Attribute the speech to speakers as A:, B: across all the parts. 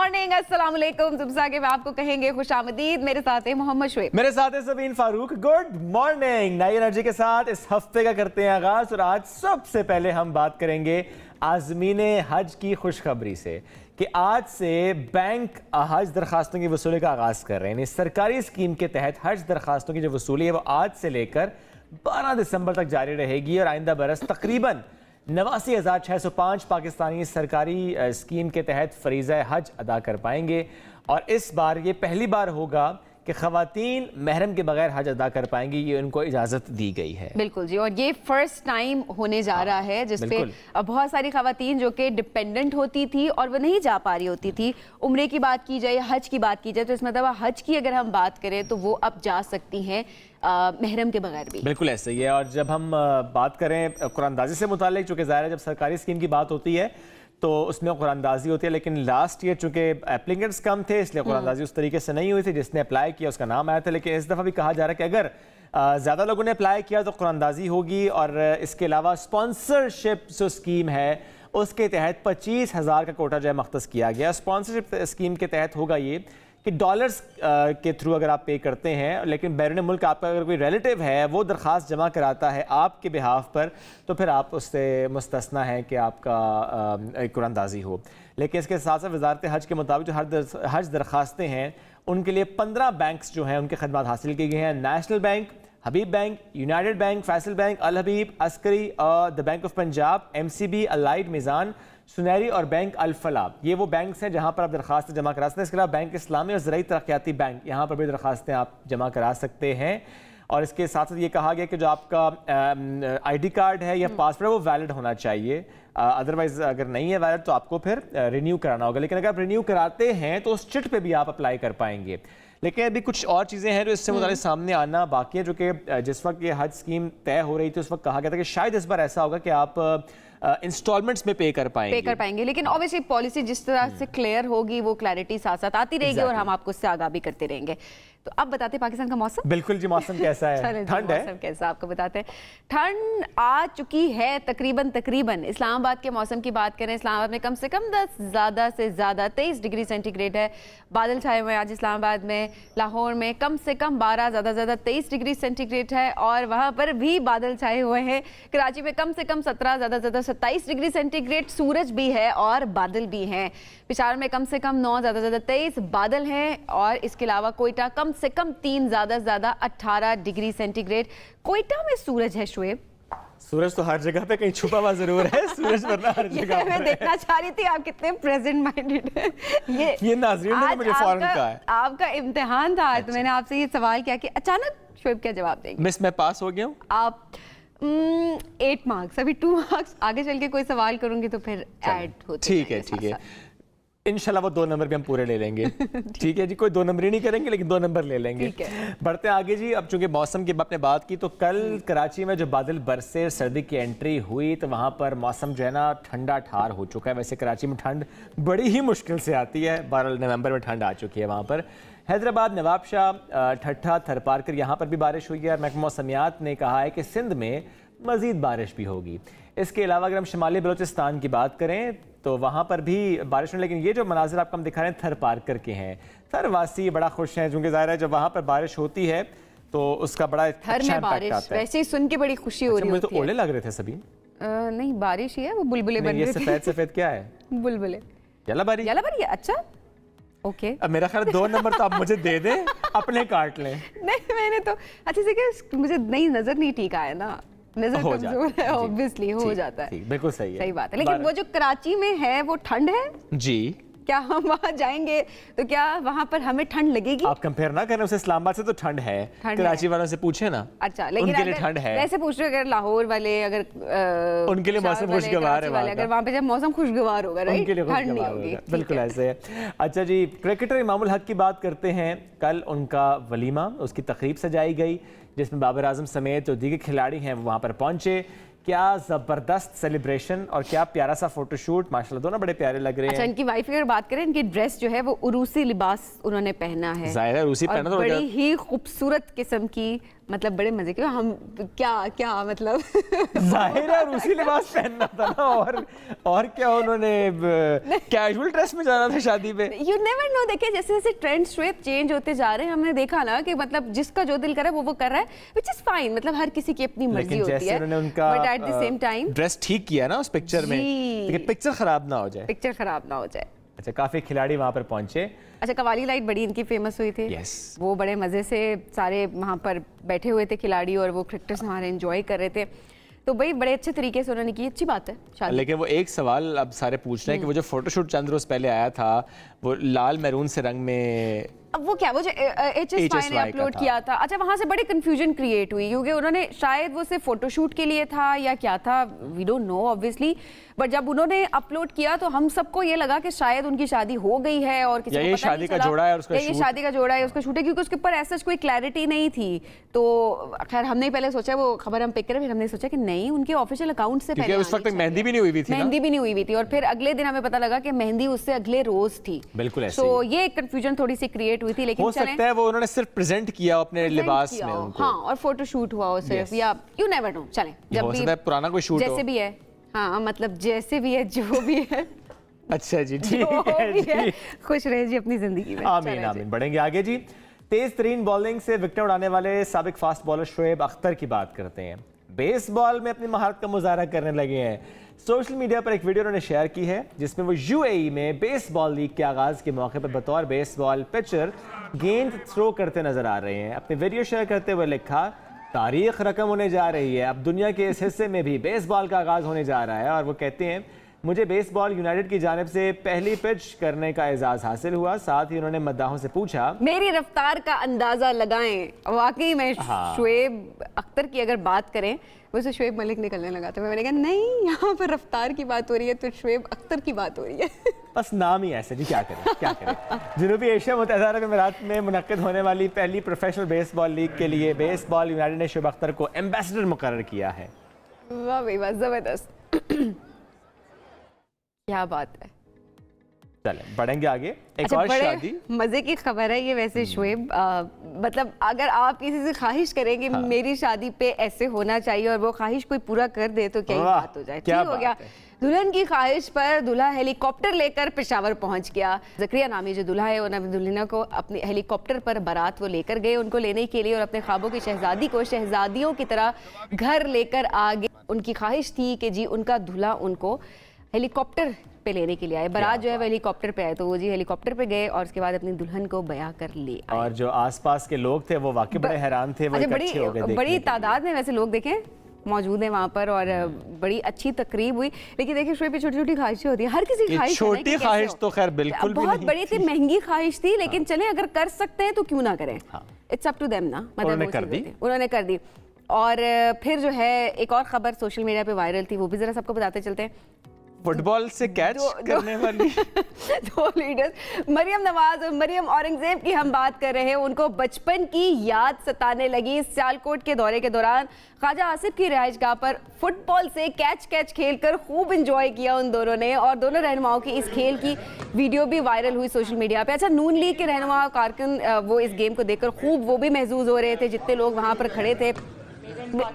A: Morning, अस्सलाम वालेकुम। सुबह के आपको कहेंगे खुशामदीद। मेरे साथ है मोहम्मद शुएब,
B: मेरे साथ है सबीन फारूक। Good morning. नई एनर्जी के साथ इस हफ्ते का करते हैं आगाज और आज सबसे पहले हम बात करेंगे आज़मीन हज की खुशखबरी से कि आज से बैंक हज दरखास्तों की वसूली का आगाज़ कर रहे हैं। इस सरकारी स्कीम के तहत हज दरखास्तों की जो वसूली है वो आज से लेकर 12 दिसंबर तक जारी रहेगी और आइंदा बरस तकरीबन 89,605 पाकिस्तानी सरकारी स्कीम के तहत फरीज़ा हज अदा कर पाएंगे। और इस बार ये पहली बार होगा कि ख़वातीन महरम के बगैर हज अदा कर पाएंगी, ये उनको इजाज़त दी गई है।
A: बिल्कुल जी, और ये फर्स्ट टाइम होने जा रहा है जिसपे बहुत सारी ख़वातीन जो कि डिपेंडेंट होती थी और वो नहीं जा पा रही होती थी। उम्रे की बात की जाए, हज की बात की जाए, तो इस मतलब हज की अगर हम बात करें तो वो अब जा सकती हैं महरम के बगैर भी।
B: बिल्कुल ऐसे ही है। और जब हम बात करें कुरानदाजी से मुतालिक, चूँकि ज़ाहिर है जब सरकारी स्कीम की बात होती है तो उसमें कुरानदाजी होती है, लेकिन लास्ट ईयर चूँकि एप्लीकेंट्स कम थे इसलिए कुरानदाजी उस तरीके से नहीं हुई थी। जिसने अप्लाई किया उसका नाम आया था, लेकिन इस दफ़ा भी कहा जा रहा है कि अगर ज़्यादा लोगों ने अप्लाई किया तो कुरानदाजी होगी। और इसके अलावा स्पॉन्सरशिप जो स्कीम है उसके तहत 25,000 का कोटा जो है मख्तस किया गया। स्पॉन्सरशिप स्कीम के तहत होगा ये कि डॉलर्स के थ्रू अगर आप पे करते हैं, लेकिन बैरून मुल्क आपका अगर कोई रिलेटिव है वो दरख्वास्त जमा कराता है आपके बिहाफ पर, तो फिर आप उससे मुस्तस्ना है कि आपका कुरानदाजी हो। लेकिन इसके साथ साथ वजारत हज के मुताबिक जो हज दरख्वास्तें हैं उनके लिए 15 बैंक्स जो हैं उनकी खदमात हासिल की गई हैं। National Bank, Habib Bank, United Bank, Faisal Bank, Al Habib, Askari, the Bank of Punjab, MCB, Allied, Meezan, Soneri और बैंक अल फलाह, ये वो बैंक्स हैं जहां पर आप दरखास्तें जमा करा सकते हैं। इसके अलावा बैंक इस्लामी और ज़राई तरक्याती बैंक, यहाँ पर भी दरखास्तें आप जमा करा सकते हैं। और इसके साथ साथ ये कहा गया कि जो आपका ID कार्ड है या पासवर्ड है वो वैलिड होना चाहिए, अदरवाइज अगर नहीं है वैलिड तो आपको फिर रिन्यू कराना होगा। लेकिन अगर आप रिन्यू कराते हैं तो उस चिट पे भी आप अप्लाई कर पाएंगे। लेकिन अभी कुछ और चीज़ें हैं जो इससे मुताबिक सामने आना बाकी है, जो कि जिस वक्त ये हज स्कीम तय हो रही थी उस वक्त कहा गया था कि शायद इस बार ऐसा होगा कि आप इंस्टॉलमेंट्स में पे कर पाएंगे।
A: लेकिन ऑब्वियसली पॉलिसी जिस तरह से क्लियर होगी वो क्लैरिटी साथ साथ आती रहेगी और हम आपको उससे आगाह भी करते रहेंगे। तो अब बताते हैं पाकिस्तान का मौसम।
B: बिल्कुल जी, मौसम कैसा है? ठंड है।
A: मौसम कैसा आपको बताते हैं। ठंड आ चुकी है तकरीबन। इस्लामाबाद के मौसम की बात करें, इस्लामाबाद में कम से कम 10 ज़्यादा से ज़्यादा 23 डिग्री सेंटीग्रेड है। बादल छाए हुए हैं आज इस्लामाबाद में। लाहौर में कम से कम 12, ज़्यादा 23 डिग्री सेंटीग्रेड है और वहाँ पर भी बादल छाए हुए हैं। कराची में कम से कम 17, ज़्यादा 27 डिग्री सेंटीग्रेड, सूरज भी है और बादल भी हैं। पेशावर में कम से कम 9, ज़्यादा 23 बादल हैं। और इसके अलावा कोयटा कम से कम 3, ज़्यादा 18 डिग्री सेंटीग्रेड। कोयटा में सूरज है शुएब?
B: सूरज तो हर जगह पे कहीं छुपा हुआ जरूर है, सूरज वरना हर जगह
A: मैं देखना चाह रही थी आप कितने प्रेजेंट माइंडेड हैं। ये
B: नाज़रीन ने मुझे फौरन कहा है।
A: आपका इम्तिहान था तो मैंने आपसे ये सवाल किया कि अचानक शुएब क्या जवाब देंगे?
B: मिस मैं पास हो गया हूँ।
A: आप 8 मार्क्स, अभी 2 मार्क्स आगे चल के कोई सवाल करूंगी तो फिर ऐड होते
B: ठीक है। इंशाल्लाह वो 2 नंबर भी हम पूरे ले लेंगे। ठीक है जी, कोई 2 नंबर ही नहीं करेंगे लेकिन 2 नंबर ले लेंगे। बढ़ते आगे जी। अब चूंकि मौसम की आपने बात की तो कल कराची में जो बादल बरसे, सर्दी की एंट्री हुई तो वहाँ पर मौसम जो है ना ठंडा ठार हो चुका है। वैसे कराची में ठंड बड़ी ही मुश्किल से आती है, 12 नवंबर में ठंड आ चुकी है वहाँ पर। हैदराबाद, नवाबशाह, ठट्ठा, थरपारकर यहाँ पर भी बारिश हुई है और महकमा मौसमियात ने कहा है कि सिंध में मज़ीद बारिश भी होगी। इसके अलावा अगर हम शुमाली बलोचिस्तान की बात करें तो वहाँ पर भी बारिश हुई। लेकिन ये जो मनाजिर आपको हम दिखा रहे हैं थरपारकर के हैं। थरवासी बड़ा खुश हैं क्योंकि ज़ाहिर है जब वहाँ पर बारिश होती है तो उसका बड़ा अच्छा इम्पैक्ट आता है।
A: वैसे ही सुन के बड़ी खुशी हो रही है।
B: मुझे तो ओले लग रहे थे सभी।
A: नहीं, बारिश ही है, वो बुलबुले बन रहे थे।
B: ये सफेद क्या है?
A: बुलबुले।
B: यलाबारी
A: है। अच्छा, ओके।
B: अब मेरा ख्याल 2 नंबर तो आप मुझे दे दें, अपने काट लें।
A: नहीं, मैंने तो अच्छे से क्या, मुझे नहीं नजर नहीं ठीक आया ना, नजर कमजोर है, ऑब्वियसली हो जाता है।
B: बिल्कुल सही है,
A: सही बात है। लेकिन वो जो कराची में है वो ठंड है
B: जी।
A: क्या हम वहाँ जाएंगे तो क्या वहाँ पर हमें ठंड लगेगी?
B: आप कंपेयर ना करें उसे, इस्लामाबाद से तो ठंड है, कराची वालों से पूछे ना।
A: अच्छा, लेकिन
B: उनके लिए ठंड है।
A: वैसे पूछ रहे अगर लाहौर वाले, अगर
B: उनके लिए मौसम खुशगवार है,
A: अगर वहाँ पे जब मौसम खुशगवार होगा, राइट,
B: उनके लिए
A: ठंड नहीं होगी।
B: बिल्कुल ऐसे है। अच्छा जी, क्रिकेटर इमामुल हक की बात करते हैं। कल उनका वलीमा, उसकी तकरीब सजाई गई जिसमें बाबर आजम समेत जो दीगर खिलाड़ी हैं वो वहाँ पर पहुंचे। क्या ज़बरदस्त सेलिब्रेशन और क्या प्यारा सा फोटोशूट, माशाल्लाह दोनों बड़े प्यारे लग रहे हैं।
A: अच्छा, इनकी वाइफ की अगर बात करें, इनकी ड्रेस जो है वो उरूसी लिबास उन्होंने पहना है।
B: ज़ाहिर है उरूसी पहना तो
A: बड़ी ही खूबसूरत किस्म की मतलब बड़े मजे के हम क्या मतलब
B: जाहिर है रूसी लिबास पहनना था ना, और क्या उन्होंने कैजुअल ड्रेस में जाना था शादी पे।
A: You never know. देखिए जैसे जैसे ट्रेंड स्वेप चेंज होते जा रहे हैं, हमने देखा ना कि मतलब जिसका जो दिल कर रहा है वो कर रहा है, विच इज फाइन। मतलब हर किसी की अपनी मर्जी होती है, but at the same time
B: dress ठीक किया ना उस पिक्चर में, लेकिन पिक्चर खराब ना हो जाए,
A: पिक्चर खराब ना हो जाए।
B: अच्छा, काफी खिलाड़ी वहां पर पहुंचे।
A: अच्छा, कवाली लाइट बड़ी इनकी फेमस हुई थी।
B: yes.
A: वो बड़े मजे से सारे वहाँ पर बैठे हुए थे खिलाड़ी, और वो क्रिकेटर्स हमारे एंजॉय कर रहे थे, तो भाई बड़े अच्छे तरीके से उन्होंने की, अच्छी बात है शादी।
B: लेकिन वो एक सवाल अब सारे पूछ रहे हैं कि वो जो फोटोशूट चंद रोज पहले आया था, वो लाल मैरून से रंग में,
A: अब वो क्या, वो जो HSY ने अपलोड किया था, अच्छा वहां से बड़ी कंफ्यूजन क्रिएट हुई, क्योंकि उन्होंने शायद वो सिर्फ फोटोशूट के लिए था या क्या था, we don't know obviously, but जब उन्होंने अपलोड किया तो हम सबको ये लगा कि शायद उनकी शादी हो गई है, और किसी को पता नहीं चला,
B: जोड़ा है उसका
A: ये शादी का जोड़ा है उसका शूट है, क्योंकि उसके ऊपर ऐसा कोई क्लैरिटी नहीं थी। तो खैर हमने पहले सोचा वो खबर हम पिक करें, फिर हमने सोचा कि नहीं, उनके ऑफिशियल अकाउंट से पहले
B: उस वक्त मेहंदी भी नहीं हुई थी,
A: मेहंदी भी नहीं हुई थी, और फिर अगले दिन हमें पता लगा कि मेहंदी उससे अगले रोज थी।
B: बिल्कुल ऐसे।
A: तो ये कंफ्यूजन थोड़ी सी क्रिएट हुई थी, लेकिन
B: हो सकता है वो उन्होंने सिर्फ प्रेजेंट किया अपने लिबास में उनको।
A: हाँ, और फोटो शूट हुआ सिर्फ, या यू नेवर नो। चलें, जब भी
B: पुराना कोई शूट
A: जैसे भी है, हाँ मतलब जैसे भी है, जो भी है,
B: अच्छा जी, ठीक है जी,
A: खुश रहे जी अपनी जिंदगी में।
B: आमीन आमीन। बढ़ेंगे आगे जी। तेज तरीन बॉलिंग से विकेट उड़ाने वाले साबिक फास्ट बॉलर शोएब अख्तर की बात करते हैं। बेसबॉल में अपनी महारत का मुजाहरा करने लगे हैं। सोशल मीडिया पर एक वीडियो उन्होंने शेयर की है जिसमें वो यूएई में बेसबॉल लीग के आगाज के मौके पर बतौर बेसबॉल पिचर गेंद थ्रो करते नजर आ रहे हैं। अपने वीडियो शेयर करते हुए लिखा, तारीख रकम होने जा रही है, अब दुनिया के इस हिस्से में भी बेसबॉल का आगाज होने जा रहा है। और वो कहते हैं, मुझे बेसबॉल यूनाइटेड की जानिब से पहली पिच करने का एजाज हासिल हुआ। साथ ही उन्होंने मद्दाहों से पूछा, मेरी
A: रफ्तार का अंदाजा लगाएं। वाकई में शोएब अख्तर की अगर बात करें, वैसे शोएब मलिक निकलने लगा था, मैंने कहा नहीं, यहाँ पर रफ्तार की बात हो रही है तो शोएब अख्तर की बात हो रही है।
B: बस नाम ही ऐसे जी, क्या करें क्या करें। जनूबी एशिया मुत्तहिदा अरब अमीरात में मुनक्किद होने वाली पहली प्रोफेशनल बेसबॉल लीग के लिए बेसबॉल यूनाइटेड ने शोएब अख्तर को एम्बेसडर मुकर्रर किया है।
A: वाह भाई वाह, जबरदस्त। क्या बात है।
B: चलें बढ़ेंगे आगे। एक
A: अच्छा,
B: और शादी
A: मजे की खबर है ये वैसे शोएब, मतलब अगर आप किसी से ख्वाहिश करेंगे मेरी शादी पे ऐसे होना चाहिए, और वो ख्वाहिश कोई पूरा कर दे तो क्या ही बात हो जाए। ठीक हो गया। दुल्हन की ख्वाहिश पर दूल्हा हेलीकॉप्टर लेकर पेशावर पहुंच गया। ज़करिया नामी जो दूल्हा है, उन्होंने दुल्हन को अपने हेलीकॉप्टर पर बारात वो लेकर गए उनको लेने के लिए, और अपने ख्वाबों की शहजादी को शहजादियों की तरह घर लेकर आ गए। उनकी ख्वाहिश थी कि जी उनका दूल्हा उनको हेलीकॉप्टर पे लेने के लिए आए। बारात जो है वो हेलीकॉप्टर पे आए, तो वो जी हेलीकॉप्टर पे गए और उसके बाद अपनी दुल्हन को बयां कर ले आए।
B: और जो आसपास के लोग थे वो वाकई बड़े हैरान थे। वो
A: बड़ी तादाद में वैसे लोग देखें मौजूद है वहाँ पर, और बड़ी अच्छी तकरीब हुई। लेकिन देखिए शोएब पे छोटी छोटी ख्वाहिशें होती हैं, हर किसी की ख्वाहिश,
B: छोटी ख्वाहिश तो खैर बिल्कुल भी
A: बहुत बड़ी थी, महंगी ख्वाहिश थी, लेकिन चले अगर कर सकते हैं तो क्यों ना करें। इट्स अप टू देम ना, मतलब उन्होंने कर दी। और फिर जो है एक और खबर सोशल मीडिया पे वायरल थी, वो भी जरा सबको बताते चलते हैं।
B: फुटबॉल से कैच करने वाली
A: दो लीडर्स, मरियम नवाज और मरियम औरंगजेब की हम बात कर रहे हैं। उनको बचपन की याद सताने लगी। सियालकोट के दौरे के दौरान ख्वाजा आसिफ की रिहाइशगाह पर फुटबॉल से कैच खेलकर खूब इंजॉय किया उन दोनों ने, और दोनों रहनुमाओं की इस खेल की वीडियो भी वायरल हुई सोशल मीडिया पे। अच्छा, नून लीग के रहनुमा कारकुन वो इस गेम को देखकर खूब वो भी महसूस हो रहे थे, जितने लोग वहाँ पर खड़े थे।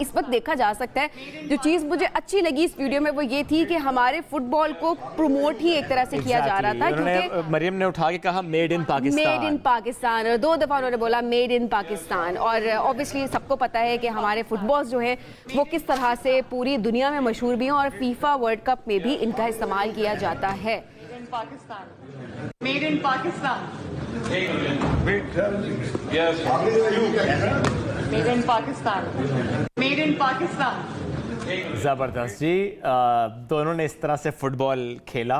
A: इस वक्त देखा जा सकता है, जो चीज़ मुझे अच्छी लगी इस वीडियो में वो ये थी कि हमारे फुटबॉल को प्रमोट ही एक तरह से किया जा रहा था, क्योंकि
B: मरियम ने उठा के कहा मेड इन
A: पाकिस्तान, और 2 दफ़ा उन्होंने बोला मेड इन पाकिस्तान। और ऑब्वियसली सबको पता है कि हमारे फुटबॉल जो है वो किस तरह से पूरी दुनिया में मशहूर भी हैं, और फीफा वर्ल्ड कप में भी इनका इस्तेमाल किया जाता है।
C: Made in Pakistan, made in Pakistan, made in Pakistan.
B: जबरदस्त जी। दोनों ने इस तरह से फुटबॉल खेला,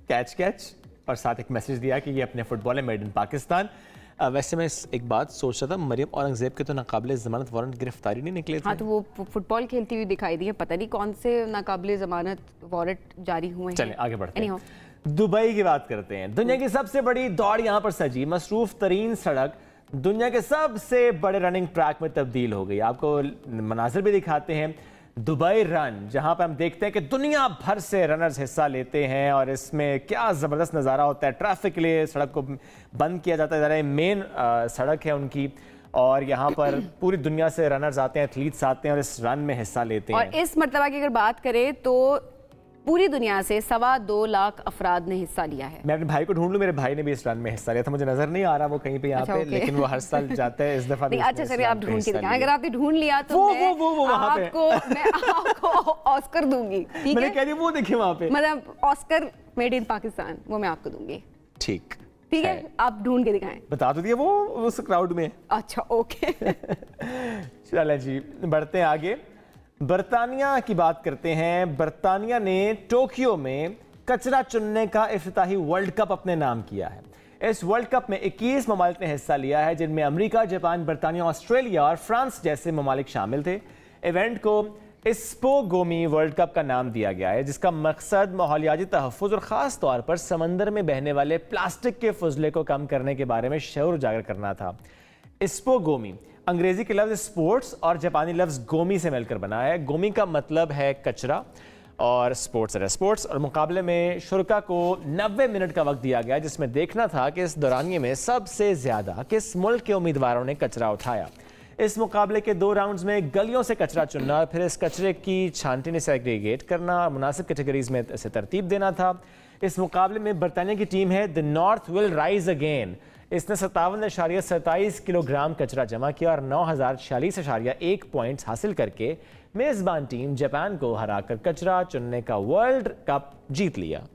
B: कैच, और साथ एक मैसेज दिया कि ये अपने फुटबॉल है मेड इन पाकिस्तान। वैसे मैं एक बात सोच रहा था, मरियम औरंगजेब के तो नाकाबिले ज़मानत वारंट गिरफ्तारी नहीं निकले थे।
A: हाँ, तो वो फुटबॉल खेलती हुई दिखाई दी है, पता नहीं कौन से नाकाबिले ज़मानत वारंट जारी हुए हैं।
B: चलें आगे बढ़ते हैं। दुबई की बात करते हैं। दुनिया की सबसे बड़ी दौड़ यहाँ पर सजी। मसरूफ तरीन सड़क दुनिया के सबसे बड़े रनिंग ट्रैक में तब्दील हो गई। आपको मनाजिर भी दिखाते हैं। दुबई रन, जहां पर हम देखते हैं कि दुनिया भर से रनर्स हिस्सा लेते हैं, और इसमें क्या ज़बरदस्त नज़ारा होता है। ट्रैफिक के लिए सड़क को बंद किया जाता है, मेन सड़क है उनकी, और यहाँ पर पूरी दुनिया से रनर्स आते हैं, एथलीट्स आते हैं और इस रन में हिस्सा लेते हैं।
A: और इस मर्तबा की अगर बात करें तो पूरी दुनिया से 2.25 लाख अफराद ने हिस्सा लिया है।
B: मैं अपने भाई को ढूंढ लूं, मेरे भाई ने भी इस रन में हिस्सा लिया था, मुझे नजर नहीं आ रहा वो कहीं पे यहाँ
A: अच्छा,
B: पे,
A: ओके।
B: लेकिन वो हर साल जाता है, इस दफा भी
A: अच्छा
B: उसने
A: चलिए
B: इस
A: आप
B: रन पे
A: ढूंढ के
B: हिस्सा
A: दिखाएं। अगर
B: लिया।
A: आपने ढूंढ लिया तो
B: वो वहाँ पे।
A: मैं आपको ऑस्कर दूंगी, ठीक
B: मैंने
A: है?
B: कह दिया वो देखिए वहाँ पे,
A: मतलब ऑस्कर मेड इन पाकिस्तान, वो मैं आपको दूंगी,
B: ठीक
A: ठीक है? आप ढूंढ के दिखाएं।
B: बता तो दिया वो उस क्राउड में।
A: अच्छा ओके।
B: चलें जी, बढ़ते हैं आगे। बरतानिया की बात करते हैं। बरतानिया ने टोक्यो में कचरा चुनने का इफ्तिताही वर्ल्ड कप अपने नाम किया है। इस वर्ल्ड कप में 21 ममालिक ने हिस्सा लिया है, जिनमें अमेरिका, जापान, बरतानिया, ऑस्ट्रेलिया और फ्रांस जैसे ममालिक शामिल थे। इवेंट को इस्पोगोमी वर्ल्ड कप का नाम दिया गया है, जिसका मकसद माहौलियाती तहफ़्फ़ुज़ और ख़ास तौर पर समंदर में बहने वाले प्लास्टिक के फजले को कम करने के बारे में शऊर उजागर करना था। इस्पोगोमी अंग्रेजी के लफ्ज़ स्पोर्ट्स और जापानी लफ्ज़ गोमी से मिलकर बना है। गोमी का मतलब है कचरा और स्पोर्ट्स है स्पोर्ट्स। और मुकाबले में शुरका को 90 मिनट का वक्त दिया गया, जिसमें देखना था कि इस दौरानिये में सबसे ज़्यादा किस मुल्क के उम्मीदवारों ने कचरा उठाया। इस मुकाबले के 2 राउंड्स में गलियों से कचरा चुनना और फिर इस कचरे की छांटनी से एग्रीगेट करना और मुनासिब कैटेगरीज में इसे तरतीब देना था। इस मुकाबले में बरतानिया की टीम है the north will rise again. इसने 57.27 किलोग्राम कचरा जमा किया और 9046.1 पॉइंट्स हासिल करके मेजबान टीम जापान को हराकर कचरा चुनने का वर्ल्ड कप जीत लिया।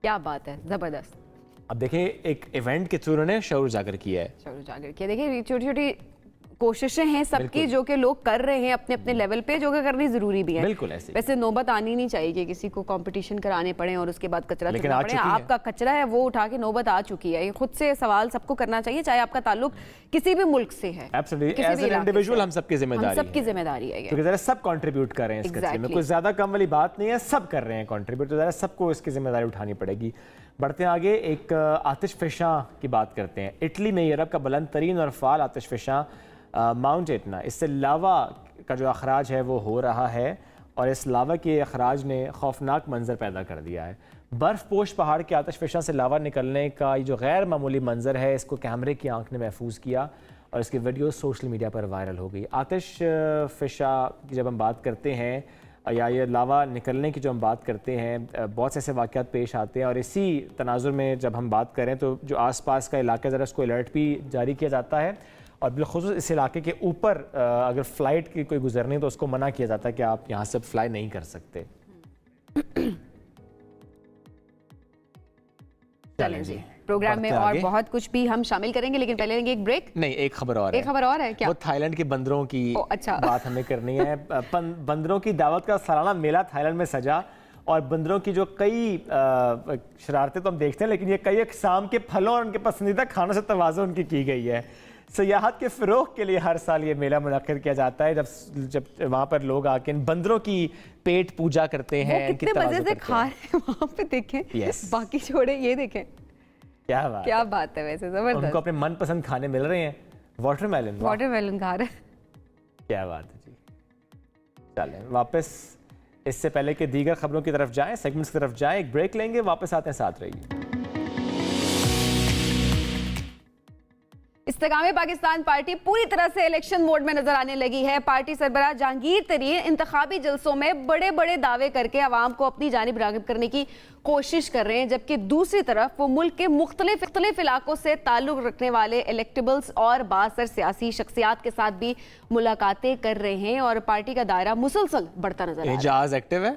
A: क्या बात है, जबरदस्त।
B: अब देखिए, एक इवेंट के थ्रू उन्होंने शऊर उजागर किया है।
A: शऊर उजागर किया। देखिए छोटी छोटी कोशिशें हैं सबकी,
B: बिल्कुल।
A: जो कि लोग कर रहे हैं अपने अपने लेवल पे, जो कि करनी जरूरी भी है।
B: बिल्कुल ऐसे ही।
A: वैसे नौबत आनी नहीं चाहिए कि किसी को कंपटीशन कराने पड़े और उसके बाद कचरा
B: लेकिन
A: चुनना
B: आ
A: पड़े।
B: चुकी है।
A: आपका कचरा है वो उठा के नौबत आ चुकी है। ये खुद से सवाल सबको करना चाहिए, चाहे आपका ताल्लुक किसी भी मुल्क से है।
B: Absolutely.
A: किसी
B: As
A: भी
B: an
A: इलाके
B: individual
A: से।
B: हम सबकी जिम्मेदारी
A: हम सबकी
B: है।
A: जिम्मेदारी है ये।
B: क्योंकि जरा सब कंट्रीब्यूट कर रहे हैं इस कचरे में,
A: Exactly.
B: कोई ज्यादा कम वाली बात नहीं है, सब कर रहे हैं कंट्रीब्यूट, तो जरा सबको इसकी जिम्मेदारी उठानी पड़ेगी। बढ़ते हैं आगे, एक आतिश फिशा की बात करते हैं। इटली में यूरोप का बुलंद तरीन और फाल आतिश फिशा माउंट एटना, इससे लावा का जो अखराज है वो हो रहा है और इस लावा के अखराज ने खौफनाक मंजर पैदा कर दिया है। बर्फ पोश पहाड़ के आतिश फिशा से लावा निकलने का ये जो गैर मामूली मंजर है, इसको कैमरे की आंख ने महफूज किया और इसकी वीडियो सोशल मीडिया पर वायरल हो गई। आतिश फिशा की जब हम बात करते हैं या ये लावा निकलने की जो हम बात करते हैं, बहुत से ऐसे वाक़यात पेश आते हैं और इसी तनाजुर में जब हम बात करें तो जो आसपास का इलाका ज़रा उसको अलर्ट भी जारी किया जाता है और बिलखुसूस इस इलाके के ऊपर अगर फ़्लाइट की कोई गुजरनी तो उसको मना किया जाता है कि आप यहाँ से फ्लाई नहीं कर सकते।
A: चलें जी, प्रोग्राम में और बहुत कुछ भी हम शामिल करेंगे, लेकिन पहले लेंगे एक ब्रेक।
B: नहीं, एक खबर और है।
A: एक खबर और है क्या?
B: वो थाईलैंड के बंदरों की
A: अच्छा।
B: बात हमें करनी है। बंदरों की दावत का सालाना मेला थाईलैंड में सजा और बंदरों की जो कई शरारतें तो हम देखते हैं, लेकिन ये कई अक़साम के फलों और उनके पसंदीदा खानों से तवाज़ुन उनकी की गई है। सयाहत के फ़रोग़ के लिए हर साल ये मेला मुनक़्क़िद किया जाता है, जब वहाँ पर लोग आके इन बंदरों की पेट पूजा करते हैं।
A: कितने मजे से खा रहे हैं वहाँ पे, देखें।
B: Yes.
A: बाकी छोड़े, ये देखें
B: क्या
A: बात है। वैसे जबरदस्त,
B: उनको अपने मनपसंद खाने मिल रहे हैं। वाटरमेलन
A: खा रहे हैं।
B: क्या बात है जी। चलें वापस, इससे पहले कि दीगर खबरों की तरफ जाएं, सेगमेंट्स की तरफ जाएं, एक ब्रेक लेंगे, वापस आते हैं, साथ रहिए।
A: इस्तेकाम पाकिस्तान पार्टी पूरी तरह से इलेक्शन मोड में नजर आने लगी है। पार्टी सरबराह जहांगीर तरीन इंतखाबी जलसों में बड़े बड़े दावे करके आवाम को अपनी जानिब राग़िब करने की कोशिश कर रहे हैं, जबकि दूसरी तरफ वो मुल्क के मुख्तलिफ इलाकों से ताल्लुक रखने वाले इलेक्टेबल्स और बासर सियासी शख्सियात के साथ भी मुलाकातें कर रहे हैं और पार्टी का दायरा मुसलसल बढ़ता नजर आ रहा है।
B: एजाज एक्टिव है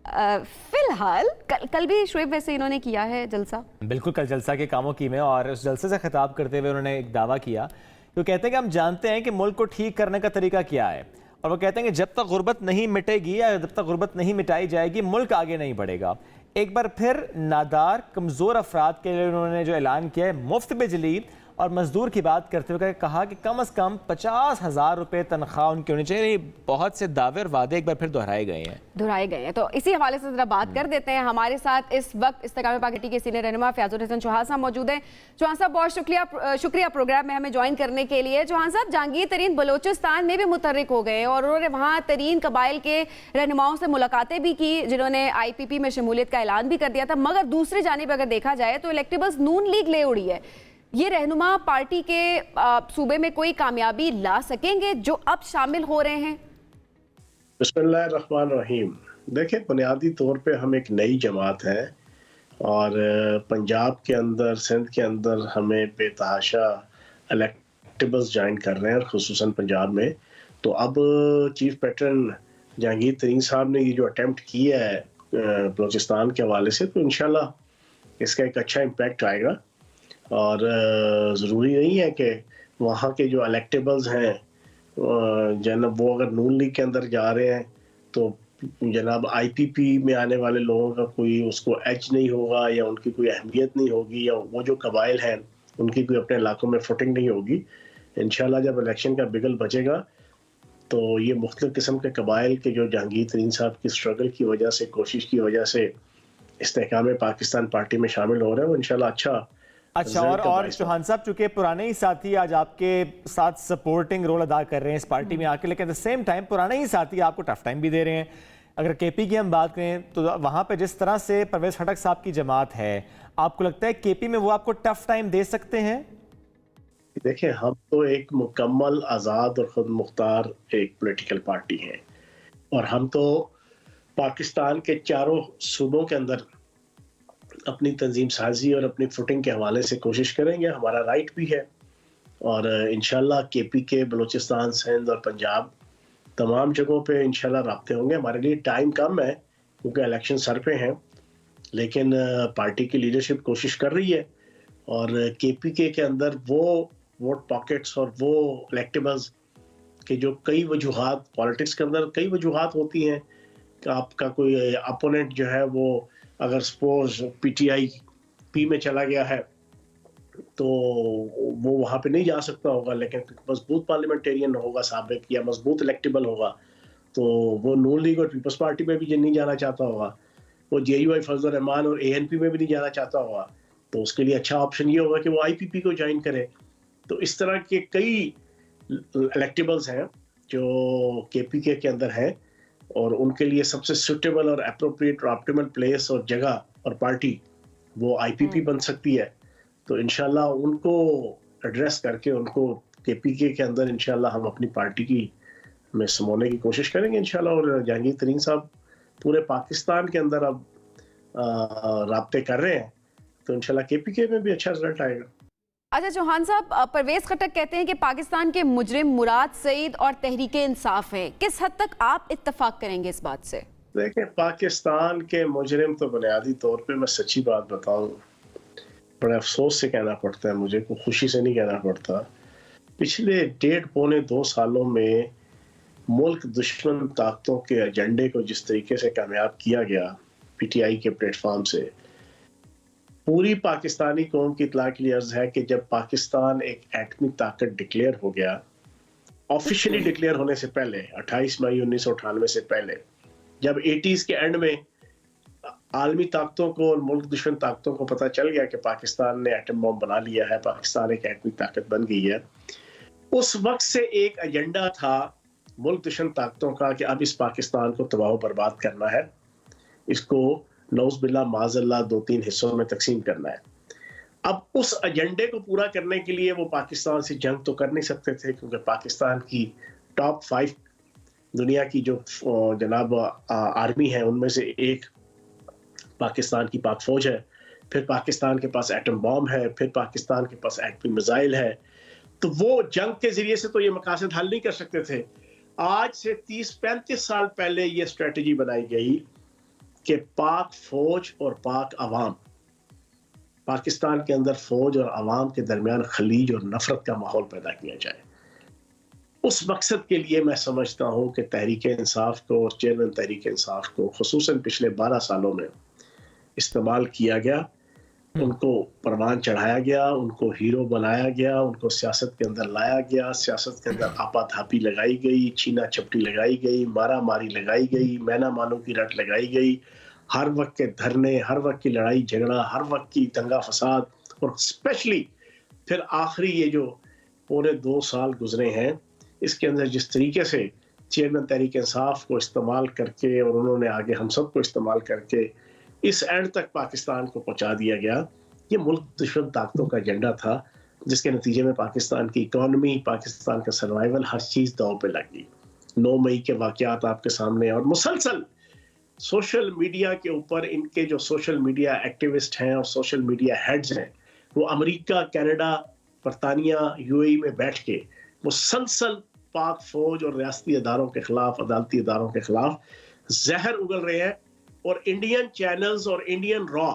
A: फिलहाल कल भी शुएब वैसे इन्होंने किया है जलसा।
B: बिल्कुल, कल जलसा के कामों की में, और उस जलसे से खिताब करते हुए उन्होंने एक दावा किया। तो कहते हैं कि हम जानते हैं कि मुल्क को ठीक करने का तरीका क्या है, और वो कहते हैं कि जब तक गुर्बत नहीं मिटेगी या जब तक गुर्बत नहीं मिटाई जाएगी, मुल्क आगे नहीं बढ़ेगा। एक बार फिर नादार कमज़ोर अफराद के लिए उन्होंने जो ऐलान किया है मुफ्त बिजली और मजदूर की बात करते हुए कहा कि कम से कम 50,000 रुपए तनख्वाह उनकी होनी चाहिए। बहुत से दावे और वादे एक बार फिर दोहराए गए हैं।
A: तो इसी हवाले से जरा बात कर देते हैं। हमारे साथ इस वक्त इस्तेकाम पार्टी के सीनियर रहनुमा फयाजुल हसन चौहान साहब मौजूद हैं। चौहान साहब, बहुत शुक्रिया प्रोग्राम में हमें ज्वाइन करने के लिए। चौहान साहब, जहांगीर तरीन बलोचिस्तान में भी मुतहर्रिक हो गए और उन्होंने वहाँ तरीन कबाइल के रहनुमाओं से मुलाकातें भी की, जिन्होंने IPP में शमूलियत का ऐलान भी कर दिया था। मगर दूसरी जानिब अगर देखा जाए तो इलेक्टेबल्स नून लीग ले उड़ी है। ये रहनुमा पार्टी के सूबे में कोई कामयाबी ला सकेंगे जो अब शामिल हो रहे हैं?
D: बिस्मिल्लाहिर्रहमानिर्रहीम। देखिए, बुनियादी तौर पे हम एक नई जमात है और पंजाब के अंदर, सिंध के अंदर हमें बेतहाशा इलेक्टेबल्स ज्वाइन कर रहे हैं, खुसूसन पंजाब में। तो अब चीफ पैटर्न जहांगीर तरीन साहब ने ये जो अटेम्प्ट किया है बलूचिस्तान के हवाले से, तो इंशाल्लाह इसका एक अच्छा इम्पैक्ट आएगा। और ज़रूरी नहीं है कि वहाँ के जो इलेक्टेबल्स हैं जनाब वो अगर नून लीग के अंदर जा रहे हैं तो जनाब आईपीपी में आने वाले लोगों का कोई उसको एज नहीं होगा या उनकी कोई अहमियत नहीं होगी, या वो जो कबाइल हैं उनकी कोई अपने इलाकों में फुटिंग नहीं होगी। इंशाल्लाह जब इलेक्शन का बिगल बचेगा तो ये मुख्तलिफ किस्म के कबाइल के जो जहांगीर तरीन साहब की स्ट्रगल की वजह से, कोशिश की वजह से इस्तेहकाम पाकिस्तान पार्टी में शामिल हो रहे हैं, वो इंशाल्लाह अच्छा।
B: और चौहान साहब, चूंकि पुराने ही साथी आज आपके साथ सपोर्टिंग रोल अदा कर रहे हैं इस पार्टी में आके, लेकिन एट द सेम टाइम पुराने ही साथी आपको टफ टाइम भी दे रहे हैं। अगर केपी की हम बात करें तो वहां पे जिस तरह से परवेज खटक साहब की जमात है, आपको लगता है केपी में वो आपको टफ टाइम दे सकते हैं?
D: देखिए, हम तो एक मुकम्मल आज़ाद और खुद मुख्तार एक पॉलिटिकल पार्टी है और हम तो पाकिस्तान के चारों सूबों के अंदर अपनी तंजीम साजी और अपनी फुटिंग के हवाले से कोशिश करेंगे, हमारा राइट भी है। और इंशाल्लाह केपी के बलूचिस्तान, सिंध और पंजाब तमाम जगहों पे इंशाल्लाह राब्ते होंगे। हमारे लिए टाइम कम है क्योंकि इलेक्शन सर पे हैं, लेकिन पार्टी की लीडरशिप कोशिश कर रही है और केपी के अंदर वो वोट पॉकेट्स और वो इलेक्टेबल्स के जो कई वजूहात, पॉलिटिक्स के अंदर कई वजूहात होती हैं कि आपका कोई अपोनेंट जो है वो अगर सपोज पीटीआई पी में चला गया है तो वो वहाँ पे नहीं जा सकता होगा, लेकिन मजबूत पार्लियामेंटेरियन होगा साबिक या मजबूत इलेक्टेबल होगा तो वो नून लीग और पीपल्स पार्टी में भी नहीं जाना चाहता होगा, वो जेयूआई फजल रहमान और एएनपी में भी नहीं जाना चाहता होगा, तो उसके लिए अच्छा ऑप्शन ये होगा कि वो आईपीपी को ज्वाइन करे। तो इस तरह के कई इलेक्टेबल्स हैं जो केपी के अंदर हैं और उनके लिए सबसे सुटेबल और अप्रोप्रिएट और ऑप्टिमल प्लेस और जगह और पार्टी वो आईपीपी बन सकती है। तो इंशाल्लाह उनको एड्रेस करके उनको केपी के अंदर इंशाल्लाह हम अपनी पार्टी की में समोने की कोशिश करेंगे इंशाल्लाह। और जहांगीर तरीन साहब पूरे पाकिस्तान के अंदर अब राब्ते कर रहे हैं तो इंशाल्लाह केपी में भी अच्छा रिजल्ट आएगा।
A: अच्छा चौहान साहब, परवेज खटक कहते हैं कि पाकिस्तान के मुजरिम मुराद सईद और तहरीके इंसाफ हैं, किस हद तक आप इत्तफाक करेंगे इस बात से?
D: देखिए, पाकिस्तान के मुजरिम तो बुनियादी तौर पे मैं सच्ची बात बताऊं, बड़े अफसोस से कहना पड़ता है मुझे, को खुशी से नहीं कहना पड़ता, पिछले 1.5-2 सालों में मुल्क दुश्मन ताकतों के एजेंडे को जिस तरीके से कामयाब किया गया पीटीआई के प्लेटफॉर्म से, पूरी पाकिस्तानी कौम की इत्तला के लिए अर्ज है कि जब पाकिस्तान एक एटमी ताकत डिक्लेयर हो गया, ऑफिशियली डिक्लेयर होने से पहले 28 मई 1998 से पहले, जब 80s के एंड में आलमी ताकतों को और मुल्क दुश्मन ताकतों को पता चल गया कि पाकिस्तान ने एटम बम बना लिया है, पाकिस्तान एक एटमी ताकत बन गई है, उस वक्त से एक एजेंडा था मुल्क दुश्मन ताकतों का कि अब इस पाकिस्तान को तबाह बर्बाद करना है, इसको नौज बिल्ला माज़ल्ला 2-3 हिस्सों में तकसीम करना है। अब उस एजेंडे को पूरा करने के लिए वो पाकिस्तान से जंग तो कर नहीं सकते थे क्योंकि पाकिस्तान की टॉप 5 दुनिया की जो जनाब आर्मी है उनमें से एक पाकिस्तान की पाक फौज है, फिर पाकिस्तान के पास एटम बॉम्ब है, फिर पाकिस्तान के पास एटमी मिसाइल है, तो वो जंग के जरिए से तो ये मकासद हल नहीं कर सकते थे। आज से 30-35 साल पहले ये स्ट्रेटजी बनाई गई कि पाक फौज और पाक अवाम, पाकिस्तान के अंदर फौज और अवाम के दरमियान खलीज और नफरत का माहौल पैदा किया जाए। उस मकसद के लिए मैं समझता हूं कि तहरीक इंसाफ को और चेयरमैन तहरीक इंसाफ को खुसूसन पिछले 12 सालों में इस्तेमाल किया गया, उनको परवान चढ़ाया गया, उनको हीरो बनाया गया, उनको सियासत के अंदर लाया गया, सियासत के अंदर आपाधापी लगाई गई, छीना छपटी लगाई गई, मारा मारी लगाई गई, मैना मानो की रट लगाई गई, हर वक्त के धरने, हर वक्त की लड़ाई झगड़ा, हर वक्त की दंगा फसाद, और स्पेशली फिर आखिरी ये जो पूरे 2 साल गुजरे हैं इसके अंदर जिस तरीके से चेयरमैन तहरीक इंसाफ को इस्तेमाल करके और उन्होंने आगे हम सबको इस्तेमाल करके इस एंड तक पाकिस्तान को पहुंचा दिया गया, ये मुल्क दुश्मन ताकतों का एजेंडा था। जिसके नतीजे में पाकिस्तान की इकॉनमी, पाकिस्तान का सर्वाइवल, हर चीज़ दांव पे लग गई। 9 मई के वाक़यात आपके सामने, और मुसलसल सोशल मीडिया के ऊपर इनके जो सोशल मीडिया एक्टिविस्ट हैं और सोशल मीडिया हेड्स हैं, वो अमेरिका, कनाडा, बरतानिया, यूएई में बैठ के मुसलसल पाक फौज और रियासती इदारों के खिलाफ, अदालती इदारों के खिलाफ जहर उगल रहे हैं। और इंडियन चैनल्स और इंडियन रॉ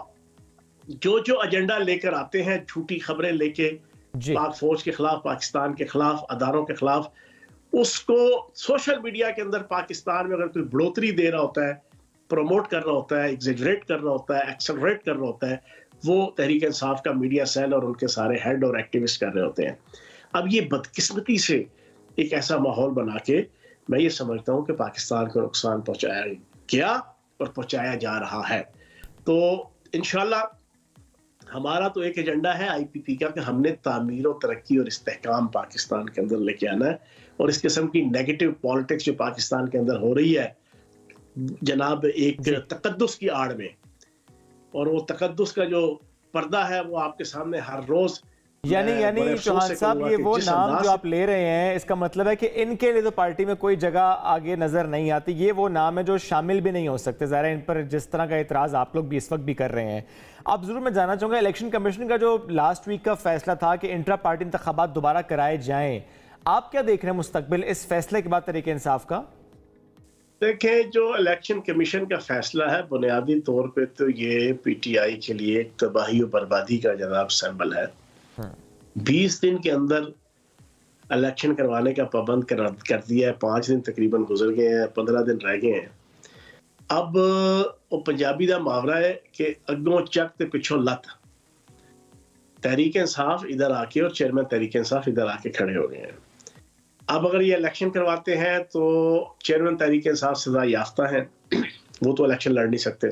D: जो एजेंडा लेकर आते हैं, झूठी खबरें लेके पाक फौज के खिलाफ, पाकिस्तान के खिलाफ, अदारों के खिलाफ, उसको सोशल मीडिया के अंदर पाकिस्तान में अगर कोई बढ़ोतरी दे रहा होता है, प्रमोट कर रहा होता है, एग्जेजरेट कर रहा होता है, एक्सेलरेट कर रहा होता है, वो तहरीक इंसाफ का मीडिया सेल और उनके सारे हेड और एक्टिविस्ट कर रहे होते हैं। अब ये बदकिस्मती से एक ऐसा माहौल बना के मैं ये समझता हूँ कि पाकिस्तान को नुकसान पहुंचाया गया और पहुंचाया जा रहा है। तो इंशाल्लाह हमारा तो एक एजेंडा है आईपीपी का कि हमने तामीर और तरक्की और इस्तेहकाम पाकिस्तान के अंदर लेके आना है, और इस किस्म की नेगेटिव पॉलिटिक्स जो पाकिस्तान के अंदर हो रही है जनाब एक तकद्दुस की आड़ में, और वो तकद्दुस का जो पर्दा है वो आपके सामने हर रोज।
B: यानी चौहान साहब, ये वो नाम जो आप ले रहे हैं, इसका मतलब है कि इनके लिए तो पार्टी में कोई जगह आगे नजर नहीं आती। ये वो नाम है जो शामिल भी नहीं हो सकते। ज़ाहिर है इन पर जिस तरह का इतराज आप लोग भी इस वक्त भी कर रहे हैं। आप जरूर, मैं जानना चाहूंगा, इलेक्शन कमीशन का जो लास्ट वीक का फैसला था कि इंट्रा पार्टी इंतखाबात दोबारा कराए जाएं, आप क्या देख रहे हैं मुस्तकबिल इस फैसले के बाद तहरीक इंसाफ का?
D: देखें, जो इलेक्शन कमीशन का फैसला है बुनियादी तौर पे तो ये पीटीआई के लिए एक तबाही और बर्बादी का जनाब सिंबल है। 20 दिन के अंदर इलेक्शन करवाने का पाबंद कर दिया है। 5 दिन तकरीबन गुजर गए हैं, 15 दिन रह गए हैं। अब वो पंजाबी का मुहावरा है कि अगों चक ते पिछों लत। तहरीक इंसाफ इधर आके और चेयरमैन तहरीक इंसाफ इधर आके खड़े हो गए हैं। अब अगर ये इलेक्शन करवाते हैं तो चेयरमैन तहरीक इंसाफ सजा याफ्ता हैं, वो तो इलेक्शन लड़ नहीं सकते,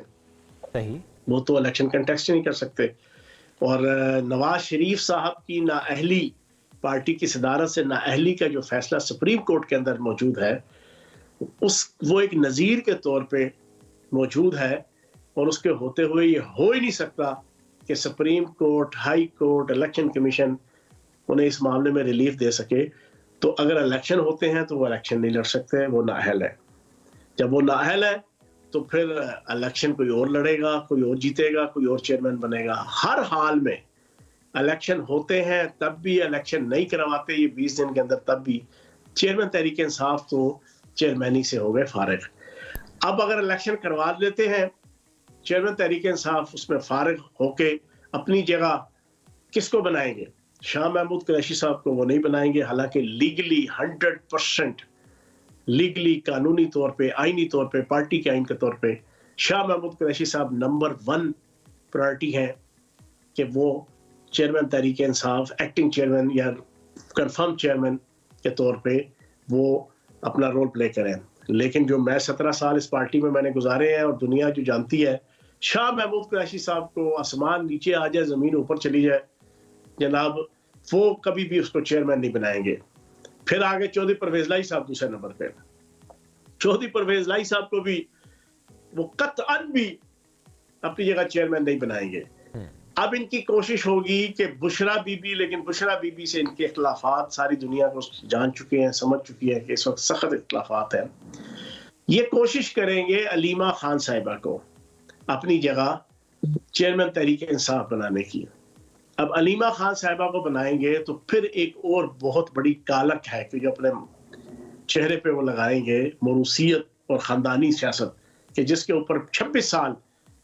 B: सही,
D: वो तो इलेक्शन कंटेस्ट नहीं कर सकते। और नवाज शरीफ साहब की नाअहली, पार्टी की सदारत से नाअहली का जो फैसला सुप्रीम कोर्ट के अंदर मौजूद है, वो एक नज़ीर के तौर पे मौजूद है, और उसके होते हुए ये हो ही नहीं सकता कि supreme court, high court, election commission उन्हें इस मामले में रिलीफ दे सके। तो अगर इलेक्शन होते हैं तो वो इलेक्शन नहीं लड़ सकते, वो नाअहल है। जब वो नाअहल है तो फिर इलेक्शन कोई और लड़ेगा, कोई और जीतेगा, कोई और चेयरमैन बनेगा। हर हाल में इलेक्शन होते हैं तब भी, इलेक्शन नहीं करवाते ये 20 दिन के अंदर तब भी, चेयरमैन तहरीक इंसाफ तो चेयरमैनी से हो गए फारिग। अब अगर इलेक्शन करवा लेते हैं, चेयरमैन तहरीक इंसाफ उसमें फारिग होके अपनी जगह किसको बनाएंगे? शाह महमूद कुरैशी साहब को वो नहीं बनाएंगे, हालांकि लीगली 100% लीगली, कानूनी तौर पे, आईनी तौर पे, पार्टी के आइन के तौर पे शाह महमूद कुरैशी साहब नंबर 1 प्रायोरिटी है कि वो chairman Tehreek Insaf, acting chairman या कंफर्म चेयरमैन के तौर पे वो अपना रोल प्ले करें। लेकिन जो मैं 17 साल इस पार्टी में मैंने गुजारे हैं और दुनिया जो जानती है, शाह महमूद कुरैशी साहब को आसमान नीचे आ जाए, जमीन ऊपर चली जाए जनाब, वो कभी भी उसको चेयरमैन नहीं बनाएंगे। फिर आगे चौधरी परवेज लाई साहब दूसरे नंबर पे। चौधरी परवेज लाई साहब को भी वो कतअन भी अपनी जगह चेयरमैन नहीं बनाएंगे। अब इनकी कोशिश होगी कि बुशरा बीबी, लेकिन बुशरा बीबी से इनके इख्तिलाफात सारी दुनिया को जान चुके हैं, समझ चुकी है कि इस वक्त सख्त इख्तिलाफात हैं। ये कोशिश करेंगे अलीमा खान साहिबा को अपनी जगह चेयरमैन तहरीक इंसाफ बनाने की। अब अलीमा खान साहिबा को बनाएंगे तो फिर एक और बहुत बड़ी कालक है कि जो अपने चेहरे पे वो लगाएंगे, मरूसियत और ख़ानदानी सियासत, कि जिसके ऊपर 26 साल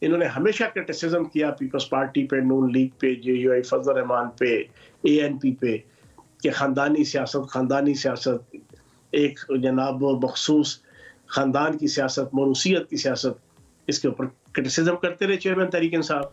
D: इन्होंने हमेशा क्रिटिसिज्म किया पीपल्स पार्टी पे, नून लीग पे, JUI, फजल रहमान पे, ANP पे, कि ख़ानदानी सियासत एक जनाब मखसूस ख़ानदान की सियासत, मरूसियत की सियासत, इसके ऊपर क्रिटिसिज्म करते रहे चेयरमैन तहरीक इंसाफ।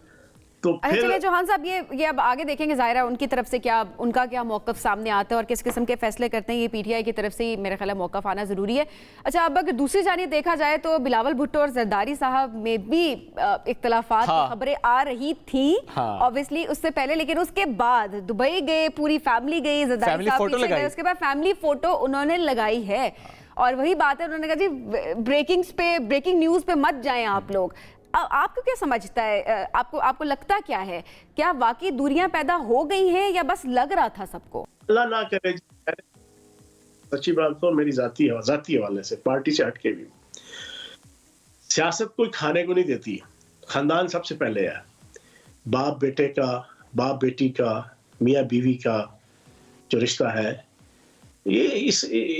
D: तो
A: चलिए चौहान साहब, ये अब आगे देखेंगे ज़ाहिरा उनकी तरफ से उनका क्या मौक़िफ़ सामने आता है और किस किस्म के फैसले करते हैं। ये PTI की तरफ से ही मेरे ख्याल मौक़िफ़ आना ज़रूरी है। अच्छा, अब अगर दूसरी जानिब देखा जाए तो बिलावल भुट्टो और जरदारी साहब में भी इख्तिलाफात की खबरें आ रही थी, ऑब्वियसली उससे पहले, लेकिन उसके बाद दुबई गए, पूरी फैमिली गई, जरदारी साहब पीछे गए, उसके बाद फैमिली फ़ोटो उन्होंने लगाई है। और वही बात है, उन्होंने कहा जी ब्रेकिंग न्यूज़ पे मत जाएं आप लोग। आपको क्या समझता है, आपको लगता क्या है, क्या वाकई दूरियां पैदा हो गई हैं या बस लग रहा था सबको?
D: अल्लाह ना करे, सच्ची बात तो मेरी जाती हवाले से, पार्टी से हटके भी, सियासत कोई खाने को नहीं देती। खानदान सबसे पहले है, बाप बेटे का, बाप बेटी का, मियाँ बीवी का जो रिश्ता है, ये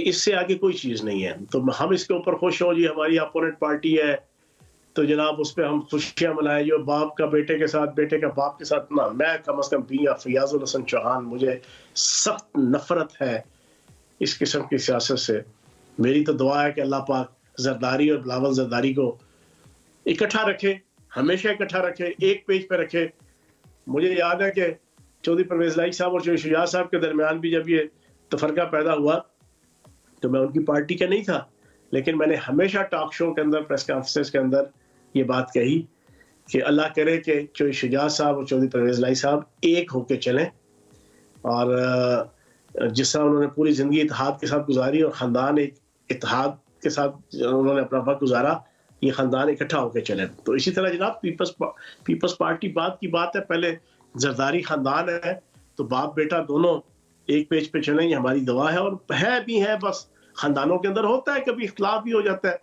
D: इससे आगे कोई चीज नहीं है। तो हम इसके ऊपर खुश हो जी हमारी अपोनेंट पार्टी है तो जनाब उस पर हम खुशियां मनाएं, जो बाप का बेटे के साथ, बेटे का बाप के साथ ना। मैं कम से कम मियां फयाजुल हसन चौहान, मुझे सख्त नफरत है इस किस्म की सियासत से। मेरी तो दुआ है कि अल्लाह पाक जरदारी और बिलावल जरदारी को इकट्ठा रखे, हमेशा इकट्ठा रखे, एक पेज पे रखे। मुझे याद है कि चौधरी परवेज लाई साहब और चौधरी शुजात साहब के दरमियान भी जब ये तफरका पैदा हुआ तो मैं उनकी पार्टी का नहीं था, लेकिन मैंने हमेशा टॉक शो के अंदर, प्रेस कॉन्फ्रेंस के अंदर ये बात कही कि अल्लाह करे कि चौधरी शुजात साहब और चौधरी परवेज लाई साहब एक होके चलें। और जिस तरह उन्होंने पूरी जिंदगी इत्तेहाद के साथ गुजारी और ख़ानदान एक इत्तेहाद के साथ उन्होंने अपना वक्त गुजारा, ये ख़ानदान इकट्ठा होकर चले। तो इसी तरह जनाब पीपल्स पार्टी बात की बात है, पहले जरदारी ख़ानदान है तो बाप बेटा दोनों एक पेज पे चलें, ये हमारी दुआ है। और है भी है, बस ख़ानदानों के अंदर होता है, कभी इख्तलाफ भी हो जाता है,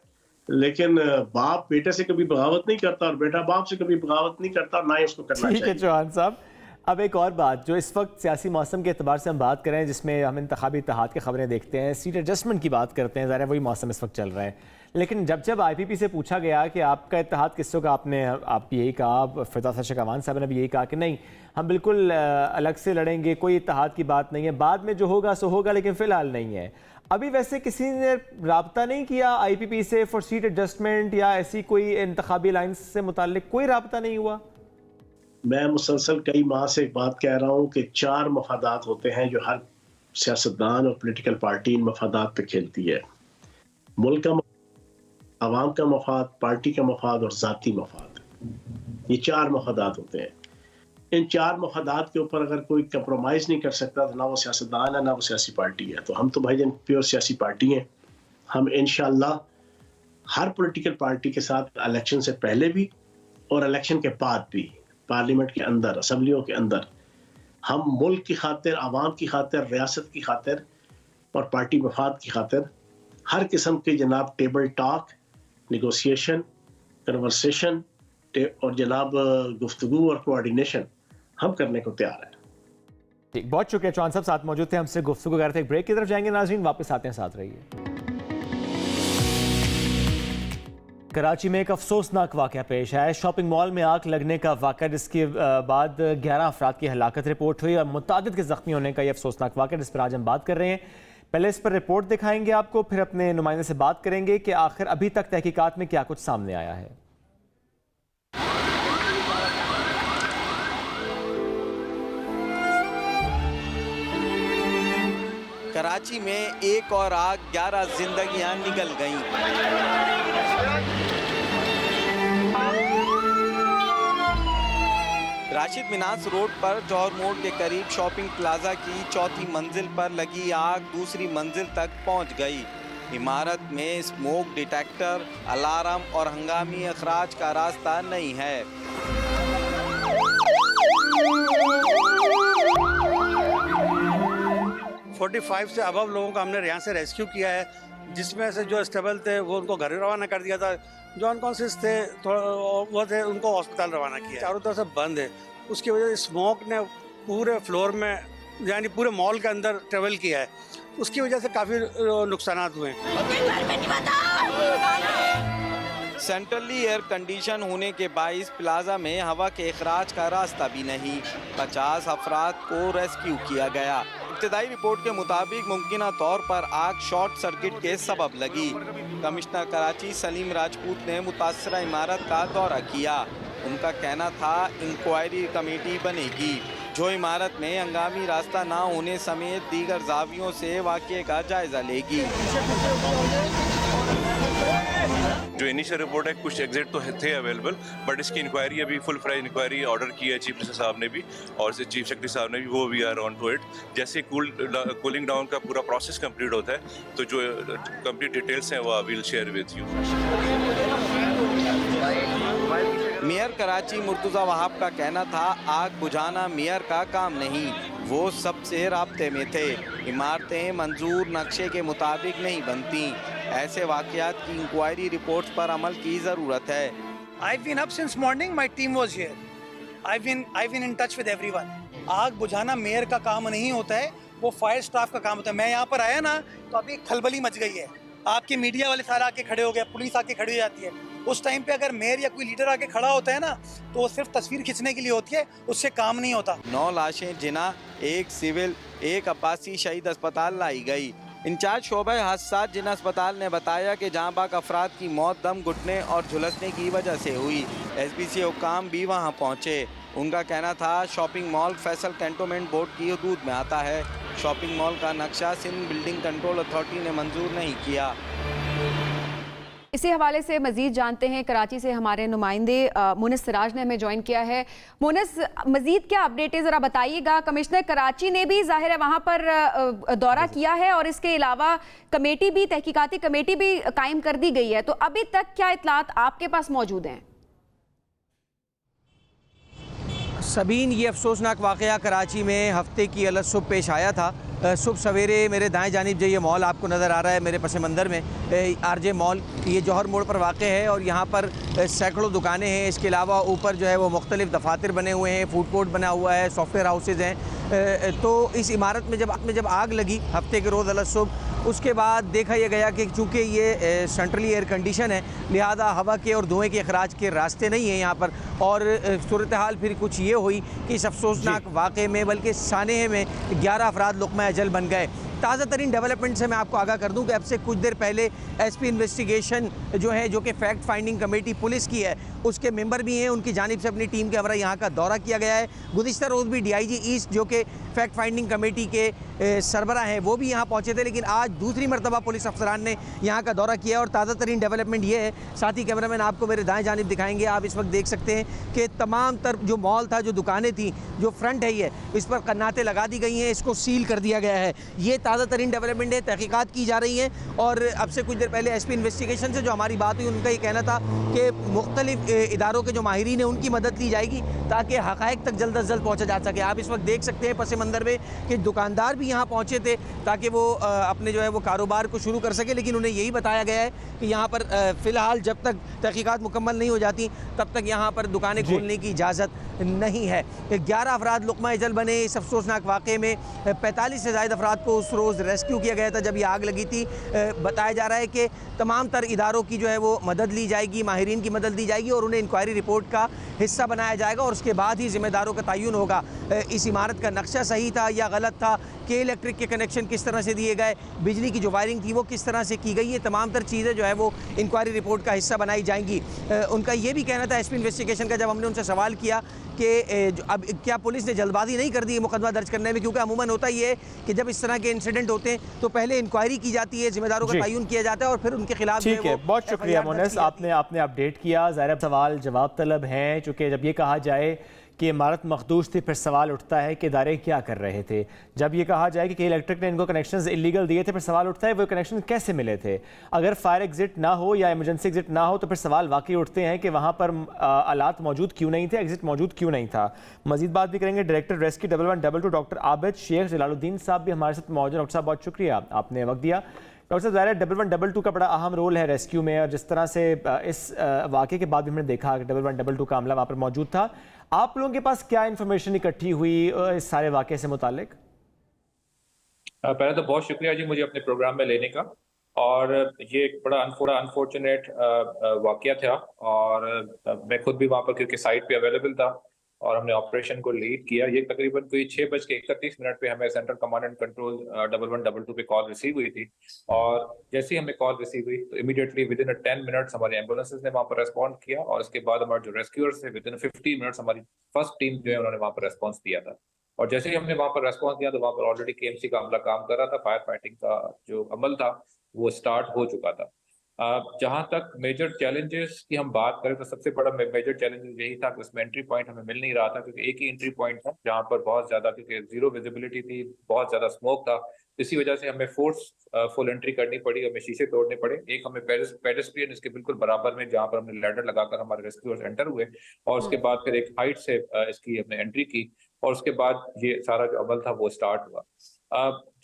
D: लेकिन बाप बेटे से कभी बगावत नहीं करता और बेटा बाप से कभी बगावत नहीं करता, ना ही उसको करना चाहिए।
B: ठीक है चौहान साहब, अब एक और बात जो इस वक्त सियासी मौसम के एतबार से हम बात करें, जिसमें हम इंतखाबी इत्तेहाद की खबरें देखते हैं, सीट एडजस्टमेंट की बात करते हैं, ज़रा वही मौसम इस वक्त चल रहा है। लेकिन जब IPP से पूछा गया कि आपका इत्तेहाद किससे का, आप यही कहा, फिदा शकावान साहब ने भी यही कहा कि नहीं हम बिल्कुल अलग से लड़ेंगे, कोई इत्तेहाद की बात नहीं है, बाद में जो होगा सो होगा, लेकिन फ़िलहाल नहीं है। अभी वैसे किसी ने रब्ता नहीं किया IPP से फॉर सीट एडजस्टमेंट या ऐसी कोई इंतखाबी लाइन्स से मुताल्लिक कोई रब्ता नहीं हुआ?
D: मैं मुसलसल कई माह से एक बात कह रहा हूँ कि 4 मफादात होते हैं जो हर सियासतदान और पॉलिटिकल पार्टी इन मफादात पे खेलती है। मुल्क का, अवाम का मफाद, पार्टी का मफाद और ज़ाती मफाद, ये 4 मफादात होते हैं। इन 4 मफादात के ऊपर अगर कोई कंप्रोमाइज़ नहीं कर सकता तो ना वो सियासतदान है, ना वो सियासी पार्टी है। तो हम तो भाईजान प्योर सियासी पार्टी हैं। हम इंशाअल्लाह हर पॉलिटिकल पार्टी के साथ इलेक्शन से पहले भी और इलेक्शन के बाद भी, पार्लियामेंट के अंदर, असम्बलियों के अंदर, हम मुल्क की खातिर, आवाम की खातिर, रियासत की खातिर और पार्टी मफाद की खातिर हर किस्म के जनाब टेबल टॉक, निगोसिएशन, कन्वर्सेशन और जनाब गुफ्तगू और कोऑर्डिनेशन हम करने को तैयार हैं।
B: ठीक, बहुत शुक्रिया चौहान साहब, साथ मौजूद थे, हमसे गुफ्तगू कर रहे थे। एक ब्रेक की तरफ जाएंगे नाज़रीन, वापस आते हैं, साथ रहिए। कराची में एक अफसोसनाक वाक़या पेश आया। शॉपिंग मॉल में आग लगने का वाक़या, जिसके बाद 11 अफराद की हलाकत रिपोर्ट हुई और मुतादिद के ज़ख्मी होने का यह अफसोसनाक वाक़या, जिस पर आज हम बात कर रहे हैं। पहले इस पर रिपोर्ट दिखाएंगे आपको, फिर अपने नुमाइंदे से बात करेंगे कि आखिर अभी तक तहकीकात में क्या कुछ सामने आया है।
E: कराची में एक और आग, 11 जिंदगियां निकल गईं। राशिद मिनास रोड पर जौहर मोड़ के करीब शॉपिंग प्लाजा की 4थी मंजिल पर लगी आग दूसरी मंजिल तक पहुंच गई। इमारत में स्मोक डिटेक्टर, अलार्म और हंगामी अखराज का रास्ता नहीं है।
F: 45 से अबव लोगों को हमने यहाँ से रेस्क्यू किया है, जिसमें से जो स्टेबल थे वो उनको घर रवाना कर दिया था, जो अनकॉन्शियस थे वो थे उनको हॉस्पिटल रवाना किया। चारों तरफ से बंद है, उसकी वजह से स्मोक ने पूरे फ्लोर में यानी पूरे मॉल के अंदर ट्रेवल किया है, उसकी वजह से काफ़ी नुकसान हुए।
E: सेंट्रली एयर कंडीशन होने के बाइस प्लाजा में हवा के अखराज का रास्ता भी नहीं। 50 अफराद को रेस्क्यू किया गया। इब्तदाई रिपोर्ट के मुताबिक मुमकिना तौर पर आग शॉर्ट सर्किट के सबब लगी। कमिश्नर कराची सलीम राजपूत ने मुतासरा इमारत का दौरा किया। उनका कहना था इंक्वायरी कमेटी बनेगी जो इमारत में हंगामी रास्ता ना होने समेत दीगर जावियों से वाक़ये का जायजा लेगी।
G: जो इनिशियल रिपोर्ट है, कुछ एग्जिट तो थे अवेलेबल, बट इसकी इंक्वायरी अभी फुल फ्लेज इंक्वायरी ऑर्डर की है चीफ मिनिस्टर साहब ने भी और चीफ सेक्रेटरी साहब ने भी, वो we are on to it. जैसे कूलिंग डाउन का पूरा प्रोसेस कंप्लीट होता है तो जो कंप्लीट डिटेल्स हैं वो I will share with you.
E: Mayor Karachi Murtaza Wahab का कहना था आग बुझाना मेयर का काम नहीं, वो सबसे राब्ते में थे। इमारतें मंजूर नक्शे के मुताबिक नहीं बनती। ऐसे वाक़यात की इंक्वायरी रिपोर्ट्स पर अमल की ज़रूरत है।
H: I've been up since morning. My team was here. I've been in touch with everyone. आग बुझाना मेयर का काम नहीं होता है, वो फायर स्टाफ का काम होता है। मैं यहाँ पर आया ना तो अभी खलबली मच गई है। आपके मीडिया वाले सारे आके खड़े हो गए, पुलिस आके खड़ी हो जाती है। उस टाइम पे अगर मेयर या कोई लीडर आके खड़ा होता है ना तो वो सिर्फ तस्वीर खींचने के लिए होती है, उससे काम नहीं होता।
E: 9 लाशें जिना, 1 सिविल, 1 अब्बासी शहीद अस्पताल लाई गई। इंचार्ज शोबे हादसात जिना अस्पताल ने बताया कि जहाँ बाग अफराद की मौत दम घुटने और झुलसने की वजह से हुई। SBC हुक्काम भी वहाँ पहुँचे। उनका कहना था shopping mall Faisal cantonment board की हदूद में आता है। शॉपिंग मॉल का नक्शा सिंध बिल्डिंग कंट्रोल अथॉरिटी ने मंजूर नहीं किया।
A: इसी हवाले से मजीद जानते हैं, कराची से हमारे नुमाइंदे मुनिस सिराज ने हमें ज्वाइन किया है। मुनिस, मजीद क्या अपडेट है ज़रा बताइएगा। कमिश्नर कराची ने भी जाहिर है वहाँ पर दौरा किया है और इसके अलावा कमेटी भी, तहकीकाती कमेटी भी कायम कर दी गई है, तो अभी तक क्या इतलात आपके पास मौजूद हैं?
I: सबीन, ये अफसोसनाक वाक़या कराची में हफ्ते की अलग सुबह पेश आया था। सुबह सवेरे मेरे दाएं जानिब जो ये मॉल आपको नज़र आ रहा है मेरे पस मंज़र में, RJ मॉल, ये जौहर मोड़ पर वाक़ है और यहाँ पर सैकड़ों दुकानें हैं। इसके अलावा ऊपर जो है वो मुख्तलिफ दफातर बने हुए हैं, फूड कोर्ट बना हुआ है, सॉफ्टवेयर हाउसेज़ हैं। तो इस इमारत में जब आग लगी हफ्ते के रोज़ अलग सुबह, उसके बाद देखा यह गया कि चूँकि ये सेंट्रली एयर कंडीशन है, लिहाजा हवा के और धुएँ के अखराज के रास्ते नहीं हैं यहाँ पर। और सूरत हाल फिर कुछ ये हुई कि इस अफसोसनाक वाक़े में बल्कि सानहे में 11 अफराद लुक़मा अजल बन गए। ताज़ा तरीन डेवलपमेंट से मैं आपको आगाह कर दूं कि अब से कुछ देर पहले SP इन्वेस्टिगेशन जो कि फैक्ट फाइंडिंग कमेटी पुलिस की है, उसके मेंबर भी हैं, उनकी जानिब से अपनी टीम के हमरा यहाँ का दौरा किया गया है। गुज़िश्ता रोज़ भी DIG ईस्ट जो कि फैक्ट फाइंडिंग कमेटी के सरबरा हैं वो भी यहाँ पहुँचे थे, लेकिन आज दूसरी मरतबा पुलिस अफसरान ने यहाँ का दौरा किया और ताज़ा तरीन डेवलपमेंट ये है। साथ ही कैमरामैन आपको मेरे दाएँ जानिब दिखाएंगे, आप इस वक्त देख सकते हैं कि तमाम तर जो मॉल था, जो दुकानें थी, जो फ्रंट है ये, इस पर कन्नातें लगा दी गई हैं, इसको सील कर दिया गया है। ये ताज़ा तरीन डेवलपमेंट है, तहकीकात की जा रही हैं। और अब से कुछ देर पहले SP इन्वेस्टिगेशन से जो हमारी बात हुई, उनका ये कहना था कि मुख्तलिफ इदारों के जो माहिरीन हैं उनकी मदद ली जाएगी ताकि हक़ाइक़ तक जल्द अज जल्द पहुँचा जा सके। आप इस वक्त देख सकते हैं पस मंज़र में कि दुकानदार भी यहाँ पहुँचे थे ताकि वो अपने जो है वो कारोबार को शुरू कर सके, लेकिन उन्हें यही बताया गया है कि यहाँ पर फ़िलहाल जब तक तहकीकात मुकम्मल नहीं हो जाती तब तक यहाँ पर दुकानें खोलने की इजाज़त नहीं है। 11 अफराद लुक़मा अजल बने इस अफसोसनाक वाक़े में। 45 से ज़ायद अफराद को उस रोज़ रेस्क्यू किया गया था जब ये आग लगी थी। बताया जा रहा है कि तमाम तर इदारों की जो है वो मदद ली जाएगी, माहिरीन की मदद ली जाएगी और उन्हें इंक्वायरी रिपोर्ट का हिस्सा बनाया जाएगा और उसके बाद ही ज़िम्मेदारों का तयन होगा। इस इमारत का नक्शा सही था या गलत था, के इलेक्ट्रिक के कनेक्शन किस तरह से दिए गए, बिजली की जो वायरिंग थी वो किस तरह से की गई, ये तमाम तर चीज़ें जो है वो इंक्वायरी रिपोर्ट का हिस्सा बनाई जाएंगी। उनका ये भी कहना था SP इन्वेस्टिगेशन का, जब हमने उनसे सवाल किया कि अब क्या पुलिस ने जल्दबाजी नहीं कर दी मुकदमा दर्ज करने में, क्योंकि अमूमन होता ही है कि जब इस तरह के इंसिडेंट होते हैं तो पहले इंक्वायरी की जाती है, जिम्मेदारों का तयन किया जाता है और फिर उनके खिलाफ।
B: ठीक है, बहुत शुक्रिया मोनिस, आपने अपडेट किया। ज़ाहिर सवाल जवाब तलब हैं, चूँकि जब ये कहा जाए कि इमारत मखदूश थी, फिर सवाल उठता है कि इदारे क्या कर रहे थे। जब ये कहा जाए कि इलेक्ट्रिक ने इनको कनेक्शंस इलीगल दिए थे, फिर सवाल उठता है वो कनेक्शन कैसे मिले थे। अगर फायर एग्जिट ना हो या इमरजेंसी एग्जिट ना हो तो फिर सवाल वाकई उठते हैं कि वहाँ पर आलात मौजूद क्यों नहीं थे, एग्जिट मौजूद क्यों नहीं था। मजीद बात भी करेंगे। Director rescue 1122 doctor Abid Sheikh Jalaluddin साहब भी हमारे साथ मौजूद। डॉक्टर साहब बहुत शुक्रिया, आपने वक्त दिया। डॉक्टर साहब, ज़ाहिर है 1122 का बड़ा अहम रोल है रेस्क्यू में, और जिस तरह से इस वाक़े के बाद भी हमने देखा कि 1122 का अमला वहाँ पर मौजूद था। आप लोगों के पास क्या इन्फॉर्मेशन इकट्ठी हुई इस सारे वाक़े से मुतालिक?
J: पहले तो बहुत शुक्रिया जी मुझे अपने प्रोग्राम में लेने का, और ये एक बड़ा अनफॉर्चुनेट वाक़या था और मैं खुद भी वहाँ पर क्योंकि साइट पे अवेलेबल था और हमने ऑपरेशन को लीड किया। ये तकरीबन कोई 6:31 पे हमें सेंट्रल कमांड एंड कंट्रोल 1122 पे कॉल रिसीव हुई थी, और जैसे ही हमें कॉल रिसीव हुई तो इमीडिएटली विदिन 10 मिनट्स हमारे एम्बुलेंसेज ने वहाँ पर रेस्पॉन्ड किया, और उसके बाद हमारे जो रेस्क्यूअर्स थे विदिन 15 मिनट्स हमारी फर्स्ट टीम जो है उन्होंने वहाँ पर रेस्पॉन्स दिया था। और जैसे ही हमने वहाँ पर रेस्पॉन्स दिया तो वहाँ पर ऑलरेडी KMC का अमला काम कर रहा था, फायर फाइटिंग का जो अमल था वो स्टार्ट हो चुका था। जहां तक मेजर चैलेंजेस की हम बात करें तो सबसे बड़ा मेजर चैलेंजेस यही था कि उसमें एंट्री पॉइंट हमें मिल नहीं रहा था, क्योंकि एक ही एंट्री पॉइंट था जहां पर बहुत ज्यादा, क्योंकि जीरो विजिबिलिटी थी, बहुत ज्यादा स्मोक था, इसी वजह से हमें फुल एंट्री करनी पड़ी, हमें शीशे तोड़ने पड़े। एक हमें पेडेस्ट्रियन इसके बिल्कुल बराबर में, जहाँ पर हमने लैडर लगाकर हमारे रेस्क्यूअर्स एंटर हुए, और उसके बाद फिर एक हाइट से इसकी हमने एंट्री की, और उसके बाद ये सारा जो अमल था वो स्टार्ट हुआ।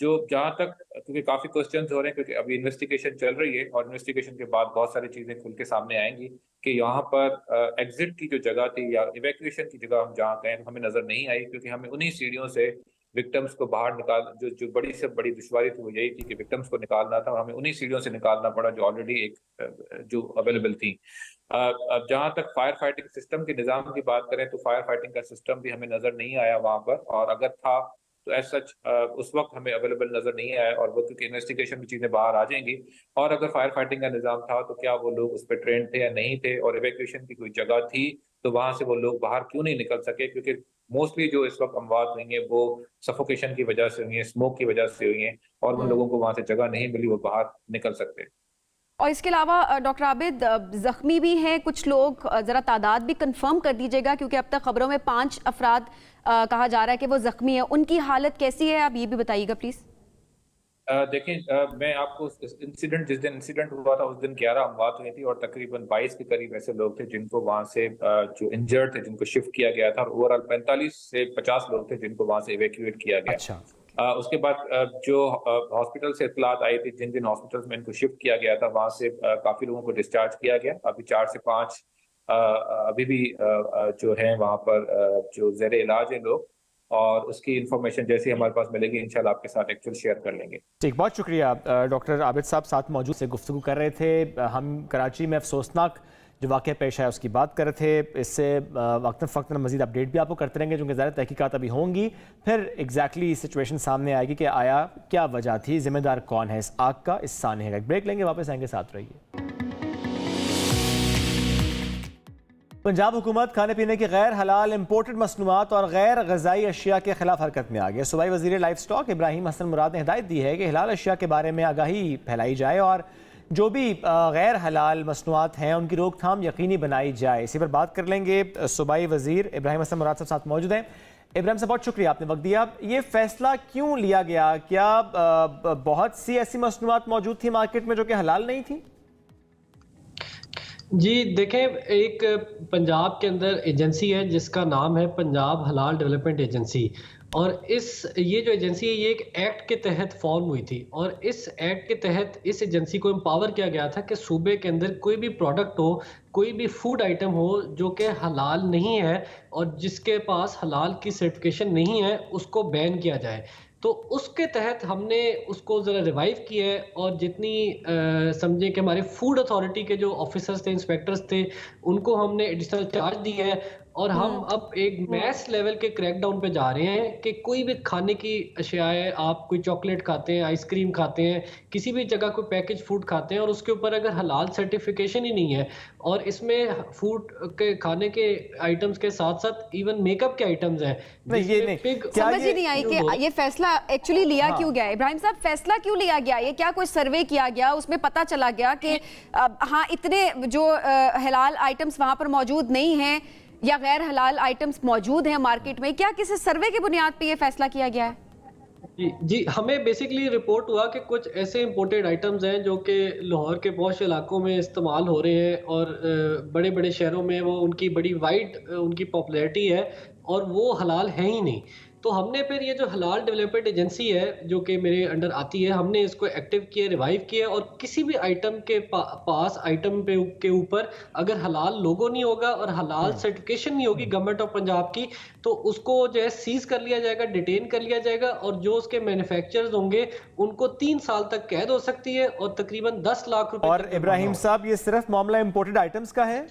J: जो जहाँ तक, क्योंकि काफ़ी क्वेश्चंस हो रहे हैं, क्योंकि अभी इन्वेस्टिगेशन चल रही है, और इन्वेस्टिगेशन के बाद बहुत सारी चीज़ें खुल के सामने आएंगी कि यहाँ पर एग्जिट की जो जगह थी या इवैक्यूएशन की जगह हम जहाँ गए हमें नज़र नहीं आई, क्योंकि हमें उन्हीं सीढ़ियों से विक्टिम्स को बाहर निकाल, जो बड़ी से बड़ी दुश्वारी थी वो यही थी कि विक्टिम्स को निकालना था, और हमें उन्हीं सीढ़ियों से निकालना पड़ा जो ऑलरेडी एक जो अवेलेबल थी। अब जहाँ तक फायर फाइटिंग सिस्टम के निज़ाम की बात करें तो फायर फाइटिंग का सिस्टम भी हमें नज़र नहीं आया वहाँ पर, और अगर था तो एज सच उस वक्त हमें अवेलेबल नजर नहीं आया, और वो क्योंकि इन्वेस्टिगेशन में चीजें बाहर आ जाएंगी। और अगर फायर फाइटिंग का निजाम था तो क्या वो लोग उस पर ट्रेन थे या नहीं थे, और इवैक्यूएशन की कोई जगह थी तो वहां से वो लोग बाहर क्यों नहीं निकल सके, क्योंकि मोस्टली जो इस वक्त अमवात हुई हैं वो सफोकेशन की वजह से हुई हैं, स्मोक की वजह से हुई हैं, और उन लोगों को वहां से जगह नहीं मिली, वो बाहर निकल सकते।
A: और इसके अलावा डॉक्टर आबिद, जख्मी भी हैं कुछ लोग, ज़रा तादाद भी कंफर्म कर दीजिएगा, क्योंकि अब तक खबरों में 5 अफराद कहा जा रहा है कि वो जख्मी है, उनकी हालत कैसी है, आप ये भी बताइएगा प्लीज़।
J: देखें, मैं आपको इंसिडेंट, जिस दिन इंसिडेंट हुआ था उस दिन 11 अमवात हुई थी, और तकरीबन 22 के करीब ऐसे लोग थे जिनको वहां से जो इंजर्ड थे जिनको शिफ्ट किया गया था, और ओवरऑल 45 से 50 लोग थे जिनको वहां से इवैक्यूएट किया गया।
B: अच्छा।
J: उसके बाद जो हॉस्पिटल से इत्तलात आई थी, जिन जिन हॉस्पिटल्स में इनको शिफ्ट किया गया था वहां से काफी लोगों को डिस्चार्ज किया गया। अभी 4 से 5 अभी भी जो है वहां पर जो ज़ेरे इलाज है लोग, और उसकी इंफॉर्मेशन जैसे ही हमारे पास मिलेगी इंशाल्लाह आपके साथ एक्चुअल शेयर कर लेंगे।
B: ठीक, बहुत शुक्रिया। डॉक्टर आबिद साहब साथ मौजूद से गुफ्तगू कर रहे थे। हम कराची में अफसोसनाक जो वाक़या पेश आया उसकी बात कर रहे थे। इससे वक्तन फ़क्तन मज़ीद अपडेट भी आपको करते रहेंगे, क्योंकि ज़्यादा तहकीकात अभी होंगी, फिर एग्जैक्टली सिचुएशन सामने आएगी कि आया क्या वजह थी, ज़िम्मेदार कौन है इस आग का, इस सानहे का। ब्रेक लेंगे, वापस आएंगे, साथ रहिए। पंजाब हुकूमत खाने पीने की गैर हलाल इम्पोर्टेड मसनूआत और गैर गज़ाई अशिया के खिलाफ हरकत में आ गई। सूबाई वज़ीर लाइफ स्टॉक इब्राहिम हसन मुराद ने हिदायत दी है कि हलाल अशिया के बारे में आगाही फैलाई जाए, और जो भी गैर हलाल मसनूआत हैं उनकी रोकथाम यकीनी बनाई जाए। इसी पर बात कर लेंगे। सूबाई वज़ीर इब्राहिम हसन मुराद साहब साथ मौजूद हैं। इब्राहिम साहब, बहुत शुक्रिया, आपने वक्त दिया। ये फैसला क्यों लिया गया? क्या बहुत सी ऐसी मसनूआत मौजूद थी मार्केट में जो कि हलाल नहीं थी?
K: जी देखें, एक पंजाब के अंदर एजेंसी है जिसका नाम है पंजाब हलाल डेवलपमेंट एजेंसी, और ये जो एजेंसी है ये एक एक्ट के तहत फॉर्म हुई थी, और इस एक्ट के तहत इस एजेंसी को एम्पावर किया गया था कि सूबे के अंदर कोई भी प्रोडक्ट हो, कोई भी फूड आइटम हो जो कि हलाल नहीं है और जिसके पास हलाल की सर्टिफिकेशन नहीं है, उसको बैन किया जाए। तो उसके तहत हमने उसको ज़रा रिवाइव किया है, और जितनी समझे कि हमारे फूड अथॉरिटी के जो ऑफिसर्स थे, इंस्पेक्टर्स थे, उनको हमने एडिशनल चार्ज दी है, और हम अब एक मैस लेवल के क्रैकडाउन पे जा रहे हैं कि कोई भी खाने की अशिया है, आप कोई चॉकलेट खाते हैं, आइसक्रीम खाते हैं, किसी भी जगह कोई पैकेज फूड खाते हैं, और उसके ऊपर अगर हलाल सर्टिफिकेशन ही नहीं है, और इसमें फूड के खाने के आइटम्स के साथ साथ इवन मेकअप के आइटम्स हैं,
A: समझ ही नहीं आई कि ये फैसला एक्चुअली लिया क्यों गया। इब्राहिम साहब, फैसला क्यों लिया गया? ये क्या कोई सर्वे किया गया, उसमें पता चला गया कि हाँ इतने जो हलाल आइटम्स वहां पर मौजूद नहीं हैं या गैर हलाल आइटम्स मौजूद हैं मार्केट में, क्या किसी सर्वे की बुनियाद पे ये फैसला किया गया है?
K: जी, हमें बेसिकली रिपोर्ट हुआ कि कुछ ऐसे इंपोर्टेड आइटम्स हैं जो कि लाहौर के पॉश इलाकों में इस्तेमाल हो रहे हैं, और बड़े बड़े शहरों में वो उनकी बड़ी वाइड उनकी पॉपुलैरिटी है, और वो हलाल है ही नहीं। तो हमने फिर ये जो हलाल डेवलपमेंट एजेंसी है जो कि मेरे अंडर आती है, हमने इसको एक्टिव किया, रिवाइव किया, और किसी भी आइटम के पास आइटम के ऊपर अगर हलाल लोगो नहीं होगा और हलाल सर्टिफिकेशन नहीं होगी गवर्नमेंट ऑफ पंजाब की, तो उसको जो है सीज कर लिया जाएगा, डिटेन कर लिया जाएगा, और जो उसके मैन्युफैक्चरर्स होंगे उनको 3 साल तक कैद हो सकती है और तकरीबन 10 लाख रुपए।
B: और इब्राहिम साहब, ये सिर्फ मामला इंपोर्टेड आइटम्स का है?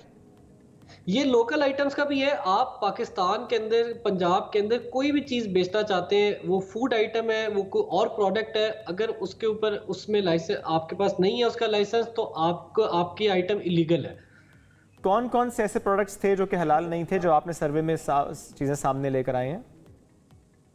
K: ये लोकल आइटम्स का भी है। आप पाकिस्तान के अंदर, पंजाब के अंदर कोई भी चीज़ बेचना चाहते हैं, वो फूड आइटम है, वो कोई और प्रोडक्ट है, अगर उसके ऊपर उसमें लाइसेंस आपके पास नहीं है उसका लाइसेंस, तो आपकी आइटम इलीगल है।
B: कौन कौन से ऐसे प्रोडक्ट्स थे जो कि हलाल नहीं थे, जो आपने सर्वे में चीज़ें सामने लेकर आए हैं?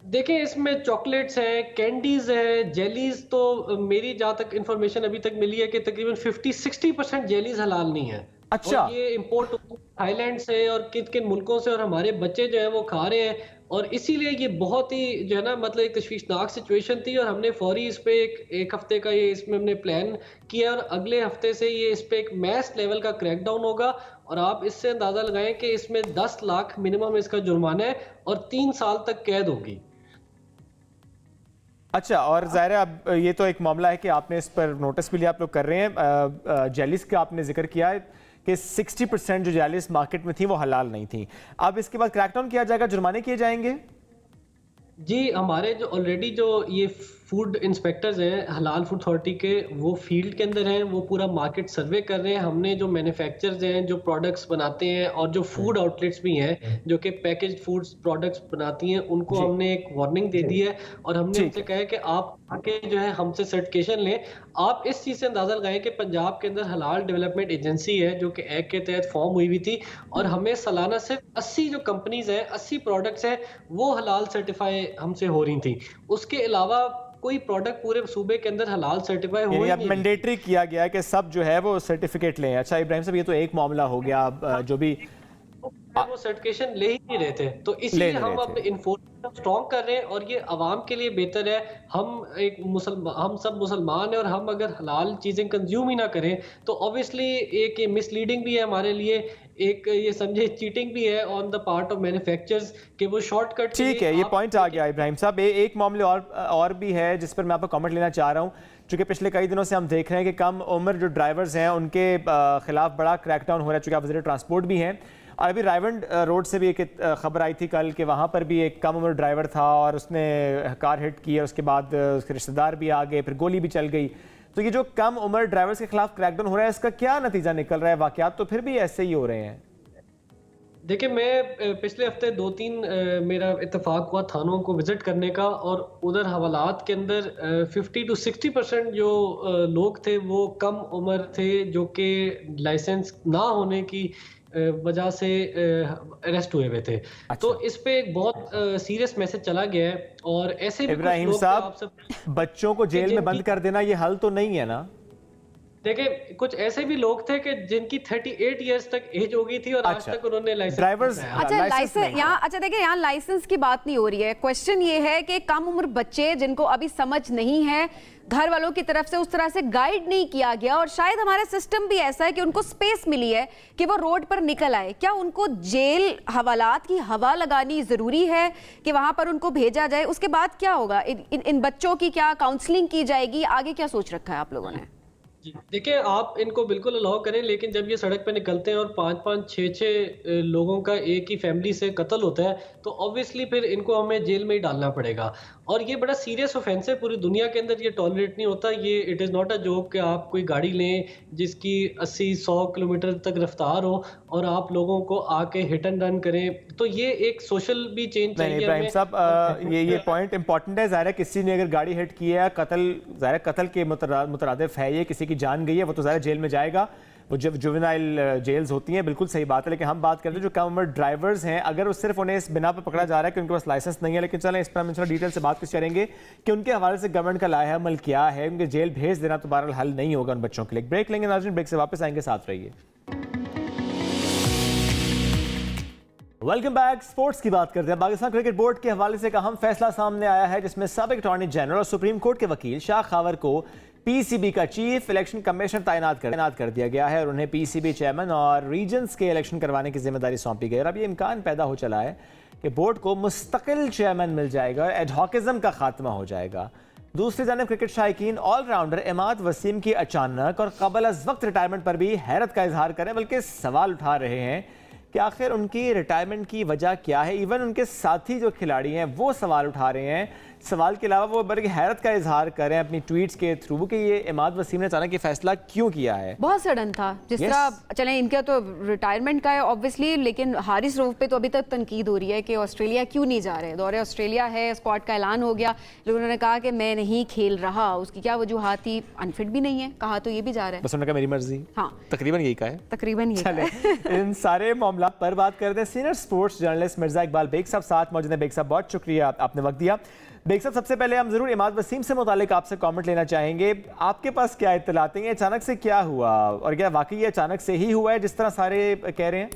K: देखें, इसमें चॉकलेट्स हैं, कैंडीज हैं, जेलीज, तो मेरी जहाँ तक इंफॉर्मेशन अभी तक मिली है कि तकरीबन 50-60% जेलीज हलाल नहीं है,
B: अच्छा।
K: और ये इंपोर्ट थाईलैंड से और किन किन मुल्कों से, और हमारे बच्चे जो है वो खा रहे हैं। और इसीलिए ये बहुत ही जो है ना, मतलब एक तशवीशनाक सिचुएशन थी, और हमने फौरी इस पे एक हफ्ते का ये इसमें हमने प्लान किया, और अगले हफ्ते से ये इस पे एक मैस लेवल का क्रैकडाउन होगा। और आप इससे अंदाजा लगाएं कि इसमें 10 लाख मिनिमम इसका जुर्माना है और 3 साल तक कैद होगी।
B: अच्छा, और ज़ाहिर है अब ये तो एक मामला है कि आपने इस पर नोटिस भी लिया, आप लोग कर रहे हैं। जेलिस का आपने जिक्र किया है कि 60% जो जेलिस मार्केट में थी वो हलाल नहीं थी। अब इसके बाद क्रैकडाउन किया जाएगा, जुर्माने किए जाएंगे?
K: जी, हमारे जो ऑलरेडी जो ये फूड इंस्पेक्टर्स हैं हलाल फूड अथॉरिटी के, वो फील्ड के अंदर हैं, वो पूरा मार्केट सर्वे कर रहे हैं। हमने जो मैन्युफैक्चरर्स हैं जो प्रोडक्ट्स बनाते हैं, और जो फूड आउटलेट्स भी हैं जो कि पैकेज्ड फूड्स प्रोडक्ट्स बनाती हैं, उनको हमने एक वार्निंग दे दी है, और हमने उनसे कहा है कि आप आके जो है हमसे सर्टिफिकेशन लें। आप इस चीज़ से अंदाजा लगाएं कि पंजाब के अंदर हलाल डेवलपमेंट एजेंसी है जो कि एक्ट के तहत फॉर्म हुई हुई थी, और हमें सालाना सिर्फ 80 जो कंपनीज हैं, 80 प्रोडक्ट्स हैं, वो हलाल सर्टिफाई हमसे हो रही थी। उसके अलावा कोई प्रोडक्ट पूरे सूबे के अंदर हलाल सर्टिफाई हो ही
B: अब
K: नहीं।
B: मैंडेटरी किया गया है कि सब जो है वो सर्टिफिकेट लें। अच्छा इब्राहिम साहब, ये तो एक मामला हो गया। अब जो भी
K: वो सर्टिफिकेशन ले ही नहीं रहे थे, तो इसलिए हम अपने इन्फोर्समेंट स्ट्रॉन्ग कर रहे हैं, और ये आवाम के लिए बेहतर है। हम सब मुसलमान हैं, और हम अगर हलाल चीजें कंज्यूम ही ना करें तो ऑब्वियसली एक ये मिसलीडिंग भी है हमारे लिए, एक ये समझे चीटिंग भी है on the part of manufacturers कि वो शॉर्टकट।
B: ठीक है, ये पॉइंट आ गया इब्राहिम साहब। एक मामले और भी है जिस पर मैं आपको कमेंट लेना चाह रहा हूँ, चूँकि पिछले कई दिनों से हम देख रहे हैं कि कम उम्र जो ड्राइवर्स हैं उनके खिलाफ बड़ा क्रैकडाउन हो रहा है, चूँकि आप वज़ीर ट्रांसपोर्ट भी हैं। और अभी रायवंड रोड से भी एक खबर आई थी कल कि वहाँ पर भी एक कम उम्र ड्राइवर था और उसने कार हिट की, और उसके बाद उसके रिश्तेदार भी आ गए, फिर गोली भी चल गई। तो ये जो कम उम्र ड्राइवर्स के खिलाफ क्रैकडाउन हो रहा है, इसका क्या नतीजा निकल रहा है? वाकयात तो फिर भी ऐसे ही हो रहे हैं।
K: देखिए, मैं पिछले हफ्ते 2-3 मेरा इत्तेफाक हुआ थानों को विजिट करने का, और उधर हवालात के अंदर 50 to 60% जो लोग थे वो कम उम्र थे, जो कि लाइसेंस ना होने की वजह से अरेस्ट हुए हुए थे। अच्छा। तो इस पे एक बहुत सीरियस मैसेज चला गया है, और ऐसे भी
B: इब्राहिम साहब, बच्चों को जेल में बंद कर देना ये हल तो नहीं है ना?
K: देखिए, कुछ ऐसे भी लोग थे कि जिनकी 38 इयर्स तक एज हो गई थी, और आज तक उन्होंने लाइसेंस
B: ड्राइवर्स।
A: अच्छा, लाइसेंस यहाँ, अच्छा देखिए, यहाँ लाइसेंस की बात नहीं हो रही है। क्वेश्चन ये है कि कम उम्र बच्चे जिनको अभी समझ नहीं है, घर वालों की तरफ से उस तरह से गाइड नहीं किया गया, और शायद हमारा सिस्टम भी ऐसा है कि उनको स्पेस मिली है कि वो रोड पर निकल आए, क्या उनको जेल हवालात की हवा लगानी जरूरी है कि वहां पर उनको भेजा जाए? उसके बाद क्या होगा? इन बच्चों की क्या काउंसलिंग की जाएगी? आगे क्या सोच रखा है आप लोगों ने?
K: देखिए, आप इनको बिल्कुल अलाउ करें, लेकिन जब ये सड़क पे निकलते हैं और 5-5, 6-6 लोगों का एक ही फैमिली से कत्ल होता है, तो ऑब्वियसली फिर इनको हमें जेल में ही डालना पड़ेगा। और ये बड़ा सीरियस ऑफेंस है, पूरी दुनिया के अंदर ये टॉलरेट नहीं होता। ये it is not a joke कि आप कोई गाड़ी लें जिसकी 80-100 किलोमीटर तक रफ्तार हो, और आप लोगों को आके हिट एंड रन करें। तो ये एक सोशल भी चेंज चाहिए।
B: इब्राहिम साहब, ये पॉइंट इंपॉर्टेंट है। ज़ाहिर है किसी ने अगर गाड़ी हिट की है, कत्ल के मुतरादिफ है, ये किसी की जान गई है, वो तो ज़ाहिर जेल में जाएगा। वो जब जुवेनाइल जेल्स होती हैं, बिल्कुल सही बात है। लेकिन हम बात करते हैं जो कम उम्र ड्राइवर्स हैं, अगर सिर्फ उन्हें इस बिना पर पकड़ा जा रहा है कि उनके पास लाइसेंस नहीं है। लेकिन चलें, इस पर हम इंशाल्लाह डिटेल से बात करेंगे कि उनके हवाले से गवर्नमेंट का लाया अमल क्या है। उनके जेल भेज देना तो बहरहाल हल नहीं होगा उन बच्चों के लिए। ब्रेक लेंगे नाज़रीन, ब्रेक से वापस आएंगे, साथ रहिए। Welcome back. स्पोर्ट्स की बात करते हैं। पाकिस्तान क्रिकेट बोर्ड के हवाले से एक अहम फैसला सामने आया है, जिसमें साबिक अटॉर्नी जनरल और सुप्रीम कोर्ट के वकील शाह खावर को पीसीबी का चीफ इलेक्शन कमिश्नर तैनात कर दिया गया है, और उन्हें पीसीबी चेयरमैन और रीजन्स के इलेक्शन करवाने की जिम्मेदारी सौंपी गई। और अब ये इम्कान पैदा हो चला है कि बोर्ड को मुस्तकिल चेयरमैन मिल जाएगा और एडहॉकिज्म का खात्मा हो जाएगा। दूसरी जानब क्रिकेट शायकीन ऑलराउंडर इमाद वसीम की अचानक और कबल अज वक्त रिटायरमेंट पर भी हैरत का इजहार करें, बल्कि सवाल उठा रहे हैं कि आखिर उनकी रिटायरमेंट की वजह क्या है। इवन उनके साथी जो खिलाड़ी हैं वो सवाल उठा रहे हैं। सवाल के अलावा वो बल्कि हैरत का इजहार करें अपनी ट्वीट्स के थ्रू कि ये इमाद वसीम ने अचानक ये फैसला क्यों किया है।
A: बहुत सडन था, जिस तरह चले इनका तो रिटायरमेंट का है ऑब्वियसली, लेकिन हारिस रऊफ पे तो अभी तक तनकीद हो रही है कि ऑस्ट्रेलिया क्यों नहीं जा रहे। दौरे ऑस्ट्रेलिया है, स्क्वाड का ऐलान हो गया, लेकिन उन्होंने कहा कि मैं नहीं खेल रहा। उसकी क्या वजूहात थी? अनफिट भी नहीं है, कहा तो ये भी जा रहा है,
B: बस उन्होंने कहा मेरी मर्जी।
A: हाँ,
B: तकरीबन यही का है,
A: तकरीबन यही
B: चले इन सारे मामला पर बात करते हैं। Senior sports journalist Mirza Iqbal Baig साहब साथ मौजूद हैं। बेग साहब, बहुत शुक्रिया आपने वक्त दिया। बेग साहब, सबसे पहले हम जरूर इमाद वसीम से मुतालिक आपसे कमेंट लेना चाहेंगे। आपके पास क्या इत्तलाते हैं, अचानक से क्या हुआ और क्या वाकई अचानक से ही हुआ है जिस तरह सारे कह रहे हैं?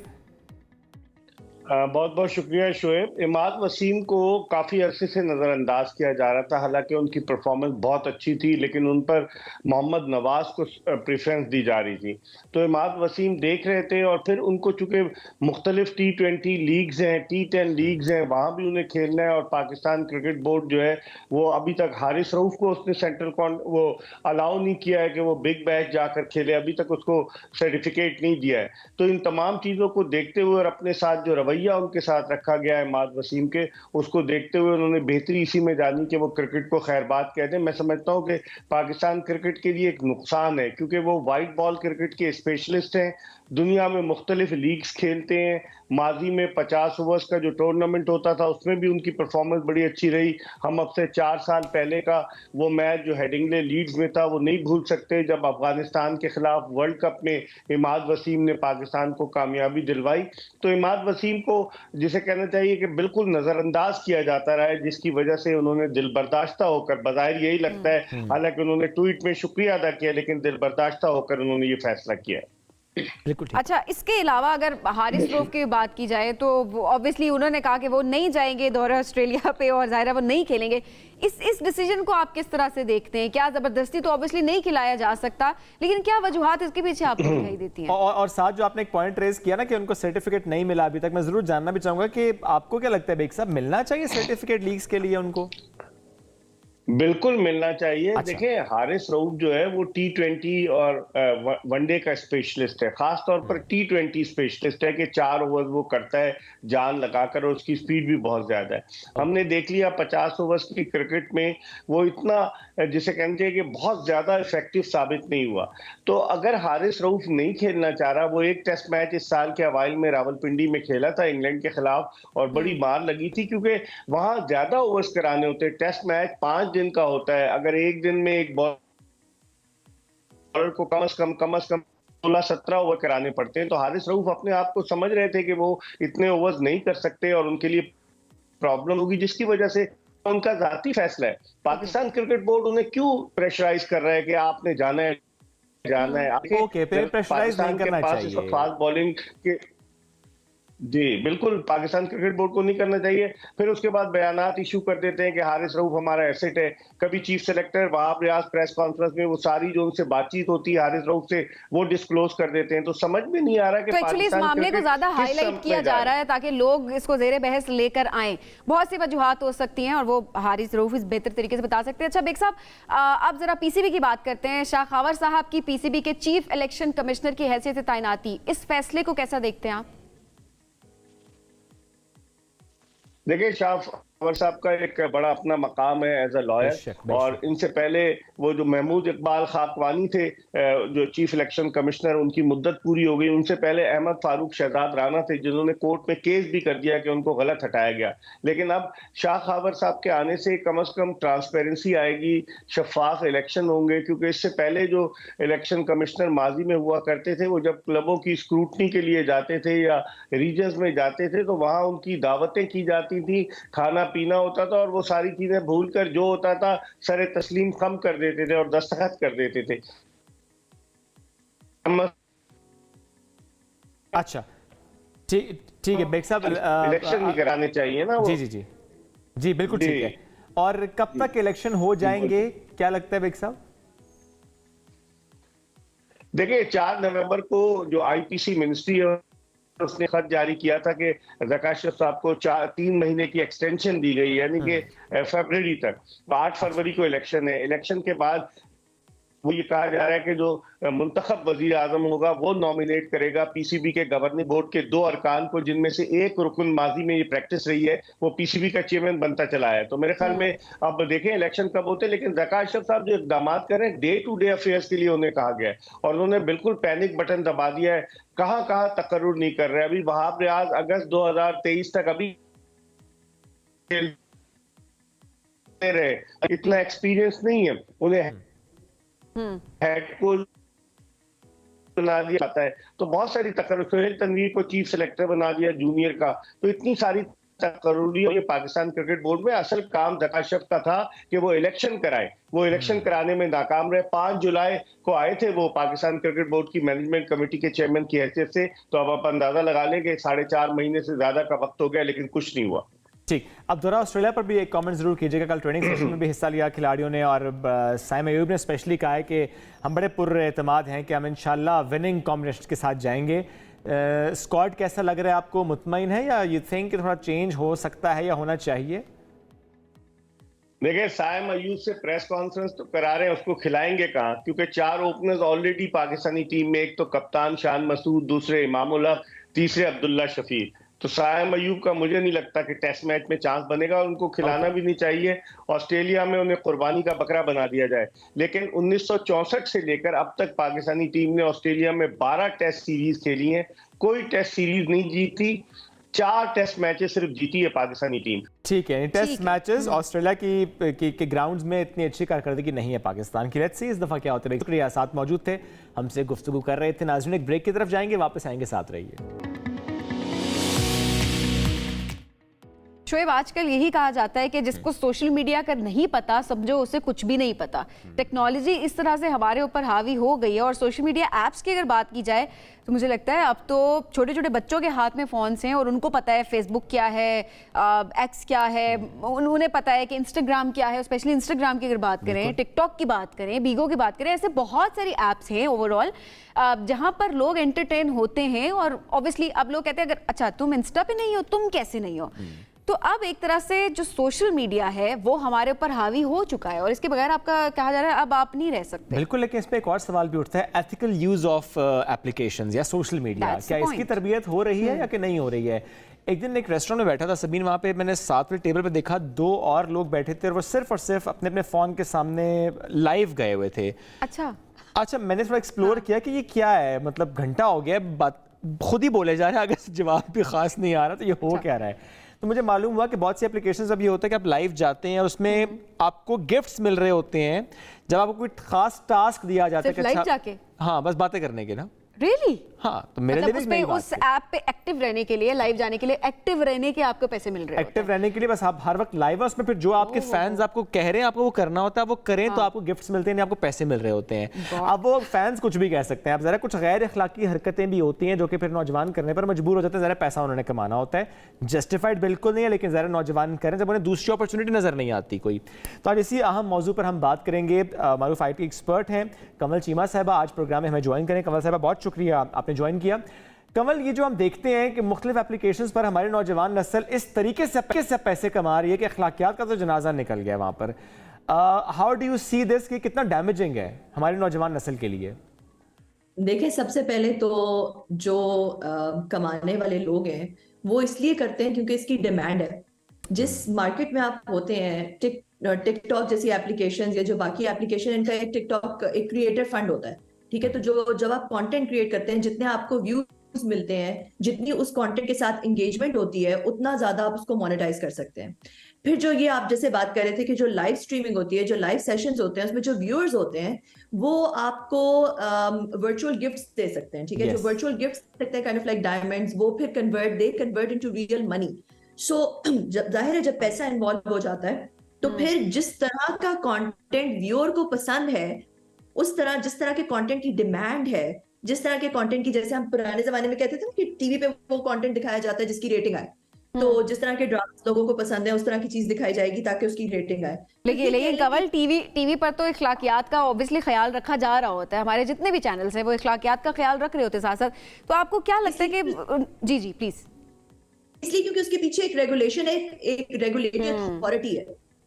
D: बहुत बहुत शुक्रिया शोएब। इमाद वसीम को काफ़ी अरसे से नज़रअंदाज किया जा रहा था, हालांकि उनकी परफॉर्मेंस बहुत अच्छी थी, लेकिन उन पर मोहम्मद नवाज को प्रेफरेंस दी जा रही थी। तो इमाद वसीम देख रहे थे और फिर उनको चूंकि मुख्तलिफ T20 लीग्स हैं, T10 लीग्स हैं, वहाँ भी उन्हें खेलना है और पाकिस्तान क्रिकेट बोर्ड जो है वो अभी तक हारिस रऊफ को उसने वो अलाउ नहीं किया है कि वो बिग बैश जाकर खेले, अभी तक उसको सर्टिफिकेट नहीं दिया है। तो इन तमाम चीज़ों को देखते हुए और अपने साथ जो रवैया उनके साथ रखा गया है इमाद वसीम के, उसको देखते हुए उन्होंने बेहतरी इसी में जानी कि वो क्रिकेट को खैरबाद कहते हैं। मैं समझता हूं कि पाकिस्तान क्रिकेट के लिए एक नुकसान है, क्योंकि वो वाइट बॉल क्रिकेट के स्पेशलिस्ट हैं, दुनिया में मुख्तलिफ लीग्स खेलते हैं। माजी में 50 ओवर्स का जो टूर्नामेंट होता था उसमें भी उनकी परफॉर्मेंस बड़ी अच्छी रही। हम अब से 4 साल पहले का वो मैच जो हेडिंगले लीड्स में था वो नहीं भूल सकते, जब अफगानिस्तान के खिलाफ वर्ल्ड कप में इमाद वसीम ने पाकिस्तान को कामयाबी दिलवाई। तो इमाद वसीम को जिसे कहना चाहिए कि बिल्कुल नजरअंदाज किया जाता रहा है, जिसकी वजह से उन्होंने दिल बर्दाश्ता होकर, बज़ाहिर यही लगता है, हालांकि उन्होंने ट्वीट में शुक्रिया अदा किया, लेकिन दिल बर्दाश्ता होकर उन्होंने ये फैसला किया।
A: अच्छा, इसके अलावा अगर हारिस रऊफ की बात की जाए तो ऑब्वियसली उन्होंने कहा कि वो नहीं जाएंगे दौरे ऑस्ट्रेलिया पे और जाहिर है वो नहीं खेलेंगे। इस डिसीजन को आप किस तरह से देखते हैं? क्या जबरदस्ती तो ऑब्वियसली नहीं खिलाया जा सकता, लेकिन क्या वजूहात इसके पीछे आपको दिखाई देती हैं?
B: और साथ जो आपने एक पॉइंट रेज किया ना कि उनको सर्टिफिकेट नहीं मिला अभी तक, मैं जरूर जानना भी चाहूंगा कि आपको क्या लगता है बेग साहब, मिलना चाहिए सर्टिफिकेट लीग्स के लिए उनको?
D: बिल्कुल मिलना चाहिए। अच्छा। देखें, हारिस रऊफ जो है वो T20 और वनडे का स्पेशलिस्ट है, खास तौर पर T20 स्पेशलिस्ट है कि 4 ओवर वो करता है जान लगाकर और उसकी स्पीड भी बहुत ज्यादा है। हमने देख लिया 50 ओवर्स की क्रिकेट में वो इतना जिसे कहना चाहिए कि बहुत ज्यादा इफेक्टिव साबित नहीं हुआ। तो अगर हारिस रऊफ नहीं खेलना चाह रहा, वो एक टेस्ट मैच इस साल के अवाइल में रावलपिंडी में खेला था इंग्लैंड के खिलाफ और बड़ी मार लगी थी, क्योंकि वहां ज्यादा ओवर्स कराने होते। टेस्ट मैच 5 दिन का होता है, अगर एक दिन में एक बॉलर को कम से कम 16-17 ओवर कराने पड़ते हैं। तो हारिस रऊफ अपने आप को समझ रहे थे कि वो इतने ओवर्स नहीं कर सकते और उनके लिए प्रॉब्लम होगी, जिसकी वजह से उनका जाती फैसला है। पाकिस्तान क्रिकेट बोर्ड उन्हें क्यों प्रेशराइज कर रहा है कि आपने जाना है?
B: ओके, प्रेशराइज नहीं करना चाहिए।
D: फास्ट बॉलिंग के जी बिल्कुल पाकिस्तान क्रिकेट बोर्ड को नहीं करना चाहिए। फिर उसके बाद बयानात इशू कर देते हैं कि हारिस रऊफ हमारा एसेट है। कभी chief selector Wahab Riaz press conference में वो सारी जो उनसे बातचीत होती है हारिस रऊफ से वो डिस्क्लोज कर देते हैं। तो समझ में नहीं आ रहा कि
A: एक्चुअली इस मामले को ज्यादा हाईलाइट किया जा रहा है ताकि लोग इसको जेरे बहस लेकर आए। बहुत सी वजूहात हो सकती हैं और वो हारिस रऊफ इस बेहतर तरीके से बता सकते हैं। अच्छा बेग साहब, अब जरा पीसीबी की बात करते हैं। शाह खावर साहब की पीसीबी के चीफ इलेक्शन कमिश्नर की हैसियत से तैनाती, इस फैसले को कैसा देखते हैं आप?
D: देखिए, शाह खावर साहब का एक बड़ा अपना मकाम है एज अ लॉयर, और इनसे पहले वो जो महमूद इकबाल खाकवानी थे जो चीफ इलेक्शन कमिश्नर, उनकी मुद्दत पूरी हो गई। उनसे पहले अहमद फारूक शहजाद राना थे जिन्होंने कोर्ट में केस भी कर दिया कि उनको गलत हटाया गया। लेकिन अब शाह खावर साहब के आने से कम ट्रांसपेरेंसी आएगी, शफाफ इलेक्शन होंगे, क्योंकि इससे पहले जो इलेक्शन कमिश्नर माजी में हुआ करते थे वो जब क्लबों की स्क्रूटनी के लिए जाते थे या रीजन्स में जाते थे तो वहां उनकी दावतें की जाती थी, खाना पीना होता था, और वो सारी चीजें भूलकर जो होता था सरे तस्लीम कम कर देते थे और दस्तखत कर देते थे।
B: अच्छा ठीक है बेग साहब,
D: इलेक्शन भी कराने चाहिए ना वो।
B: जी बिल्कुल ठीक है। और कब तक इलेक्शन हो जाएंगे, क्या लगता है बेग साहब?
D: देखिए, 4 नवंबर को जो आईपीसी मिनिस्ट्री है उसने खत जारी किया था कि ज़का अशरफ साहब को 3 महीने की एक्सटेंशन दी गई, यानी कि फरवरी तक। 8 फरवरी को इलेक्शन है। इलेक्शन के बाद वो ये कहा जा रहा है कि जो मुंतखब वजीर आजम होगा वो नॉमिनेट करेगा पीसीबी के गवर्निंग बोर्ड के 2 अरकान को, जिनमें से एक रुकन माजी में ये प्रैक्टिस रही है वो पीसीबी का चेयरमैन बनता चला है। तो मेरे ख्याल में अब देखें इलेक्शन कब होते हैं, लेकिन ज़का अशरफ साहब जो इकदाम कर रहे हैं डे टू डे अफेयर्स के लिए उन्हें कहा गया है और उन्होंने बिल्कुल पैनिक बटन दबा दिया है। कहाँ तकर्रुर नहीं कर रहे। अभी वहाब रियाज अगस्त 2023 तक अभी रहे, इतना एक्सपीरियंस नहीं है उन्हें, हेड कोच बना दिया जाता है तो बहुत सारी तकर्रुर। सोहेल तनवीर को चीफ सेलेक्टर बना दिया जूनियर का, तो इतनी सारी
L: करोड़ी ये पाकिस्तान क्रिकेट बोर्ड में असल काम जकाशफ का था कि वो इलेक्शन कराए। वो इलेक्शन कराने में नाकाम रहे। 5 जुलाई को आए थे वो पाकिस्तान क्रिकेट बोर्ड की मैनेजमेंट कमेटी के चेयरमैन की हैसियत से, तो अब आप अंदाजा लगा लें कि 4.5 महीने से ज्यादा का वक्त हो गया लेकिन कुछ नहीं हुआ।
B: ठीक, अब दोबारा ऑस्ट्रेलिया पर भी एक कमेंट जरूर कीजिएगा। कल ट्रेनिंग सेशन में भी हिस्सा लिया खिलाड़ियों ने और साइम अयूब ने स्पेशली कहा है कि हम बड़े पुरएतमाद हैं कि हम इंशाल्लाह विनिंग कॉम्बिनेशन के साथ जाएंगे। स्क्वाड कैसा लग रहा है आपको, मुतमईन है या यू थिंक कि थोड़ा चेंज हो सकता है या होना चाहिए?
L: देखिए, साइम अयूब से प्रेस कॉन्फ्रेंस तो करा रहे हैं, उसको खिलाएंगे कहाँ, क्योंकि 4 ओपनर्स ऑलरेडी पाकिस्तानी टीम में, एक तो कप्तान शान मसूद, दूसरे इमामुल हक, तीसरे अब्दुल्ला शफीक। तो साइम अयूब का मुझे नहीं लगता कि टेस्ट मैच में चांस बनेगा और उनको खिलाना भी नहीं चाहिए। ऑस्ट्रेलिया में उन्हें कुर्बानी का बकरा बना दिया जाए। लेकिन 1964 से लेकर अब तक पाकिस्तानी टीम ने ऑस्ट्रेलिया में 12 टेस्ट सीरीज खेली हैं, कोई टेस्ट सीरीज नहीं जीती। 4 टेस्ट मैचेस सिर्फ जीती है पाकिस्तानी टीम।
B: ठीक है, टेस्ट मैचेस ऑस्ट्रेलिया की ग्राउंड्स में इतनी अच्छी कारकर्दगी नहीं है पाकिस्तान की। लेट्स सी इस दफा क्या होता है। शुक्रिया, साथ मौजूद थे, हमसे गुफ्तगू कर रहे थे। नाज़रीन, एक ब्रेक की तरफ जाएंगे, वापस आएंगे, साथ रहिए।
A: शोएब, आजकल यही कहा जाता है कि जिसको सोशल मीडिया का नहीं पता, समझो उसे कुछ भी नहीं पता। टेक्नोलॉजी इस तरह से हमारे ऊपर हावी हो गई है और सोशल मीडिया ऐप्स की अगर बात की जाए तो मुझे लगता है अब तो छोटे छोटे बच्चों के हाथ में फ़ोन्स हैं और उनको पता है फेसबुक क्या है, एक्स क्या है, उन्हें पता है कि इंस्टाग्राम क्या है। स्पेशली इंस्टाग्राम की अगर बात करें, टिकटॉक की बात करें, बीगो की बात करें, ऐसे बहुत सारी ऐप्स हैं ओवरऑल जहाँ पर लोग एंटरटेन होते हैं। और ऑब्वियसली अब लोग कहते हैं अगर अच्छा तुम इंस्टा पे नहीं हो, तुम कैसे नहीं हो। तो अब एक तरह से जो सोशल मीडिया है वो हमारे ऊपर हावी हो चुका है और इसके बगैर आपका कहा जा रहा है अब आप नहीं रह सकते।
B: बिल्कुल, लेकिन इस पे एक और सवाल भी उठता है, एथिकल यूज ऑफ एप्लीकेशंस या सोशल मीडिया, क्या इसकी तरबियत हो रही है या कि नहीं हो रही है? एक दिन एक रेस्टोरेंट में बैठा था सबीन, वहाँ पे मैंने साथ में टेबल पे देखा 2 और लोग बैठे थे और वो सिर्फ और सिर्फ अपने अपने फ़ोन के सामने लाइव गए हुए थे। अच्छा, मैंने थोड़ा एक्सप्लोर किया कि ये क्या है, मतलब घंटा हो गया, बात खुद ही बोले जा रहे हैं, अगर जवाब भी खास नहीं आ रहा तो ये हो क्या रहा है। तो मुझे मालूम हुआ कि बहुत सी एप्लीकेशंस अब ये होता है कि आप लाइव जाते हैं और उसमें आपको गिफ्ट्स मिल रहे होते हैं जब आपको कोई खास टास्क दिया जाता है कि
A: लाइव जाके,
B: हाँ, बस बातें करने के ना।
A: Really?
B: हाँ, तो मेरे लिए भी नई बात
A: उस ऐप पे एक्टिव रहने के लिए, लाइव जाने के लिए, एक्टिव रहने के आपको पैसे मिल रहे हैं।
B: एक्टिव रहने के लिए बस आप हर वक्त लाइव है, उसमें फिर जो आपके फैंस आपको कह रहे हैं आपको वो करना होता है, वो करें तो आपको गिफ्ट्स मिलते हैं, नहीं आपको पैसे मिल रहे होते हैं। अब वो फैंस कुछ भी कह सकते हैं, अब जरा कुछ गैर अखलाकी हरकतें भी होती हैं जो कि फिर नौजवान करने पर मजबूर हो जाते हैं। जरा पैसा उन्होंने कमाना होता है, जस्टिफाइड बिल्कुल नहीं है, लेकिन जरा नौजवान करें जब उन्हें दूसरी अपॉर्चुनिटी नजर नहीं आती कोई। तो आज इसी अहम मौजू पर हम बात करेंगे। मारूफ IT एक्सपर्ट हैं कंवल चीमा साहिबा, आज प्रोग्राम में हमें ज्वाइन करें। कंवल साहिबा, बहुत शुक्रिया आपने ज्वाइन किया। कंवल, ये जो हम देखते हैं कि मुख्तलिफ एप्लीकेशंस पर हमारे नौजवान नस्ल इस तरीके से पैसे कमा रही है कि अखलाकियात का तो जनाजा निकल गया वहाँ पर। How do you see this, कि कितना डैमेजिंग है हमारी नौजवान नस्ल के लिए?
M: देखिए, सबसे पहले तो जो कमाने वाले लोग हैं वो इसलिए करते हैं क्योंकि इसकी डिमांड है। जिस मार्केट में आप होते हैं, टिकटॉक जैसी एप्लीकेशंस या जो बाकी एप्लीकेशन, इनका एक टिकटॉक एक क्रिएटर फंड होता है, ठीक है। तो जो जब आप कंटेंट क्रिएट करते हैं, जितने आपको व्यूज मिलते हैं, जितनी उस कंटेंट के साथ एंगेजमेंट होती है, उतना ज्यादा आप उसको मोनेटाइज कर सकते हैं। फिर जो ये आप जैसे बात कर रहे थे कि जो लाइव स्ट्रीमिंग होती है, जो लाइव सेशंस होते हैं, उसमें जो व्यूअर्स होते हैं वो आपको वर्चुअल गिफ्ट्स दे सकते हैं, ठीक है। जो वर्चुअल गिफ्ट्स सकते हैं, काइंड ऑफ लाइक डायमंड्स, वो फिर कन्वर्ट इनटू रियल मनी। सो जाहिर है जब पैसा इन्वॉल्व हो जाता है तो फिर जिस तरह का कंटेंट व्यूअर को पसंद है, उस तरह जिस तरह के कंटेंट की डिमांड है, जिस तरह के कंटेंट की, जैसे हम पुराने जमाने में कहते थे ना कि टीवी पे वो कंटेंट दिखाया जाता है जिसकी रेटिंग आए, तो जिस तरह के ड्रामा लोगों को पसंद है उस तरह की चीज दिखाई जाएगी ताकि उसकी रेटिंग आए।
A: लेकिन कंवल, टीवी पर तो इखलाकियात का ऑब्वियसली ख्याल रखा जा रहा होता है। हमारे जितने भी चैनल्स हैं वो इखलाकियात का ख्याल रख रहे होते हैं साथ साथ। तो आपको क्या लगता है कि जी प्लीज?
M: इसलिए क्योंकि उसके पीछे एक रेगुलेशन है, एक रेगुलेटरी अथॉरिटी है,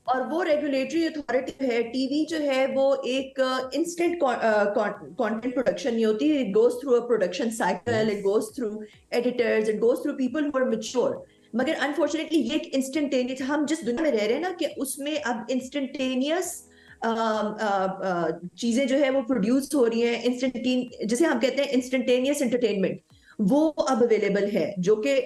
M: और वो रेगुलेटरी अथॉरिटी है। टीवी जो है वो एक इंस्टेंट कंटेंट प्रोडक्शन नहीं होती, it goes through a production cycle, it goes through editors, it goes through people who are mature. मगर अनफॉर्चुनेटली ये एक इंस्टेंटेनियस, हम जिस दुनिया में रह रहे हैं ना, कि उसमें अब इंस्टेंटेनियस चीजें जो है वो प्रोड्यूस हो रही हैं, जिसे हम कहते हैं इंस्टेंटेनियस एंटरटेनमेंट, वो अब अवेलेबल है। जो कि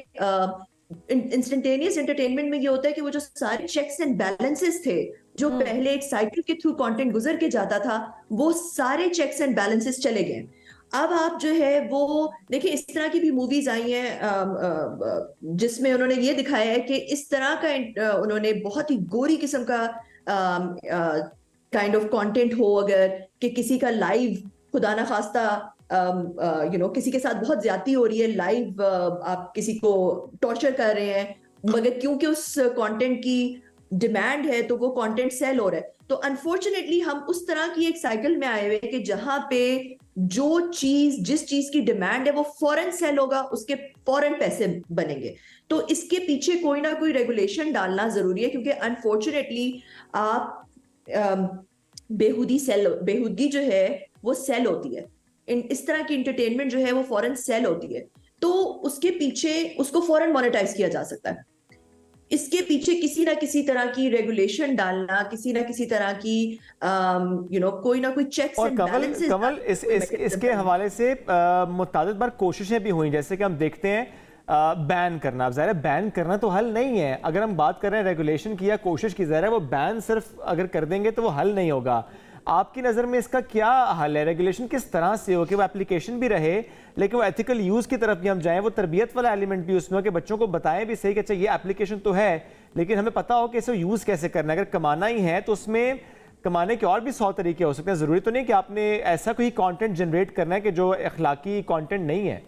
M: इंस्टेंटेनियस एंटरटेनमेंट में ये होता है कि वो जो सारे चेक्स एंड बैलेंसेस थे, जो पहले एक साइकिल के थ्रू कंटेंट गुजर के जाता था, वो सारे चेक्स एंड बैलेंसेस चले गए। अब आप जो है वो देखिए, इस तरह की भी मूवीज आई हैं जिसमें उन्होंने ये दिखाया है कि इस तरह का उन्होंने बहुत ही गोरी किस्म का काइंड ऑफ कंटेंट हो, अगर कि किसी का लाइव खुदा ना खास्ता किसी के साथ बहुत ज्यादती हो रही है, लाइव आप किसी को टॉर्चर कर रहे हैं, मगर क्योंकि उस कंटेंट की डिमांड है तो वो कंटेंट सेल हो रहा है। तो अनफॉर्चुनेटली हम उस तरह की एक साइकिल में आए हुए कि जहां पे जिस चीज की डिमांड है वो फौरन सेल होगा, उसके फौरन पैसे बनेंगे। तो इसके पीछे कोई ना कोई रेगुलेशन डालना जरूरी है, क्योंकि अनफॉर्चुनेटली आप बेहूदी जो है वो सेल होती है, इस तरह की इंटरटेनमेंट जो है वो फौरन सेल होती है, तो उसके पीछे उसको फौरन मोनेटाइज किया जा सकता है। इसके पीछे किसी ना किसी तरह की रेगुलेशन डालना, किसी ना किसी तरह की कोई ना कोई चेक्स एंड बैलेंसेस।
B: कमल इसके हवाले से मुतादिद बार कोशिशें भी हुई, जैसे कि हम देखते हैं बैन करना। अब ज़ाहिर है बैन करना तो हल नहीं है, अगर हम बात कर रहे हैं रेगुलेशन की या कोशिश की, ज़ाहिर है वो बैन सिर्फ अगर कर देंगे तो वो हल नहीं होगा। आपकी नज़र में इसका क्या हल है? रेगुलेशन किस तरह से हो कि वो एप्लीकेशन भी रहे लेकिन वो एथिकल यूज़ की तरफ भी हम जाएं, वो तरबियत वाला एलिमेंट भी उसमें हो कि बच्चों को बताएं भी सही कि अच्छा ये एप्लीकेशन तो है लेकिन हमें पता हो कि इसे यूज़ कैसे करना है। अगर कमाना ही है तो उसमें कमाने के और भी 100 तरीके हो सकते हैं, ज़रूरी तो नहीं कि आपने ऐसा कोई कंटेंट जनरेट करना है कि जो अखलाकी कंटेंट नहीं है।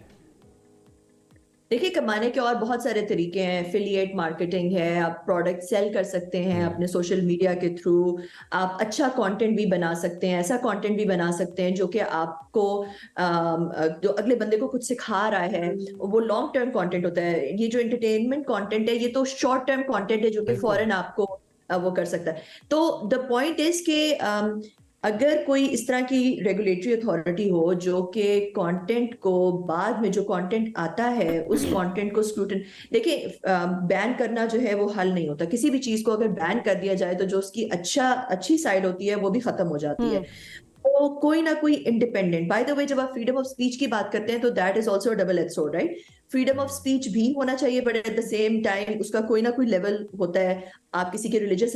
M: देखिए, कमाने के और बहुत सारे तरीके हैं। एफिलिएट मार्केटिंग है, आप प्रोडक्ट सेल कर सकते हैं अपने सोशल मीडिया के थ्रू, आप अच्छा कंटेंट भी बना सकते हैं, ऐसा कंटेंट भी बना सकते हैं जो कि आपको जो अगले बंदे को कुछ सिखा रहा है, वो लॉन्ग टर्म कंटेंट होता है। ये जो एंटरटेनमेंट कंटेंट है ये तो शॉर्ट टर्म कंटेंट है जो कि फौरन आपको वो कर सकता है। तो द पॉइंट इज के अगर कोई इस तरह की रेगुलेटरी अथॉरिटी हो जो कि कंटेंट को बाद में जो कंटेंट आता है उस कंटेंट को स्क्रूटन, देखिए बैन करना जो है वो हल नहीं होता। किसी भी चीज को अगर बैन कर दिया जाए तो जो उसकी अच्छी साइड होती है वो भी खत्म हो जाती है। तो कोई ना कोई इंडिपेंडेंट, बाय द वे जब आप फ्रीडम ऑफ स्पीच की बात करते हैं तो that is also double edge sword, right? Freedom of speech भी होना चाहिए but at the same time उसका कोई ना कोई लेवल होता है। आप किसी के रिलीजियस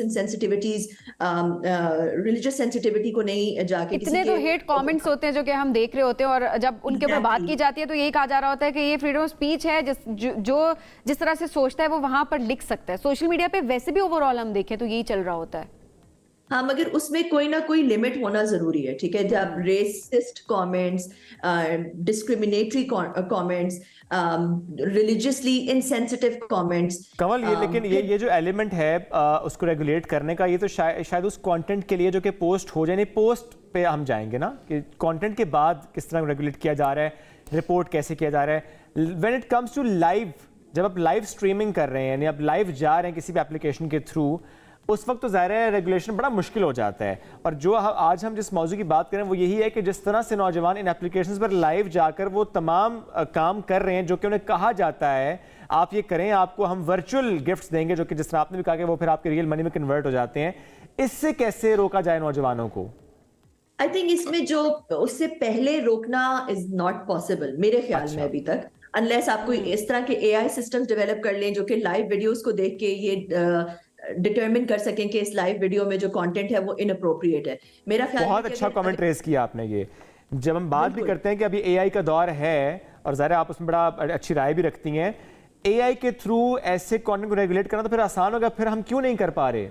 M: सेंसिटिविटी को नहीं जाके
A: इतने तो हेट कमेंट्स होते हैं जो कि हम देख रहे होते हैं, और जब उनके ऊपर बात की जाती है तो यही कहा जा रहा होता है कि ये फ्रीडम ऑफ स्पीच है, जिस तरह से सोचता है वो वहां पर लिख सकता है। सोशल मीडिया पे वैसे भी ओवरऑल हम देखें तो यही चल रहा होता है।
M: हाँ, मगर उसमें कोई ना कोई लिमिट होना जरूरी है, ठीक है? जब racist comments, discriminatory comments, religiously insensitive comments,
B: कमल लेकिन ये जो एलिमेंट है उसको रेगुलेट करने का, ये तो शायद उस कंटेंट के लिए जो कि पोस्ट हो जाए, पोस्ट पे हम जाएंगे ना कि कंटेंट के बाद किस तरह रेगुलेट किया जा रहा है, रिपोर्ट कैसे किया जा रहा है। When it comes to live, जब आप लाइव स्ट्रीमिंग कर रहे हैं यानी आप लाइव जा रहे हैं किसी भी एप्लीकेशन के थ्रू, उस वक्त तो ज़ाहिर है रेगुलेशन बड़ा मुश्किल हो जाता है। और जो आज हम जिस मौजू की बात करें वो यही है कि जिस तरह से नौजवान इन एप्लीकेशंस पर लाइव जाकर वो तमाम काम कर रहे हैं जो कि उन्हें कहा जाता है आप ये करें, आपको हम वर्चुअल गिफ्ट्स देंगे, जो कि जिस तरह आपने भी कहा कि वो फिर आपके रियल मनी में कन्वर्ट हो जाते हैं। इससे कैसे रोका जाए नौजवानों को?
M: आई थिंक इसमें जो उससे पहले रोकना इज नॉट पॉसिबल मेरे ख्याल में अभी तक, अनलेस आप कोई इस तरह के AI सिस्टम्स डेवलप कर लें जो कि लाइव वीडियोस को देख के ये डिटरमिन कर सकें कि इस लाइव वीडियो में जो कंटेंट है वो इनअप्रोप्रिएट है। मेरा ख्याल
B: बहुत अच्छा कमेंट रेज किया आपने। ये जब हम बात भी करते हैं कि अभी AI का दौर है और ज़ाहिर आप उसमें बड़ा अच्छी राय भी रखती हैं, AI के थ्रू ऐसे कंटेंट को रेगुलेट करना तो फिर आसान होगा, फिर हम क्यों नहीं कर पा रहे?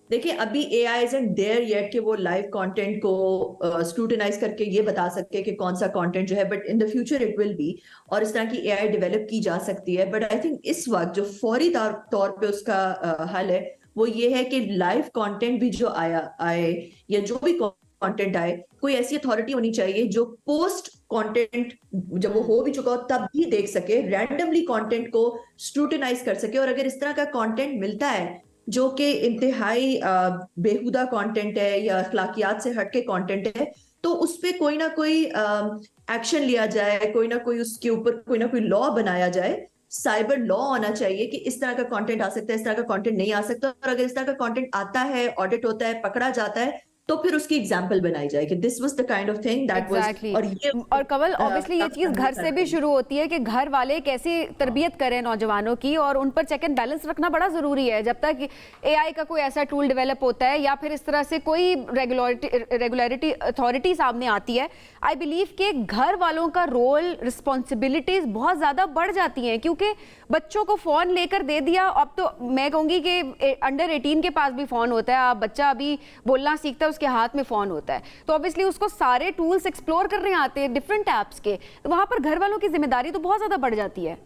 M: देखिए, अभी AI isn't there yet कि वो लाइव कंटेंट को स्क्रूटिनाइज करके ये बता सकते कि कौन सा कंटेंट जो है, but in the future it will be, और इस तरह की AI डेवलप की जा सकती है। बट आई थिंक इस वक्त जो फौरी तौर पे उसका हल है वो ये है कि लाइव कंटेंट भी जो आए या जो भी कंटेंट आए, कोई ऐसी अथॉरिटी होनी चाहिए जो पोस्ट कंटेंट जब वो हो भी चुका हो तब भी देख सके, रैंडमली कंटेंट को स्क्रूटिनाइज कर सके। और अगर इस तरह का कंटेंट मिलता है जो कि इंतहाई बेहुदा कंटेंट है या अखलाकियात से हटके कंटेंट है, तो उस पे कोई ना कोई एक्शन लिया जाए, कोई ना कोई उसके ऊपर कोई ना कोई लॉ बनाया जाए। साइबर लॉ होना चाहिए कि इस तरह का कंटेंट आ सकता है, इस तरह का कंटेंट नहीं आ सकता, और अगर इस तरह का कंटेंट आता है, ऑडिट होता है, पकड़ा जाता है, तो फिर उसकी एग्जाम्पल बनाई जाए कि this was the kind of thing that was.
A: और कमल ऑब्वियसली ये चीज घर से भी शुरू होती है कि घर वाले कैसी तरबियत करें नौजवानों की, और उन पर चेक एंड बैलेंस रखना बड़ा जरूरी है। जब तक एआई का कोई ऐसा टूल डेवलप होता है या फिर इस तरह से कोई रेगुलरिटी अथॉरिटी सामने आती है, आई बिलीव कि घर वालों का रोल, रिस्पॉन्सिबिलिटीज बहुत ज्यादा बढ़ जाती हैं, क्योंकि बच्चों को फोन लेकर दे दिया। अब तो मैं कहूंगी कि अंडर 18 के पास भी फोन होता है, आप बच्चा अभी बोलना सीखता है उसके हाथ में फोन होता है, तो ऑब्वियसली उसको सारे टूल्स एक्सप्लोर करने आते हैं डिफरेंट ऐप्स के, तो वहां पर घर वालों की जिम्मेदारी तो बहुत ज्यादा बढ़ जाती है।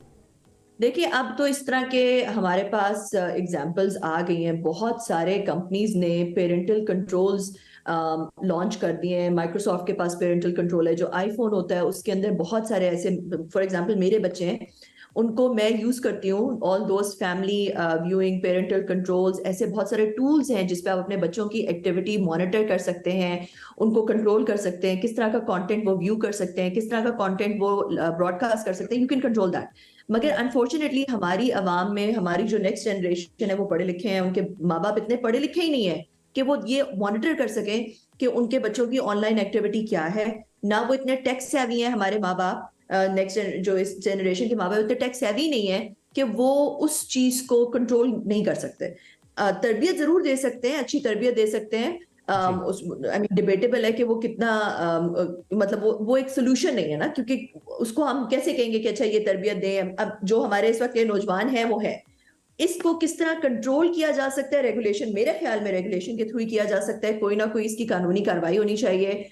M: देखिए अब तो इस तरह के हमारे पास एग्जाम्पल्स आ गई हैं, बहुत सारे कंपनीज ने पेरेंटल कंट्रोल्स लॉन्च कर दिए हैं। माइक्रोसॉफ्ट के पास पेरेंटल कंट्रोल है, जो आईफोन होता है उसके अंदर बहुत सारे ऐसे, फॉर एग्जांपल मेरे बच्चे हैं, उनको मैं यूज करती हूँ, all those family viewing, parental controls, ऐसे बहुत सारे टूल्स हैं जिसपे आप अपने बच्चों की एक्टिविटी मॉनिटर कर सकते हैं, उनको कंट्रोल कर सकते हैं, किस तरह का कंटेंट वो व्यू कर सकते हैं, किस तरह का कंटेंट वो ब्रॉडकास्ट कर सकते हैं, यू कैन कंट्रोल दैट। मगर अनफॉर्चुनेटली हमारी आवाम में, हमारी जो नेक्स्ट जनरेशन है वो पढ़े लिखे हैं, उनके माँ बाप इतने पढ़े लिखे ही नहीं है कि वो ये मॉनिटर कर सकें कि उनके बच्चों की ऑनलाइन एक्टिविटी क्या है। ना वो इतने टेक सेवी हैं हमारे माँ बाप, नेक्स्ट जो इस जनरेशन के माँ बाप इतने टेक सेवी नहीं है कि वो उस चीज को कंट्रोल नहीं कर सकते। तरबियत जरूर दे सकते हैं, अच्छी तरबियत दे सकते हैं, आई मीन डिबेटेबल है कि वो कितना मतलब वो एक सोल्यूशन नहीं है ना, क्योंकि उसको हम कैसे कहेंगे कि अच्छा ये तरबियत दें। अब जो हमारे इस वक्त के नौजवान है वो है, इसको किस तरह कंट्रोल किया जा सकता है, रेगुलेशन, मेरे ख्याल में रेगुलेशन के थ्रू ही किया जा सकता है। कोई ना कोई इसकी कानूनी कार्रवाई होनी चाहिए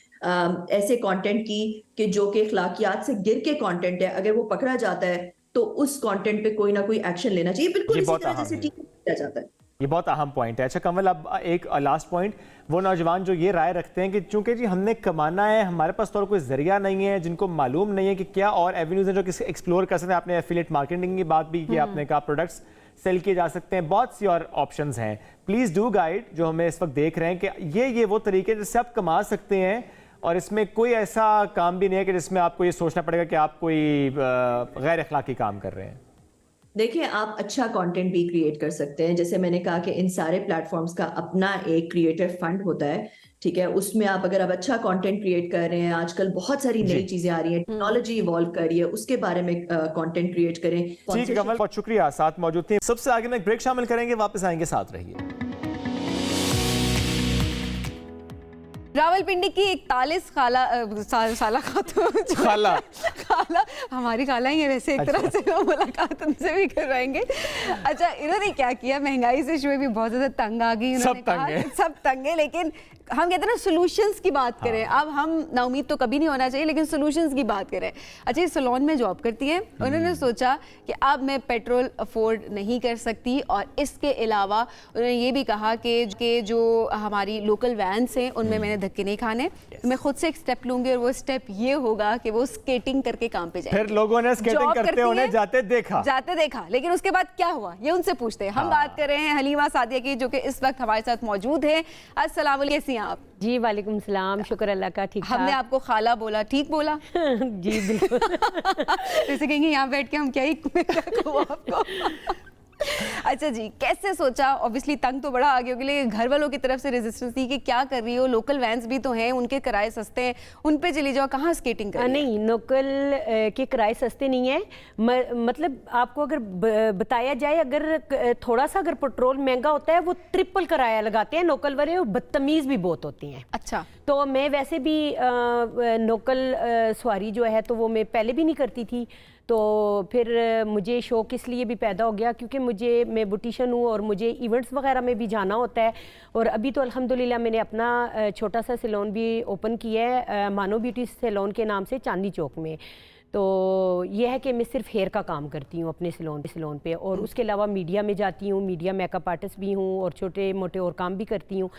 M: ऐसे कंटेंट की कि जो कि अखलाकियात से गिर के कंटेंट है, अगर वो पकड़ा जाता है तो उस कंटेंट पे कोई ना कोई एक्शन लेना चाहिए, बिल्कुल इसी तरह जैसे टीवी किया जाता है।
B: ये बहुत अहम पॉइंट है। अच्छा कमल, अब एक लास्ट पॉइंट, वो नौजवान जो ये राय रखते हैं कि चूंकि जी हमने कमाना है, हमारे पास तो और कोई जरिया नहीं है, जिनको मालूम नहीं है कि क्या और एवेन्यूज हैं जो किसी एक्सप्लोर कर सकते हैं। आपने एफिलिएट मार्केटिंग की बात भी की, आपने कहा प्रोडक्ट्स सेल किए जा सकते हैं, बहुत सी और ऑप्शंस हैं। प्लीज़ डू गाइड जो हमें इस वक्त देख रहे हैं कि ये वो तरीके जिससे आप कमा सकते हैं, और इसमें कोई ऐसा काम भी नहीं है कि जिसमें आपको ये सोचना पड़ेगा कि आप कोई गैर अखलाकी काम कर रहे हैं।
M: देखिए आप अच्छा कंटेंट भी क्रिएट कर सकते हैं, जैसे मैंने कहा कि इन सारे प्लेटफॉर्म्स का अपना एक क्रिएटर फंड होता है, ठीक है, उसमें आप अगर अच्छा कंटेंट क्रिएट कर रहे हैं, आजकल बहुत सारी नई चीजें आ रही हैं, टेक्नोलॉजी इवॉल्व कर रही है, उसके बारे में कंटेंट क्रिएट करें।
B: ठीक है कमल, बहुत शुक्रिया, साथ मौजूद थी। सबसे आगे में एक ब्रेक शामिल करेंगे, वापस आएंगे, साथ रहिए।
A: रावलपिंडी की 41 साला खातून खाला हमारी खाला ही है वैसे, एक तरह से हम मुलाकात उनसे भी करवाएंगे। अच्छा, इन्होंने क्या किया, महंगाई से शुरू भी बहुत ज्यादा तंग आ गई, सब तंग है, लेकिन हम कहते हैं ना सोल्यूशंस की बात करें। अब हम ना उम्मीद तो कभी नहीं होना चाहिए, लेकिन सोल्यूशंस की बात करें। अच्छा, ये सलोन में जॉब करती हैं, उन्होंने सोचा कि अब मैं पेट्रोल अफोर्ड नहीं कर सकती, और इसके अलावा उन्होंने ये भी कहा कि जो हमारी लोकल वैन्स हैं उनमें मैंने धक्के नहीं खाने, मैं खुद से एक स्टेप लूंगी, और वो स्टेप ये होगा कि वो स्केटिंग करके काम पे जाए।
B: फिर लोगों ने स्केटिंग करते उन्हें जाते देखा,
A: लेकिन उसके बाद क्या हुआ ये उनसे पूछते हैं। हम बात कर रहे हैं हलीमा सादिया की, जो कि इस वक्त हमारे साथ मौजूद है। अस्सलाम वालेकुम आप।
N: जी वालेकुम सलाम, शुक्र अल्लाह का, ठीक।
A: हमने आपको खाला बोला, ठीक बोला?
N: जी बिल्कुल।
A: जैसे कहेंगे यहाँ बैठ के हम क्या ही आपको। अच्छा जी, कैसे सोचा? ऑब्वियसली तंग तो बड़ा आ गया होगी, लेकिन घर वालों की तरफ से रेजिस्टेंस थी कि क्या कर रही हो, लोकल वैन्स भी तो हैं, उनके किराए सस्ते हैं, उन पे चली जाओ, कहाँ स्केटिंग कर?
N: नहीं, लोकल के किराए सस्ते नहीं है। मतलब आपको अगर बताया जाए, अगर थोड़ा सा अगर पेट्रोल महंगा होता है, वो ट्रिपल किराया लगाते हैं लोकल वाले, और बदतमीज भी बहुत होती हैं।
A: अच्छा,
N: तो मैं वैसे भी लोकल सवारी जो है तो वो मैं पहले भी नहीं करती थी, तो फिर मुझे शौक़ इसलिए भी पैदा हो गया क्योंकि मैं ब्यूटिशियन हूँ और मुझे इवेंट्स वगैरह में भी जाना होता है। और अभी तो अल्हम्दुलिल्लाह मैंने अपना छोटा सा सैलून भी ओपन किया है, मानो ब्यूटी सैलून के नाम से, चांदनी चौक में। तो ये है कि मैं सिर्फ हेयर का काम करती हूँ अपने सैलून पे, और उसके अलावा मीडिया में जाती हूँ, मीडिया मेकअप आर्टिस्ट भी हूँ, और छोटे मोटे और काम भी करती हूँ।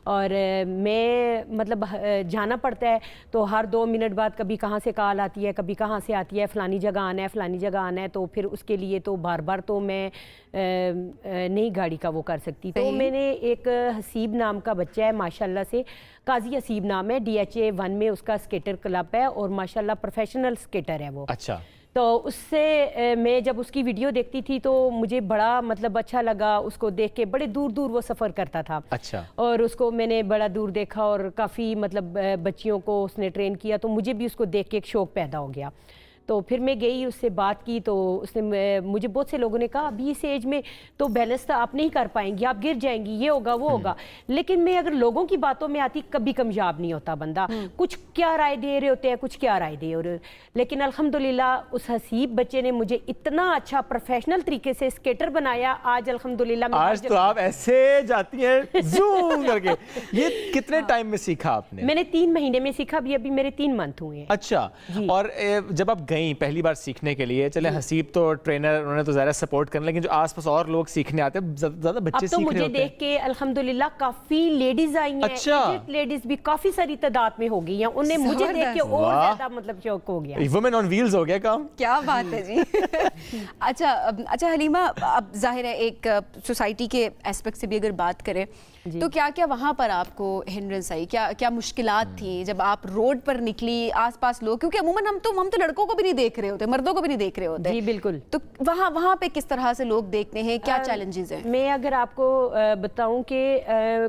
N: और मैं मतलब जाना पड़ता है, तो हर 2 मिनट बाद कभी कहाँ से कॉल आती है, कभी कहाँ से आती है, फ़लानी जगह आना है, फ़लानी जगह आना है, तो फिर उसके लिए तो बार बार तो मैं नई गाड़ी का वो कर सकती। तो मैंने एक हसीब नाम का बच्चा है, माशाल्लाह से, काजी हसीब नाम है, DHA 1 में उसका स्केटर क्लब है, और माशाल्लाह प्रोफेशनल स्केटर है वो।
B: अच्छा।
N: तो उससे मैं जब उसकी वीडियो देखती थी तो मुझे बड़ा मतलब अच्छा लगा उसको देख के। बड़े दूर दूर वो सफ़र करता था।
B: अच्छा।
N: और उसको मैंने बड़ा दूर देखा और काफ़ी मतलब बच्चियों को उसने ट्रेन किया, तो मुझे भी उसको देख के एक शौक़ पैदा हो गया। तो फिर मैं गई, उससे बात की, तो उसने मुझे बहुत से लोगों ने कहा अभी इस एज में तो बैलेंस तो आप नहीं कर पाएंगी, आप गिर जाएंगी, ये होगा वो होगा। लेकिन मैं अगर लोगों की बातों में आती, कभी कामयाब नहीं होता बंदा। कुछ क्या राय दे रहे होते हैं, कुछ क्या राय दे रहे। लेकिन अल्हम्दुलिल्लाह उस हसीब बच्चे ने मुझे इतना अच्छा प्रोफेशनल तरीके से स्केटर बनाया। आज अल्हम्दुलिल्लाह
B: आज तो आप ऐसे जाती हैं जूम करके। ये कितने टाइम में सीखा आपने?
N: मैंने 3 महीने में सीखा, अभी मेरे 3 मंथ हुए हैं।
B: अच्छा। और जब आप गई पहली बार सीखने के लिए, चले हसीब तो ट्रेनर, उन्होंने तो ज़्यादा सपोर्ट करना, लेकिन जो आसपास और लोग सीखने आते हैं, ज़्यादा बच्चे सीख रहे होते हैं।
N: मुझे देख के अल्हम्दुलिल्लाह काफी लेडीज आई हैं।
B: अच्छा।
N: लेडीज भी काफी सारी तादाद में हो गई हैं। उन्हें मुझे देख के और ज्यादा मतलब शौक हो गया।
B: वुमेन ऑन व्हील्स हो गया काम।
A: क्या बात है जी। अच्छा हलीमा, अब जाहिर है एक सोसाइटी के एस्पेक्ट से भी अगर बात करें तो क्या क्या वहाँ पर आपको हिंड्रेंस आई, क्या क्या मुश्किलात थी जब आप रोड पर निकली, आसपास लोग, क्योंकि अमूमन हम तो लड़कों को भी नहीं देख रहे होते, मर्दों को भी नहीं देख रहे होते।
N: जी बिल्कुल।
A: तो वहाँ पे किस तरह से लोग देखते हैं, क्या चैलेंजेस हैं?
N: मैं अगर आपको बताऊं कि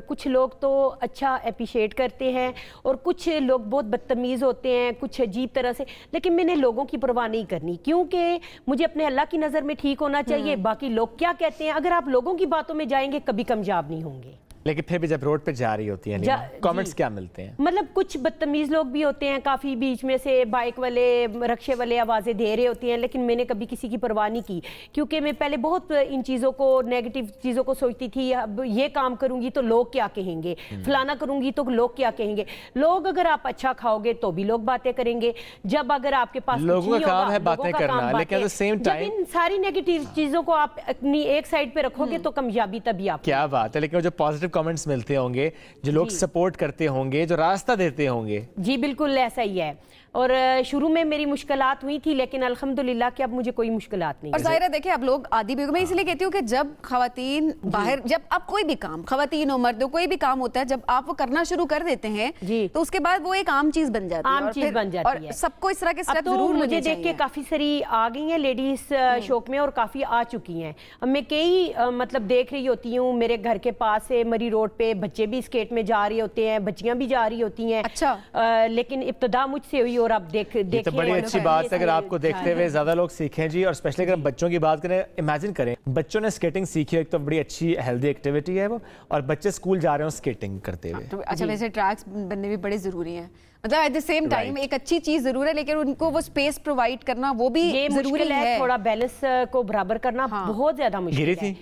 N: कुछ लोग तो अच्छा अप्रिशिएट करते हैं और कुछ लोग बहुत बदतमीज़ होते हैं, कुछ अजीब तरह से। लेकिन मैंने लोगों की परवाह नहीं करनी, क्योंकि मुझे अपने अल्लाह की नज़र में ठीक होना चाहिए। बाकी लोग क्या कहते हैं, अगर आप लोगों की बातों में जाएंगे कभी कामयाब नहीं होंगे।
B: लेकिन फिर भी जब रोड पे जा रही होती है, कमेंट्स क्या मिलते हैं?
N: मतलब कुछ बदतमीज लोग भी होते हैं, काफी बीच में से बाइक वाले, रक्शे वाले आवाजें दे रहे होते हैं। लेकिन मैंने कभी किसी की परवाह नहीं की, क्योंकि मैं पहले बहुत इन चीजों को, नेगेटिव चीजों को सोचती थी। अब ये काम करूंगी तो लोग क्या कहेंगे, फलाना करूंगी तो लोग क्या कहेंगे। लोग अगर आप अच्छा खाओगे तो भी लोग बातें करेंगे। जब अगर आपके पास
B: लोगों का काम है बातें करना, लेकिन at the same time
N: in सारी नेगेटिव चीजों को आप अपनी एक साइड पे रखोगे तो कामयाबी तभी आप।
B: क्या बात है। लेकिन जो पॉजिटिव कमेंट्स मिलते होंगे, जो लोग सपोर्ट करते होंगे, जो रास्ता देते होंगे।
N: जी बिल्कुल ऐसा ही है। और शुरू में मेरी मुश्किलात हुई थी, लेकिन अल्हम्दुलिल्लाह कि अब मुझे कोई मुश्किलात नहीं।
A: और जाहिर है देखिए, अब लोग आदि भी, मैं इसलिए कहती हूँ कि जब खवातीन बाहर, जब आप कोई भी काम, खवातीन हो मर्द हो, कोई भी काम होता है, जब आप वो करना शुरू कर देते हैं तो उसके बाद वो एक आम चीज बन जाती है।
N: आम चीज बन जाती है।
A: सबको इस तरह के स्टेप
N: तो
A: जरूर
N: मुझे देख के काफी सारी आ गई हैं लेडीज शौक में, और काफी आ चुकी हैं। अब मैं कई मतलब देख रही होती हूँ, मेरे घर के पास से मरी रोड पे बच्चे भी स्केट में जा रहे होते हैं, बच्चियां भी जा रही होती हैं।
A: अच्छा।
N: लेकिन इब्तदा मुझसे हुई और अब देख
B: तो बड़ी अच्छी बात है अगर आपको देखते हुए ज्यादा लोग सीखें जी। और स्पेशली अगर बच्चों की बात करें, इमेजिन करें बच्चों ने स्केटिंग सीखी, एक तो बड़ी अच्छी हेल्दी एक्टिविटी है वो, और बच्चे स्कूल जा रहे हो स्केटिंग करते हुए।
A: तो अच्छा, वैसे ट्रैक्स बनने भी बड़े जरूरी हैं, मतलब एट द सेम टाइम एक अच्छी चीज जरूर है, लेकिन उनको वो स्पेस प्रोवाइड करना वो भी जरूरी है।
N: थोड़ा बैलेंस को बराबर करना बहुत ज्यादा मुश्किल है।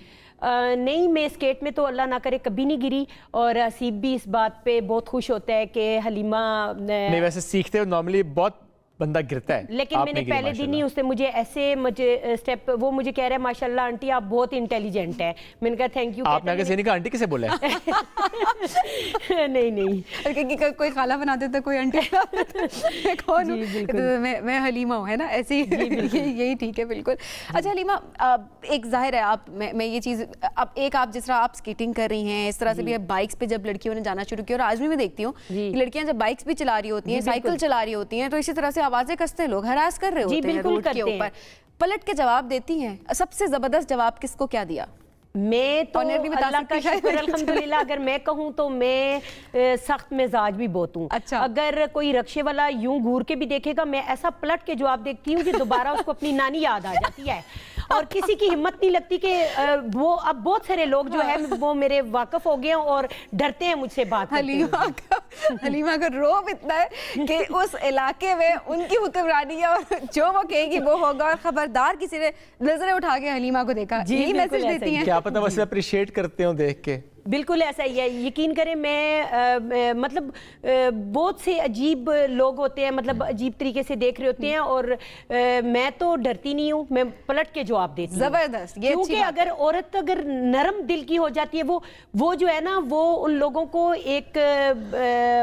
N: नहीं, मैं स्केट में तो अल्लाह ना करे कभी नहीं गिरी, और हसीब भी इस बात पे बहुत खुश होता है कि हलीमा
B: नहीं, वैसे सीखते हो नॉर्मली बहुत बंदा गिरता है,
N: लेकिन मैंने पहले दिन ही उसने मुझे ऐसे स्टेप, वो मुझे कह रहा है माशाल्लाह आंटी आप बहुत इंटेलिजेंट है। मैंने कहा थैंक यू।
B: आपने आगे से नहीं कहा आंटी किसे बोला है?
N: नहीं
A: कोई खाला बना देता, कोई आंटी कौन हूँ मैं हलीमा हूँ, है ना, ऐसे यही ठीक है बिल्कुल। अच्छा हलीमा, एक जाहिर है आप, मैं ये चीज़, अब एक आप जिस तरह आप स्केटिंग कर रही हैं, इस तरह से भी बाइक्स पे जब लड़कियों ने जाना शुरू किया, और आज भी मैं देखती हूँ लड़कियां जब बाइक्स भी चला रही होती हैं, साइकिल चला रही होती हैं, तो इसी तरह से आवाजें कसते लोग हरास कर रहे होते हैं रोड के ऊपर, पलट के जवाब देती हैं। सबसे जबरदस्त जवाब किसको क्या दिया?
N: मैं तो अल्लाह का शुक्र अल्हम्दुलिल्लाह, अगर मैं कहूँ तो मैं सख्त मिजाज भी बहुत हूँ।
A: अच्छा।
N: अगर कोई रक्शे वाला यूं घूर के भी देखेगा, मैं ऐसा पलट के जवाब देखती हूँ कि दोबारा उसको अपनी नानी याद आ जाती है, और किसी की हिम्मत नहीं लगती कि वो, अब बहुत सारे लोग जो है वो मेरे वाकिफ हो गए हैं और डरते हैं मुझसे बात करते हैं।
A: हलीमा का रोब इतना है कि उस इलाके में उनकी हुक्मरानी है, और जो वो कहेगी वो होगा, और खबरदार किसी ने नजरें उठा के हलीमा को देखा, यही मैसेज देती हैं।
B: क्या पता वैसे अप्रिशिएट करते हो देख के।
N: बिल्कुल ऐसा ही है, यकीन करें। मैं मतलब बहुत से अजीब लोग होते हैं, मतलब अजीब तरीके से देख रहे होते हैं, और मैं तो डरती नहीं हूँ, मैं पलट के जवाब देती हूँ।
A: जबरदस्त।
N: क्योंकि अगर औरत अगर नरम दिल की हो जाती है, वो जो है ना, वो उन लोगों को एक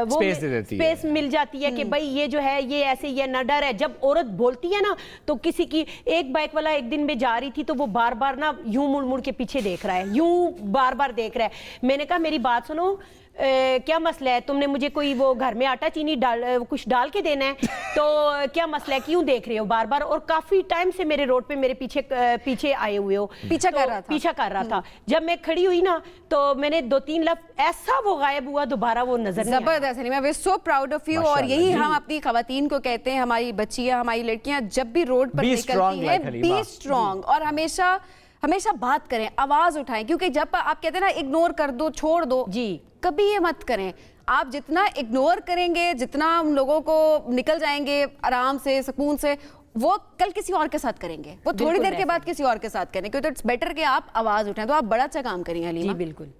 N: वो स्पेस मिल जाती है कि भाई ये जो है ये ऐसे, ये न डर है। जब औरत बोलती है ना, तो किसी की, एक बाइक वाला एक दिन में जा रही थी तो वो बार बार ना यूं मुड़ मुड़ के पीछे देख रहा है, यूं बार बार देख रहा है। मैंने कहा मेरी बात सुनो, क्या मसला है, तुमने मुझे कोई वो घर में आटा चीनी कुछ डाल के देना है, तो क्या मसला है, क्यों देख रहे हो बार बार। और काफी टाइम से मेरे रोड पे मेरे पीछे आए हुए हो, पीछा कर रहा था। जब मैं खड़ी हुई ना तो मैंने 2-3 लफ्ज ऐसा वो गायब हुआ, दोबारा वो नजर नहीं आया।
A: जबरदस्त Halima, we so proud of you. और यही हम अपनी खवातीन को कहते हैं, हमारी बच्चियां, हमारी लड़कियां जब भी रोड पर निकलती हैं, बी स्ट्रॉन्ग और हमेशा बात करें, आवाज उठाएं, क्योंकि जब आप कहते हैं ना इग्नोर कर दो, छोड़ दो, जी कभी ये मत करें। आप जितना इग्नोर करेंगे, जितना हम लोगों को निकल जाएंगे आराम से, सुकून से, वो कल किसी और के साथ करेंगे, वो थोड़ी देर के बाद किसी और के साथ करेंगे। तो इट्स बेटर कि आप आवाज उठाएं। तो आप बड़ा अच्छा काम करिए हलीमा।
N: जी बिल्कुल।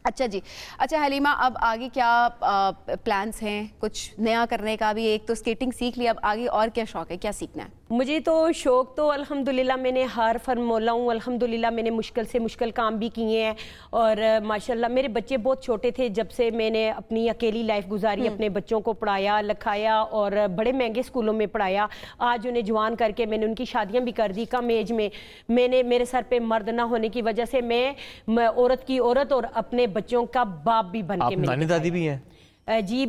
A: अच्छा जी, अच्छा हलीमा, अब आगे क्या प्लान्स हैं कुछ नया करने का? भी एक तो स्केटिंग सीख लिया, अब आगे और क्या शौक है, क्या सीखना है?
N: मुझे तो शौक़ तो अल्हम्दुलिल्लाह मैंने हार फरमौला हूँ, अल्हम्दुलिल्लाह मैंने मुश्किल से मुश्किल काम भी किए हैं। और माशाल्लाह मेरे बच्चे बहुत छोटे थे जब से मैंने अपनी अकेली लाइफ गुजारी, अपने बच्चों को पढ़ाया लिखाया और बड़े महंगे स्कूलों में पढ़ाया। आज उन्हें जवान करके मैंने उनकी शादियाँ भी कर दी कम एज में। मेरे सर पे मर्द ना होने की वजह से मैं औरत की औरत और अपने बच्चों का बाप भी बन के।
B: नानी दादी भी हैं?
N: जी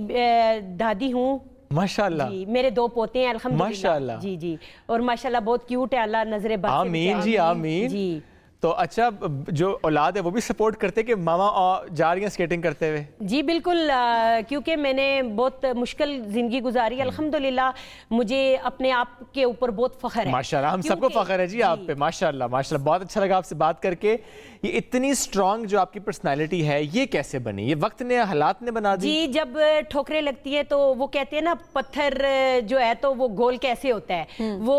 N: दादी हूँ
B: माशाल्लाह।
N: जी, मेरे 2 पोते हैं अल्हम्दुलिल्लाह।
B: माशाल्लाह।
N: जी जी, और माशाल्लाह बहुत क्यूट है, अल्लाह नजरे बद से
B: आमीन जी, आमीन जी। तो अच्छा, जो औलाद है वो भी सपोर्ट करते कि मामा जा रही हैं स्केटिंग करते हुए?
N: जी बिल्कुल, क्योंकि मैंने बहुत मुश्किल ज़िंदगी गुजारी, अल्हम्दुलिल्लाह मुझे अपने आप के ऊपर बहुत फ़ख्र है।
B: माशाल्लाह, हम सबको फ़ख्र है जी आप पे। माशाल्लाह माशाल्लाह, बहुत अच्छा लगा आपसे बात करके। ये इतनी स्ट्रॉन्ग जो आपकी पर्सनालिटी है, ये कैसे बनी? ये वक्त ने, हालात ने बना दी?
N: जी, जब ठोकरें लगती है तो वो कहते हैं ना पत्थर जो है तो वो गोल कैसे होता है, वो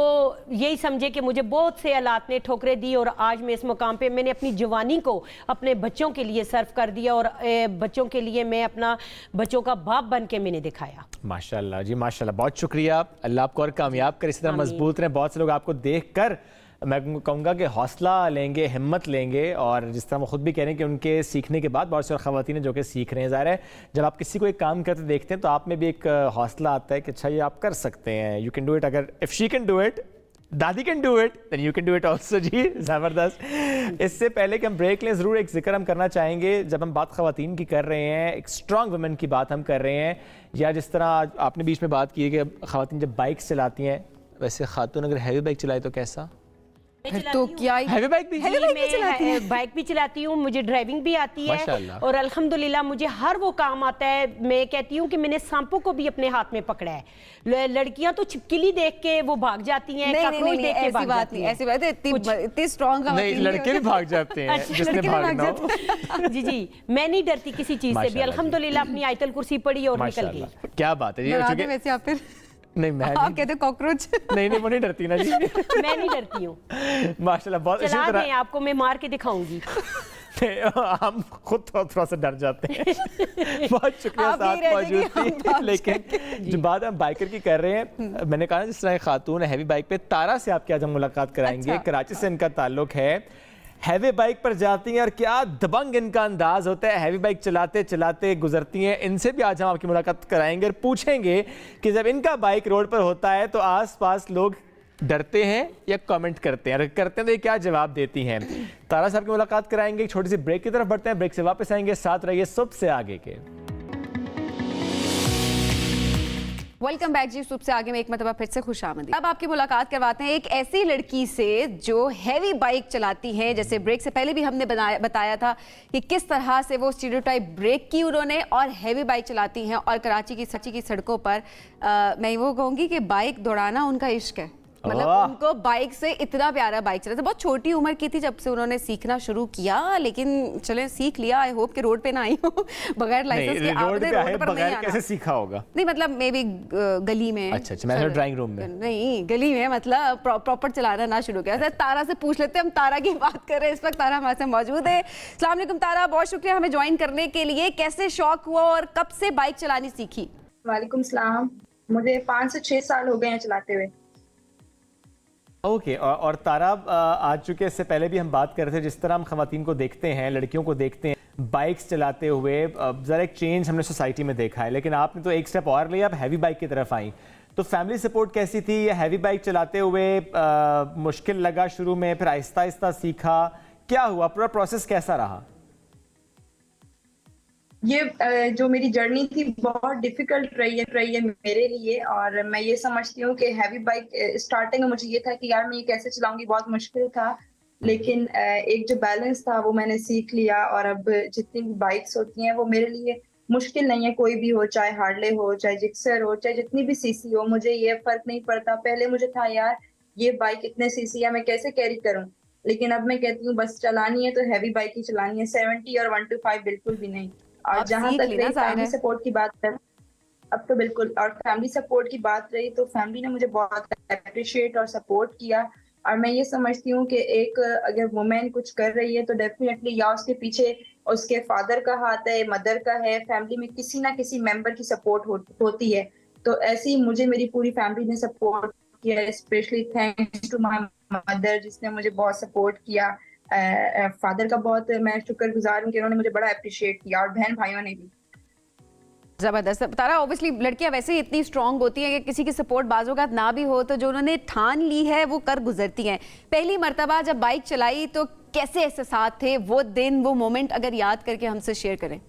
N: यही समझे कि मुझे बहुत से हालात ने ठोकरें दी और आज मैं इस मुकाम पे मैंने अपनी जवानी को अपने बच्चों के लिए सर्व कर दिया और बच्चों के लिए मैं अपना बच्चों का बाप बन के मैंने दिखाया।
B: माशाल्लाह जी माशाल्लाह, बहुत शुक्रिया। अल्लाह आपको और कामयाब करे, इसी तरह मजबूत रहें। बहुत से लोग आपको देख कर मैं कहूँगा कि हौसला लेंगे, हिम्मत लेंगे। और जिस तरह वो खुद भी कह रहे हैं कि उनके सीखने के बाद बहुत सी ख़वातीन हैं जो कि सीख रहे हैं। ज़ाहिर है जब आप किसी को एक काम करते देखते हैं तो आप में भी एक हौसला आता है कि अच्छा ये आप कर सकते हैं, यू कैन डू इट। अगर if she can do it, दादी can do it, then you can do it also जी। ज़बरदस्त। इससे पहले कि हम ब्रेक लें, ज़रूर एक जिक्र हम करना चाहेंगे। जब हम बात ख़वातीन की कर रहे हैं, एक स्ट्रॉन्ग वुमेन की बात हम कर रहे हैं, या जिस तरह आपने बीच में बात की है कि ख़वातीन जब बाइक चलाती हैं, वैसे खातून अगर हैवी बाइक चलाए तो कैसा?
A: तो क्या
B: हैवी बाइक भी
N: बाइक भी चलाती हूँ, मुझे ड्राइविंग भी आती है और अल्हम्दुलिल्लाह मुझे हर वो काम आता है। मैं कहती हूँ कि मैंने सांपों को भी अपने हाथ में पकड़ा है। लड़कियां तो छिपकली देख के वो भाग जाती हैं, कॉकरोच देख के भाग जाती हैं।
A: ऐसी बात है, इतनी स्ट्रॉन्ग
B: नहीं, लड़के भी भाग जाते हैं जिसने भागना हो।
N: जी जी, मैं नहीं डरती किसी चीज से भी, अल्हम्दुलिल्लाह अपनी आयतल कुर्सी पड़ी और निकल गई।
B: क्या बात है।
A: वैसे आप फिर
B: नहीं, मैं
A: आप कहते कॉकरोच?
B: नहीं वो नहीं डरती ना जी।
N: मैं नहीं डरती हूँ
B: माशाल्लाह। बहुत
N: इसी तरह आपको मैं मार के दिखाऊंगी।
B: हम खुद थोड़ा सा डर जाते हैं। बहुत शुक्रिया साथ मौजूद थी। लेकिन जो बात हम बाइकर की कर रहे हैं, मैंने कहा जिस तरह खातून है हैवी बाइक पे, तारा से आपके आज हम मुलाकात कराएंगे। कराची से इनका ताल्लुक है, हैवी बाइक पर जाती हैं और क्या दबंग इनका अंदाज होता है, हैवी बाइक चलाते चलाते गुजरती हैं। इनसे भी आज हम आपकी मुलाकात कराएंगे और पूछेंगे कि जब इनका बाइक रोड पर होता है तो आसपास लोग डरते हैं या कमेंट करते हैं, अगर करते हैं तो ये क्या जवाब देती हैं। तारा साहब की मुलाकात कराएंगे। एक छोटी सी ब्रेक की तरफ बढ़ते हैं, ब्रेक से वापस आएंगे। साथ रहिए सुबह से आगे के।
A: वेलकम बैक जी, सुबह से आगे में एक मतलब फिर से खुशामदीद। अब आपकी मुलाकात करवाते हैं एक ऐसी लड़की से जो हैवी बाइक चलाती है। जैसे ब्रेक से पहले भी हमने बताया था कि किस तरह से वो स्टीरियोटाइप ब्रेक की उन्होंने और हैवी बाइक चलाती हैं। और कराची की सड़कों पर मैं वो कहूँगी कि बाइक दौड़ाना उनका इश्क है। मतलब उनको बाइक से इतना प्यारा बाइक चलाते। बहुत छोटी उम्र की थी जब से उन्होंने सीखना शुरू किया, लेकिन चले सीख लिया। आई होप कि रोड पे ना आई हो बगैर लाइसेंस के। आपने रोड पर नहीं आना।
B: कैसे सीखा होगा?
A: नहीं मतलब मे बी गली में।
B: अच्छा, मैं ड्राइंग रूम में
A: नहीं, गली में मतलब प्रॉपर चलाना ना शुरू किया। तारा से पूछ लेते हैं, हम तारा की बात कर रहे हैं इस वक्त। तारा हमारे साथ मौजूद है। अस्सलाम वालेकुम तारा, बहुत शुक्रिया हमें ज्वाइन करने के लिए। कैसे शौक हुआ और कब से बाइक चलानी सीखी?
O: वालेकुम सलाम, मुझे 5 से 6 साल हो गए हैं चलाते हुए।
B: ओके और तारा, आज चुके इससे पहले भी हम बात कर रहे थे, जिस तरह हम खवातीन को देखते हैं, लड़कियों को देखते हैं बाइक्स चलाते हुए, ज़रा एक चेंज हमने सोसाइटी में देखा है। लेकिन आपने तो एक स्टेप और लिया, आप हैवी बाइक की तरफ आई। तो फैमिली सपोर्ट कैसी थी? या हैवी बाइक चलाते हुए मुश्किल लगा शुरू में, फिर आहिस्ता आहिस्ता सीखा, क्या हुआ, पूरा प्रोसेस कैसा रहा?
O: ये जो मेरी जर्नी थी बहुत डिफिकल्ट रही है मेरे लिए। और मैं ये समझती हूँ कि हैवी बाइक स्टार्टिंग में मुझे ये था कि यार मैं ये कैसे चलाऊंगी, बहुत मुश्किल था। लेकिन एक जो बैलेंस था वो मैंने सीख लिया। और अब जितनी भी बाइक्स होती हैं वो मेरे लिए मुश्किल नहीं है, कोई भी हो, चाहे हार्ले हो, चाहे जिक्सर हो, चाहे जितनी भी सीसी हो, मुझे ये फर्क नहीं पड़ता। पहले मुझे था यार ये बाइक इतने सीसी है, मैं कैसे कैरी करूं। लेकिन अब मैं कहती हूँ बस चलानी है तो हैवी बाइक ही चलानी है, 70 और 125 बिल्कुल भी नहीं। और जहां तक रही फैमिली सपोर्ट की बात है, अब तो बिल्कुल, और फैमिली सपोर्ट की बात रही तो फैमिली ने मुझे बहुत अप्रिशिएट और सपोर्ट किया। और मैं ये समझती हूँ कि एक अगर वुमेन कुछ कर रही है तो डेफिनेटली या उसके पीछे उसके फादर का हाथ है, मदर का है, फैमिली में किसी ना किसी मेंबर की सपोर्ट होती है। तो ऐसे ही मुझे मेरी पूरी फैमिली ने सपोर्ट किया, specially thanks to my mother जिसने मुझे बहुत सपोर्ट किया। फादर का बहुत मैं शुक्रगुजार हूँ कि उन्होंने मुझे बड़ा अप्रिशिएट किया, और बहन भाइयों ने भी।
A: जबरदस्त। तारा, ऑब्वियसली लड़कियां वैसे ही इतनी स्ट्रांग होती हैं कि किसी की सपोर्ट बाज़-औक़ात ना भी हो तो जो उन्होंने ठान ली है वो कर गुजरती हैं। पहली मर्तबा जब बाइक चलाई तो कैसे एहसास थे, वो दिन, वो मोमेंट अगर याद करके हमसे शेयर करें।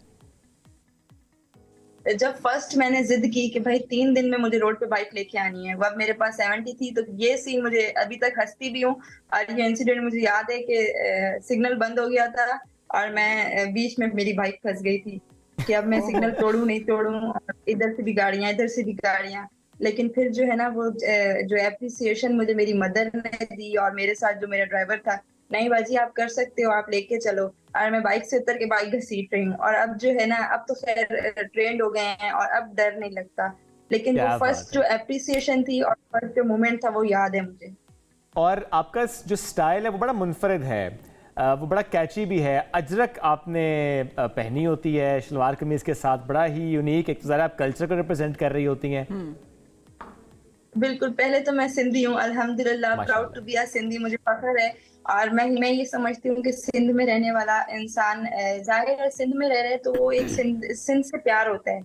O: जब फर्स्ट मैंने जिद की कि भाई 3 दिन में मुझे रोड पे बाइक लेके आनी है, अब मेरे पास 70 थी, तो ये सीन मुझे अभी तक हंसती भी हूँ। और ये इंसिडेंट मुझे याद है कि सिग्नल बंद हो गया था और मैं बीच में मेरी बाइक फंस गई थी कि अब मैं सिग्नल तोड़ूं नहीं तोड़ूं, इधर से भी गाड़ियां, इधर से भी गाड़ियां। लेकिन फिर जो है ना वो जो एप्रिसिएशन मुझे मेरी मदर ने दी और मेरे साथ जो मेरा ड्राइवर था, नहीं बाजी आप कर सकते हो, आप लेके चलो। और मैं बाइक से उतर के बाइक घसीट रही हूँ। और अब जो है ना, अब तो खैर ट्रेंड हो गए हैं और अब डर नहीं लगता। लेकिन वो फर्स्ट जो एप्रिसिएशन थी और फर्स्ट जो मोमेंट था वो याद है मुझे।
B: और आपका जो स्टाइल है वो बड़ा मुनफरिद है, वो बड़ा कैची भी है। अजरक आपने पहनी होती है शलवार कमीज के साथ, बड़ा ही यूनिक, एक तो ज़रा आप कल्चर को रिप्रेजेंट कर रही होती हैं।
O: बिल्कुल, पहले तो मैं सिंधी हूँ अल्हम्दुलिल्लाह, proud to be a Sindhi, मुझे फख्र है। और मैं ये समझती हूँ कि सिंध में रहने वाला इंसान, जाहिर है सिंध में रह रहे तो वो एक सिंध से प्यार होता है,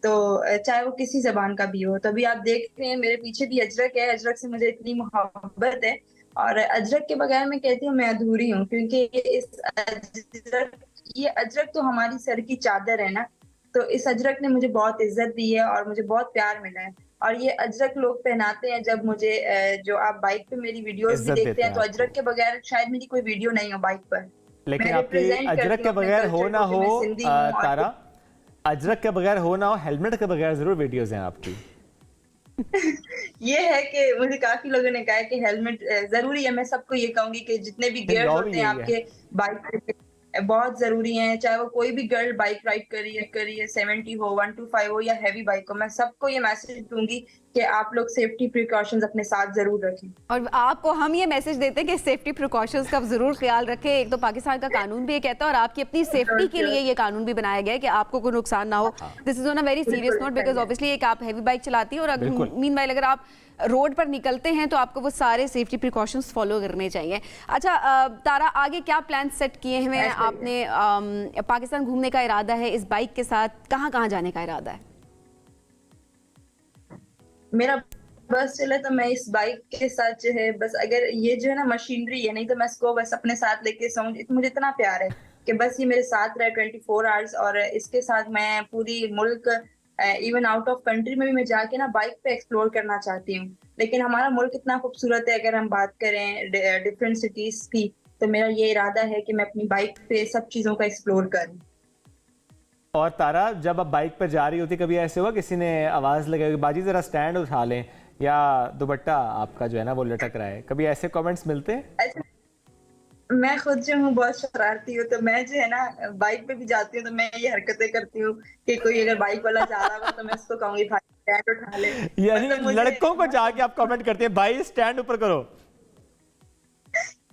O: तो चाहे वो किसी जबान का भी हो। तो अभी आप देख रहे हैं मेरे पीछे भी अजरक है, अजरक से मुझे इतनी मोहब्बत है। और अजरक के बगैर मैं कहती हूँ मैं अधूरी हूँ, क्योंकि ये अजरक तो हमारी सर की चादर है ना। तो इस अजरक ने मुझे बहुत इज्जत दी है और मुझे बहुत प्यार मिला है। और ये अजरक लोग पहनाते हैं जब मुझे, जो आप बाइक पे मेरी वीडियोस भी देखते हैं, तो अजरक के बगैर शायद मेरी कोई वीडियो नहीं हो बाइक पर।
B: लेकिन आपकी अजरक के बगैर हो ना हो तारा, अजरक के बगैर हो ना हो, हेलमेट के बगैर जरूर वीडियोस हैं आपकी।
O: ये है कि मुझे काफी लोगों ने कहा है कि हेलमेट जरूरी है। मैं सबको ये कहूंगी कि जितने भी गियर होते हैं आपके बाइक पे बहुत जरूरी हैं, चाहे वो कोई भी गर्ल बाइक राइड करी है 70 हो, 125 हो या हैवी बाइक हो, मैं सबको ये मैसेज दूंगी कि आप लोग सेफ्टी प्रिकॉशंस अपने साथ जरूर रखें।
A: और आपको हम ये मैसेज देते हैं कि सेफ्टी प्रिकॉशंस का जरूर ख्याल रखें। एक तो पाकिस्तान का कानून भी ये कहता है और आपकी अपनी सेफ्टी के लिए ये कानून भी बनाया गया है कि आपको कोई नुकसान ना हो। This is on a very serious note, because obviously एक आप हैवी बाइक चलाती हैं और मीनवाइल अगर आप रोड पर निकलते हैं तो आपको वो सारे सेफ्टी प्रिकॉशंस फॉलो करने चाहिए। अच्छा तारा, आगे क्या प्लान सेट किए हैं आपने? पाकिस्तान घूमने का इरादा है इस बाइक के साथ, कहाँ कहाँ जाने का इरादा है?
O: मेरा बस चले तो मैं इस बाइक के साथ जो है, बस अगर ये जो है ना मशीनरी है, नहीं तो मैं इसको बस अपने साथ लेके सोऊं। मुझे इतना प्यार है कि बस ये मेरे साथ रहे 24 आवर्स। और इसके साथ मैं पूरी मुल्क, इवन आउट ऑफ कंट्री में भी मैं जाके ना बाइक पे एक्सप्लोर करना चाहती हूँ। लेकिन हमारा मुल्क इतना खूबसूरत है, अगर हम बात करें डिफरेंट सिटीज की, तो मेरा ये इरादा है कि मैं अपनी बाइक पे सब चीजों का एक्सप्लोर करूँ।
B: और तारा, जब आप बाइक पर जा रही होती, कभी ऐसे हुआ किसी ने आवाज लगाई बाजी जरा स्टैंड उठा लें, या दुपट्टा आपका जो है ना वो लटक रहा है, कभी ऐसे कमेंट्स मिलते हैं?
O: मैं खुद जो हूँ बहुत शरारती हूँ, तो मैं जो है ना बाइक पे भी जाती हूँ तो मैं ये हरकतें करती हूँ कि कोई अगर बाइक वाला जा रहा हो तो मैं उसको कहूंगी भाई स्टैंड उठा ले।
B: यानी लड़कों को जाके आप कमेंट करते हैं भाई स्टैंड ऊपर करो।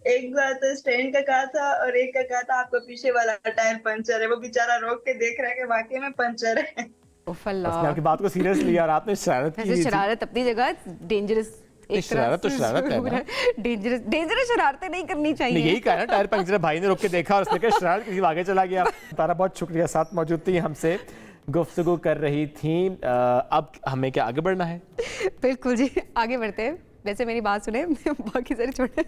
B: एक
O: बार तो स्टैंड का कहा था और एक का कहा था आपका पीछे वाला टायर पंचर है। वो बेचारा रोक के देख रहा है कि वाकई में पंचर है।
B: उसने आपकी बात को सीरियस लिया और आपने शरारत की।
A: शरारत अपनी जगह डेंजरस,
B: शरारत तो शरारत है ना,
A: डेंजरस शरारतें नहीं करनी चाहिए।
B: यही कहा ना, टायर पंचर भाई ने रोक के देखा और उसने कहा शरारत किसी आगे चला गया। तारा बहुत शुक्रिया, साथ मौजूद थी, हमसे गुफ्तगू कर रही थी। अब हमें क्या आगे बढ़ना है?
A: बिल्कुल जी, आगे बढ़ते हैं। वैसे मेरी बात सुने, बाकी सारे छोड़े।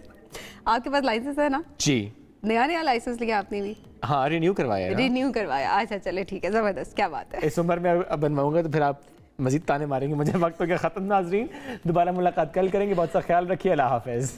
A: आपके पास लाइसेंस है ना?
B: जी।
A: नया नया लाइसेंस लिया आपने भी?
B: हाँ, रिन्यू करवाया है ना।
A: रिन्यू करवाया, अच्छा चले ठीक है, ज़बरदस्त, क्या बात है।
B: इस उम्र में अब बनवाऊंगा तो फिर आप मजीद ताने मारेंगे मुझे। वक्त हो गया ख़त्म नाज़रीन, दोबारा मुलाकात कल करेंगे, बहुत सा ख्याल रखिए, अल्लाह हाफ़िज़।